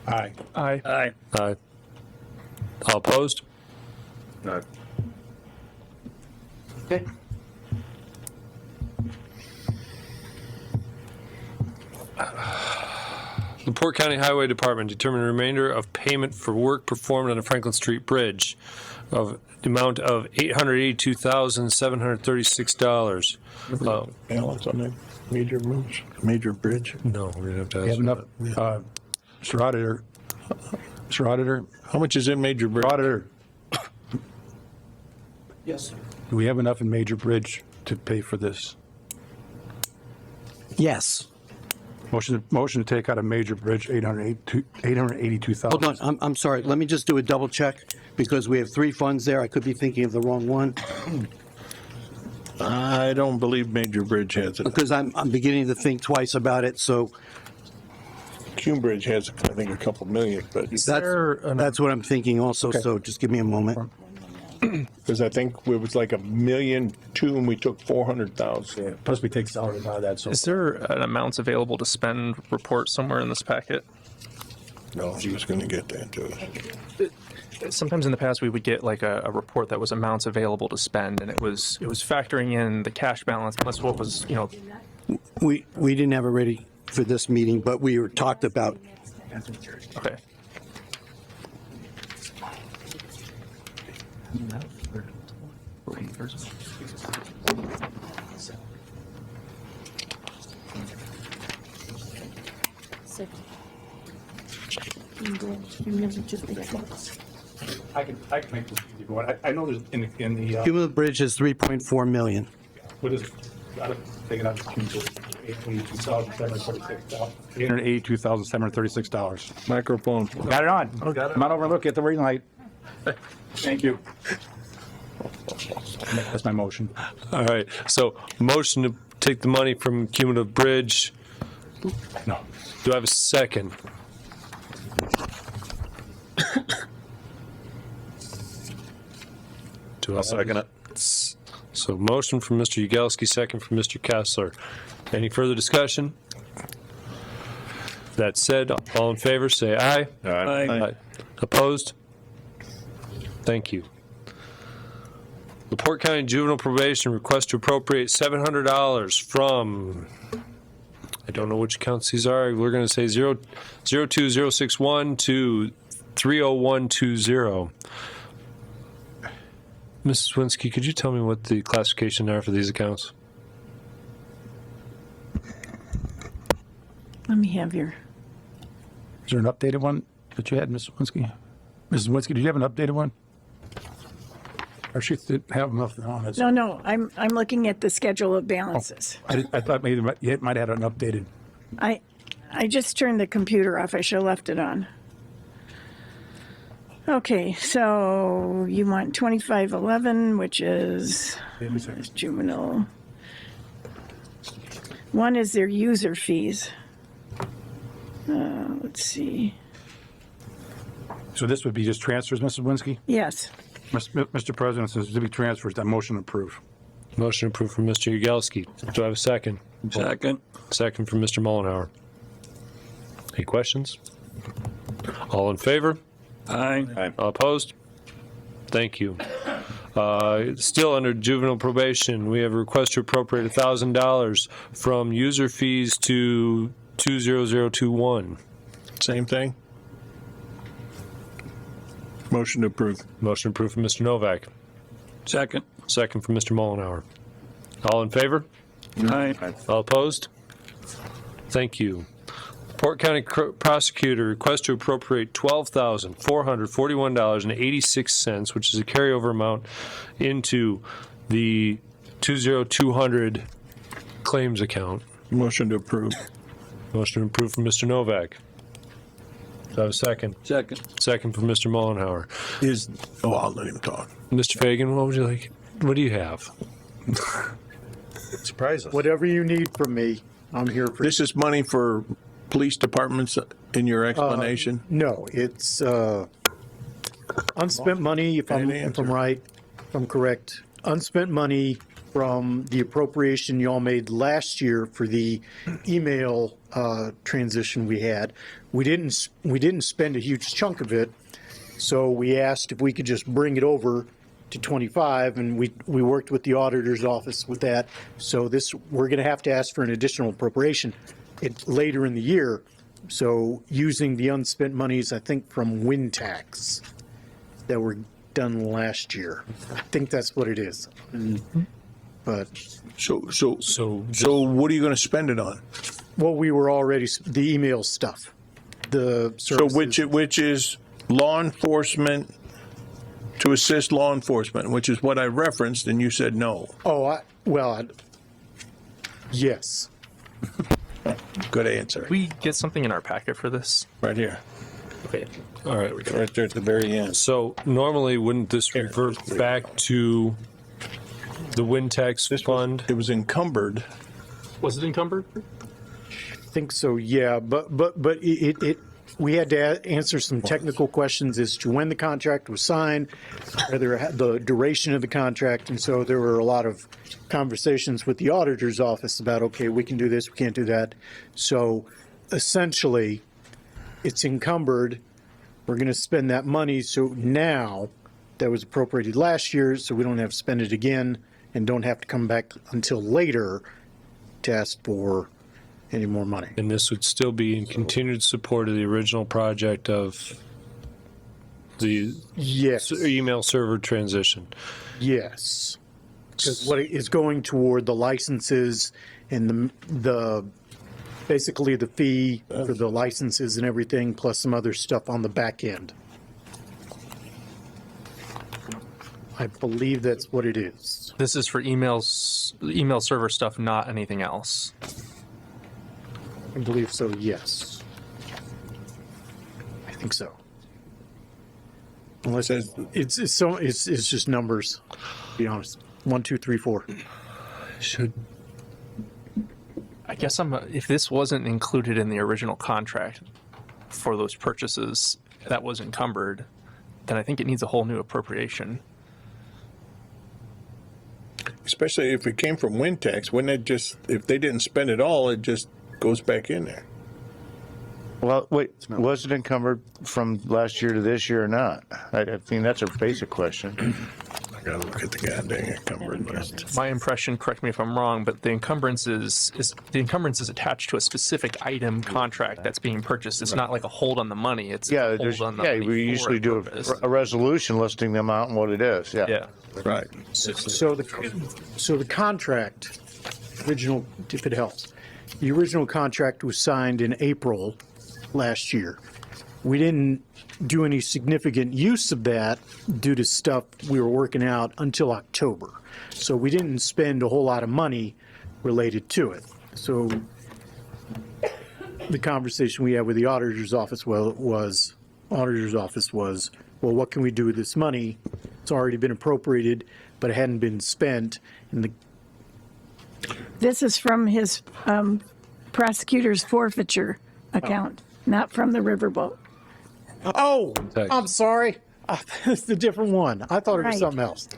Aye. Aye. Aye. Aye. All opposed? Aye. Okay. LaPorte County Highway Department determined the remainder of payment for work performed on the Franklin Street Bridge of the amount of $882,736. Balance on that major bridge? No, we're gonna have to We ask. have enough, Mr. Auditor, How much is in major bridge? Auditor, Yes. do we have enough in Major Bridge to pay for this? Yes. Motion to take out of Major Bridge, $882,000. Hold on. I'm sorry. Let me just do a double check because we have three funds there. I could be thinking of the wrong one. I don't believe Major Bridge has it. Because I'm beginning to think twice about it, so Cume Bridge has, I think, a couple million, but that's what I'm thinking also, so just give me a moment. because I think it was like 1.2 million and we took 400,000. Plus we take salaries out of that, so. Is there an amounts available to spend report somewhere in this packet? No, he was going to get that to us. Sometimes in the past, we would get like a report that was amounts available to spend, and it was factoring in the cash balance, plus what was, We didn't have it ready for this meeting, but we were talked about. Okay. I can make this easy, but I know there's in the. Cumulative Bridge is 3.4 million. What is, gotta take it out of cumulative, $882,736. Microphone. Got it on. Come on over and look at the ring light. Thank you. That's my motion. All right, so motion to take the money from cumulative bridge. No. Do I have a second? I'll second it. So motion from Mr. Yagowski, second from Mr. Kessler. Any further discussion? That said, all in favor, say aye. Aye. Opposed? Thank you. LaPorte County Juvenile Probation request to appropriate $700 from, I don't know which accounts these are. We're going to say 02061 to 30120. Mrs. Winsky, could you tell me what the classification are for these accounts? Let me have your. Is there an updated one that you had, Mrs. Winsky? Mrs. Winsky, did you have an updated one? Or she didn't have enough on it? No, I'm looking at the schedule of balances. I thought maybe you might have had an updated. I just turned the computer off. I should have left it on. Okay, so you want 2511, which is juvenile. One is their user fees. Let's see. So this would be just transfers, Mrs. Winsky? Yes. Mr. President, since to be transfers, that motion approved. Motion approved from Mr. Yagowski. Do I have a second? Second. Second from Mr. Mullenhour. Any questions? All in favor? Aye. All opposed? Thank you. Still under juvenile probation, we have a request to appropriate $1,000 from user fees to 20021. Same thing? Motion approved. Motion approved from Mr. Novak. Second. Second from Mr. Mullenhour. All in favor? Aye. All opposed? Thank you. Port County Prosecutor request to appropriate $12,441.86, which is a carryover amount, into the 20200 claims account. Motion to approve. Motion approved from Mr. Novak. Do I have a second? Second. Second from Mr. Mullenhour. I'll let him talk. Mr. Fagan, what would you like? What do you have? Surprise us. Whatever you need from me, I'm here for. This is money for police departments in your explanation? No, it's unspent money, if I'm right, if I'm correct. Unspent money from the appropriation y'all made last year for the email transition we had. We didn't spend a huge chunk of it, so we asked if we could just bring it over to 25, and we worked with the auditor's office with that. So we're going to have to ask for an additional appropriation later in the year. So using the unspent monies, I think from wind tax that were done last year. I think that's what it is. But so what are you going to spend it on? Well, we were already the email stuff. The services. So which is law enforcement, to assist law enforcement, which is what I referenced, and you said no. Yes. Good answer. Did we get something in our packet for this? Right here. Okay. All right. Right there at the very end. So normally, wouldn't this revert back to The wind tax fund. It was encumbered. Was it encumbered? I think so, yeah, but we had to answer some technical questions as to when the contract was signed, whether the duration of the contract, and so there were a lot of conversations with the auditor's office about, okay, we can do this, we can't do that. So essentially, it's encumbered. We're going to spend that money, so now that was appropriated last year, so we don't have to spend it again and don't have to come back until later to ask for any more money. And this would still be in continued support of the original project of the email server transition. Yes. Because what is going toward the licenses and the basically the fee for the licenses and everything, plus some other stuff on the back end. I believe that's what it is. This is for email server stuff, not anything else. I believe so, yes. I think so. Unless it's just numbers, to be honest. 1, 2, 3, 4. I guess if this wasn't included in the original contract for those purchases that was encumbered, then I think it needs a whole new appropriation. Especially if it came from wind tax, wouldn't it just, if they didn't spend it all, it just goes back in there? Well, wait, was it encumbered from last year to this year or not? I mean, that's a basic question. I gotta look at the goddamn encumbered list. My impression, correct me if I'm wrong, but the encumbrance is attached to a specific item contract that's being purchased. It's not like a hold on the money. It's a hold on the money. We usually do a resolution listing the amount and what it is. Yeah. Right. So the contract, original, if it helps, the original contract was signed in April last year. We didn't do any significant use of that due to stuff we were working out until October. So we didn't spend a whole lot of money related to it. So the conversation we had with the auditor's office was, well, what can we do with this money? It's already been appropriated, but it hadn't been spent. And This is from his prosecutor's forfeiture account, not from the riverboat. Oh, I'm sorry. It's a different one. I thought it was Right. something else.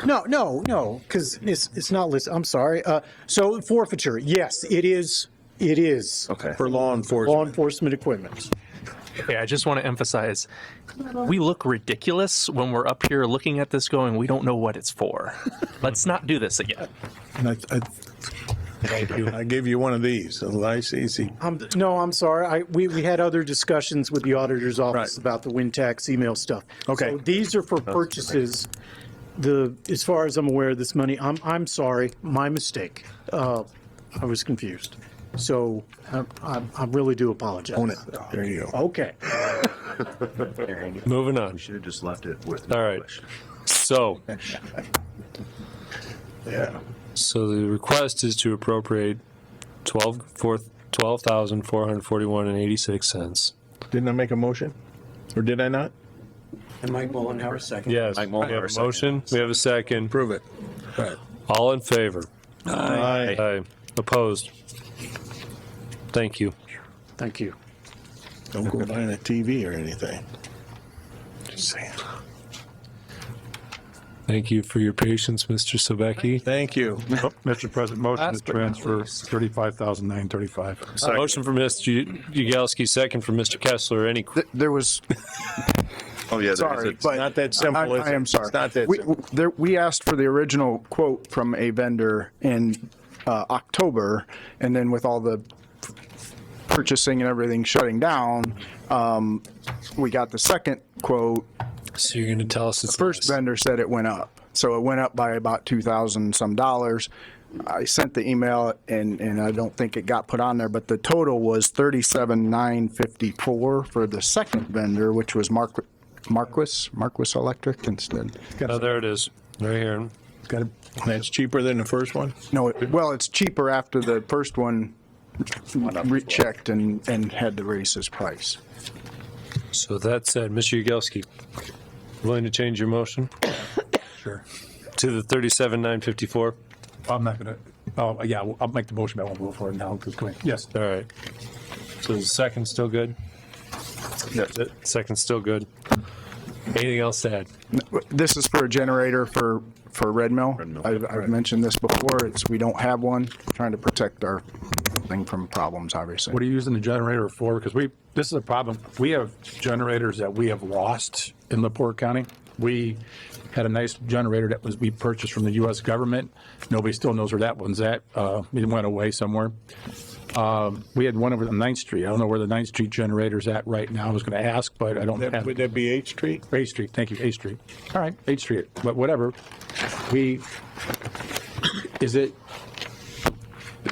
No, because it's not listed. I'm sorry. So forfeiture, yes, it is. It is. Okay. For law enforcement. Law enforcement equipment. Yeah, I just want to emphasize, we look ridiculous when we're up here looking at this going, we don't know what it's for. Let's not do this again. And I gave you one of these, a nice, easy. No, I'm sorry. We had other discussions with the auditor's office about the wind tax email stuff. Okay. So these are for purchases. As far as I'm aware of this money, I'm sorry, my mistake. I was confused. So I really do apologize. Own it. There you go. Okay. Moving on. We should have just left it with. All right. So, Yeah. so the request is to appropriate $12,441.86. Didn't I make a motion? Or did I not? And Mike Mullenhour, second. Yes. Mike We have Mullenhour, a second. motion. We have a second. Prove it. Right. All in favor? Aye. Aye. Opposed? Thank you. Thank you. Don't go buying a TV or anything. Just saying. Thank you for your patience, Mr. Sobecki. Thank you. Mr. President, motion to transfer $35,935. Motion for Mr. Yagowski, second for Mr. Kessler. Any? There was, Oh, yeah. sorry, It's but not that simple, is I it? am sorry. It's not that simple. We asked for the original quote from a vendor in October, and then with all the purchasing and everything shutting down, we got the second quote. So you're going to tell us The it's first vendor said it went up. So it went up by about $2,000 some dollars. I sent the email and I don't think it got put on there, but the total was $37,954 for the second vendor, which was Marquis Electric instead. Oh, there it is, right here. That's cheaper than the first one? No, well, it's cheaper after the first one rechecked and had to raise his price. So that said, Mr. Yagowski, willing to change your motion? Sure. To the 37,954. I'm not going to, oh, yeah, I'll make the motion, but I won't vote for it now, because, yes. All right. So is the second still good? That's it. Second's still good. Anything else to add? This is for a generator for Red Mill. I've mentioned this before. We don't have one. We're trying to protect our thing from problems, obviously. What are you using the generator for? Because this is a problem. We have generators that we have lost in LaPorte County. We had a nice generator that we purchased from the U.S. government. Nobody still knows where that one's at. It went away somewhere. We had one over on 9th Street. I don't know where the 9th Street generator's at right now. I was going to ask, but I don't have. Would that be 8th Street? 8th Street, thank you, 8th Street. All right, 8th Street, but whatever. Is it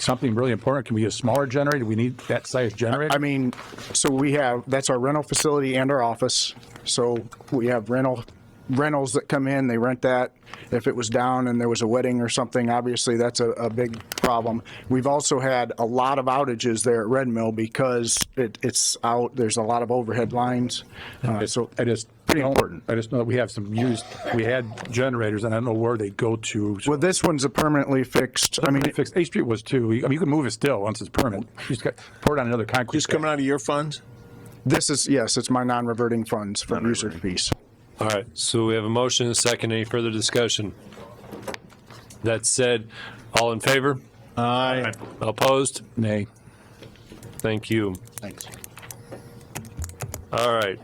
something really important? Can we use a smaller generator? Do we need that size generator? I mean, so that's our rental facility and our office. So we have rentals that come in, they rent that. If it was down and there was a wedding or something, obviously that's a big problem. We've also had a lot of outages there at Red Mill because it's out, there's a lot of overhead lines. So it's pretty important. I just know that we have we had generators and I don't know where they go to. Well, this one's a permanently fixed. I mean, fixed. 8th Street was too. I mean, you can move it still once it's permanent. You just got pour it on another concrete. Just coming out of your funds? This is, yes, it's my non-reverting funds for user fees. All right, so we have a motion and a second. Any further discussion? That said, all in favor? Aye. Opposed? Nay. Thank you. Thanks. All right.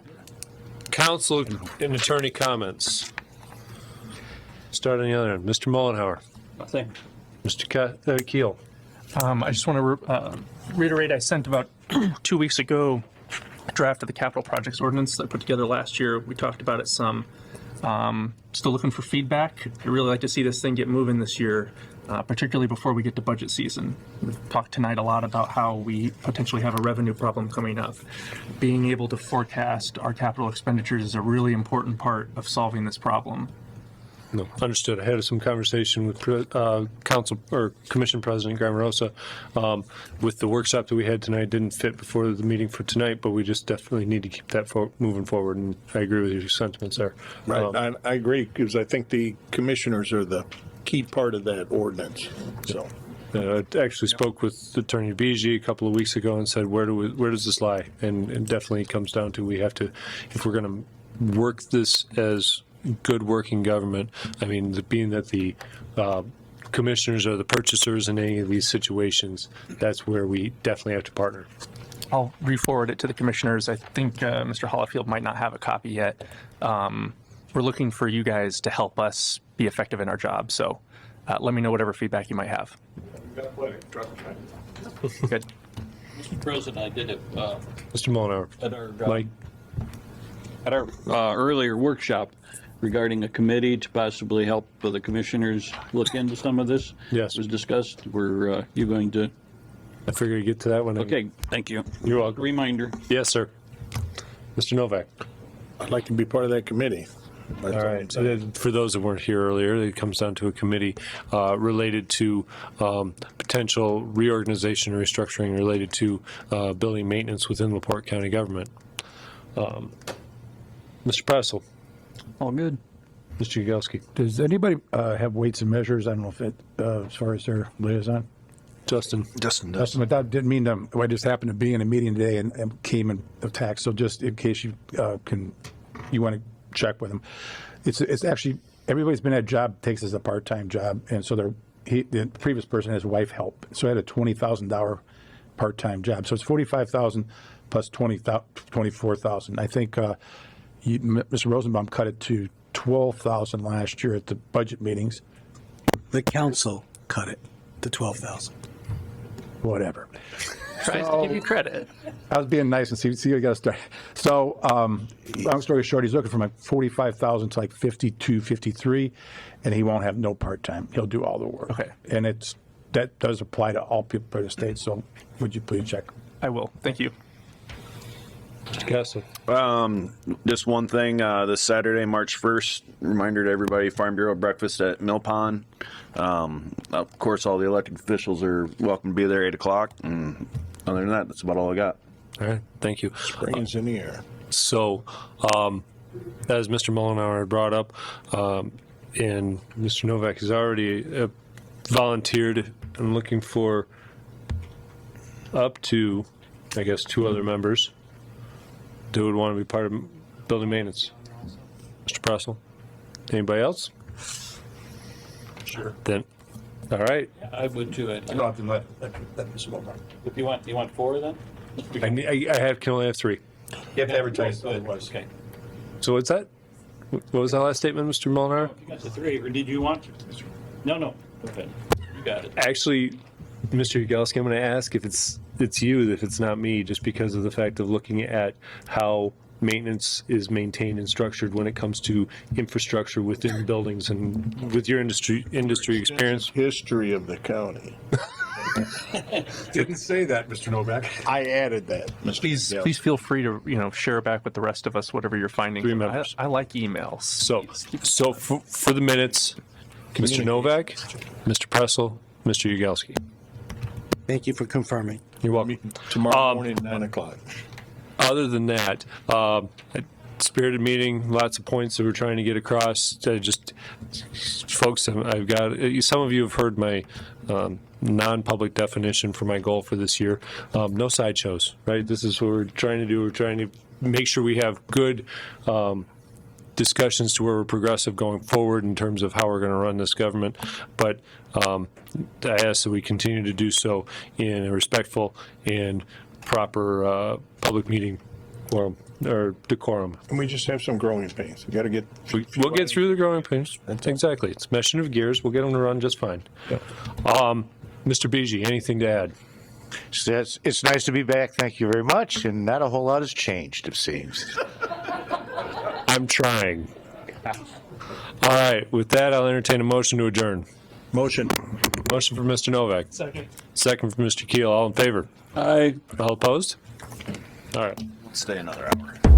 Council and attorney comments. Start on the other end. Mr. Mullenhour. Nothing. Mr. Keel. I just want to reiterate, I sent about 2 weeks ago a draft of the capital projects ordinance that I put together last year. We talked about it some. Still looking for feedback. I'd really like to see this thing get moving this year, particularly before we get to budget season. We've talked tonight a lot about how we potentially have a revenue problem coming up. Being able to forecast our capital expenditures is a really important part of solving this problem. No, understood. I had some conversation with Council or Commission President Grammarosa with the workshop that we had tonight. Didn't fit before the meeting for tonight, but we just definitely need to keep that moving forward. And I agree with your sentiments there. Right, I agree, because I think the commissioners are the key part of that ordinance, so. I actually spoke with Attorney Beege a couple of weeks ago and said, where does this lie? And definitely comes down to we have to, if we're going to work this as good working government, I mean, being that the commissioners are the purchasers in any of these situations, that's where we definitely have to partner. I'll re-forward it to the commissioners. I think Mr. Hollifield might not have a copy yet. We're looking for you guys to help us be effective in our job. So let me know whatever feedback you might have. Good. Mr. President, I did it. Mr. Mullenhour. At our earlier workshop regarding a committee to possibly help the commissioners look into some of this. Yes. Was discussed. Were you going to? I figured you'd get to that one. Okay, thank you. You're welcome. Reminder. Yes, sir. Mr. Novak. I'd like to be part of that committee. All right. For those that weren't here earlier, it comes down to a committee related to potential reorganization or restructuring related to building maintenance within LaPorte County government. Mr. Passel. All good. Mr. Yagowski. Does anybody have weights and measures? I don't know if it, as far as their liaison? Justin does. But that didn't mean to, I just happened to be in a meeting today and came in attack. So just in case you you want to check with them. It's actually, everybody's been at a job, takes as a part-time job. And so the previous person has wife help. So I had a $20,000 part-time job. So it's $45,000 plus $24,000. I think Mr. Rosenbaum cut it to $12,000 last year at the budget meetings. The council cut it to $12,000. Whatever. Tries to give you credit. I was being nice and see you got to start. So, long story short, he's looking from like 45,000 to like 52, 53, and he won't have no part-time. He'll do all the work. Okay. And that does apply to all people for the state. So, would you please check? I will. Thank you. Mr. Castle. Just one thing, this Saturday, March 1st, reminder to everybody, Farm Bureau breakfast at Mill Pond. Of course, all the elected officials are welcome to be there 8 o'clock. And other than that, that's about all I got. All right. Thank you. Spring's in the air. So, as Mr. Mullenhour had brought up, And Mr. Novak has already volunteered. I'm looking for up to, I guess, 2 other members that would want to be part of building maintenance. Mr. Pressel? Anybody else? Sure. Then, all right. I would too. You don't have to let Mr. Novak. If you want 4 then? Can only have 3. You have to advertise otherwise. Okay. So what's that? What was that last statement, Mr. Molnar? You got the 3, or did you want to? No. Go ahead. You got it. Actually, Mr. Yagelski, I'm going to ask if it's you, if it's not me, just because of the fact of looking at how maintenance is maintained and structured when it comes to infrastructure within buildings, and with your industry experience. History of the county. Didn't say that, Mr. Novak. I added that. Please feel free to share back with the rest of us whatever you're finding. 3 members. I like emails. So for the minutes, Mr. Novak, Mr. Pressel, Mr. Yagelski. Thank you for confirming. You're welcome. Tomorrow morning, 9 o'clock. Other than that, spirited meeting, lots of points that we're trying to get across. Folks, I've got, some of you have heard my non-public definition for my goal for this year. No sideshows, right? This is what we're trying to do. We're trying to make sure we have good discussions to where we're progressive going forward in terms of how we're going to run this government. But I ask that we continue to do so in a respectful and proper public meeting forum or decorum. And we just have some growing pains. We got to get. We'll get through the growing pains. Exactly. It's meshing of gears. We'll get them to run just fine. Mr. Beege, anything to add? It's nice to be back. Thank you very much. And not a whole lot has changed, it seems. I'm trying. All right. With that, I'll entertain a motion to adjourn. Motion. Motion for Mr. Novak. Second. Second for Mr. Keel. All in favor? Aye. All opposed? All right. Stay another hour.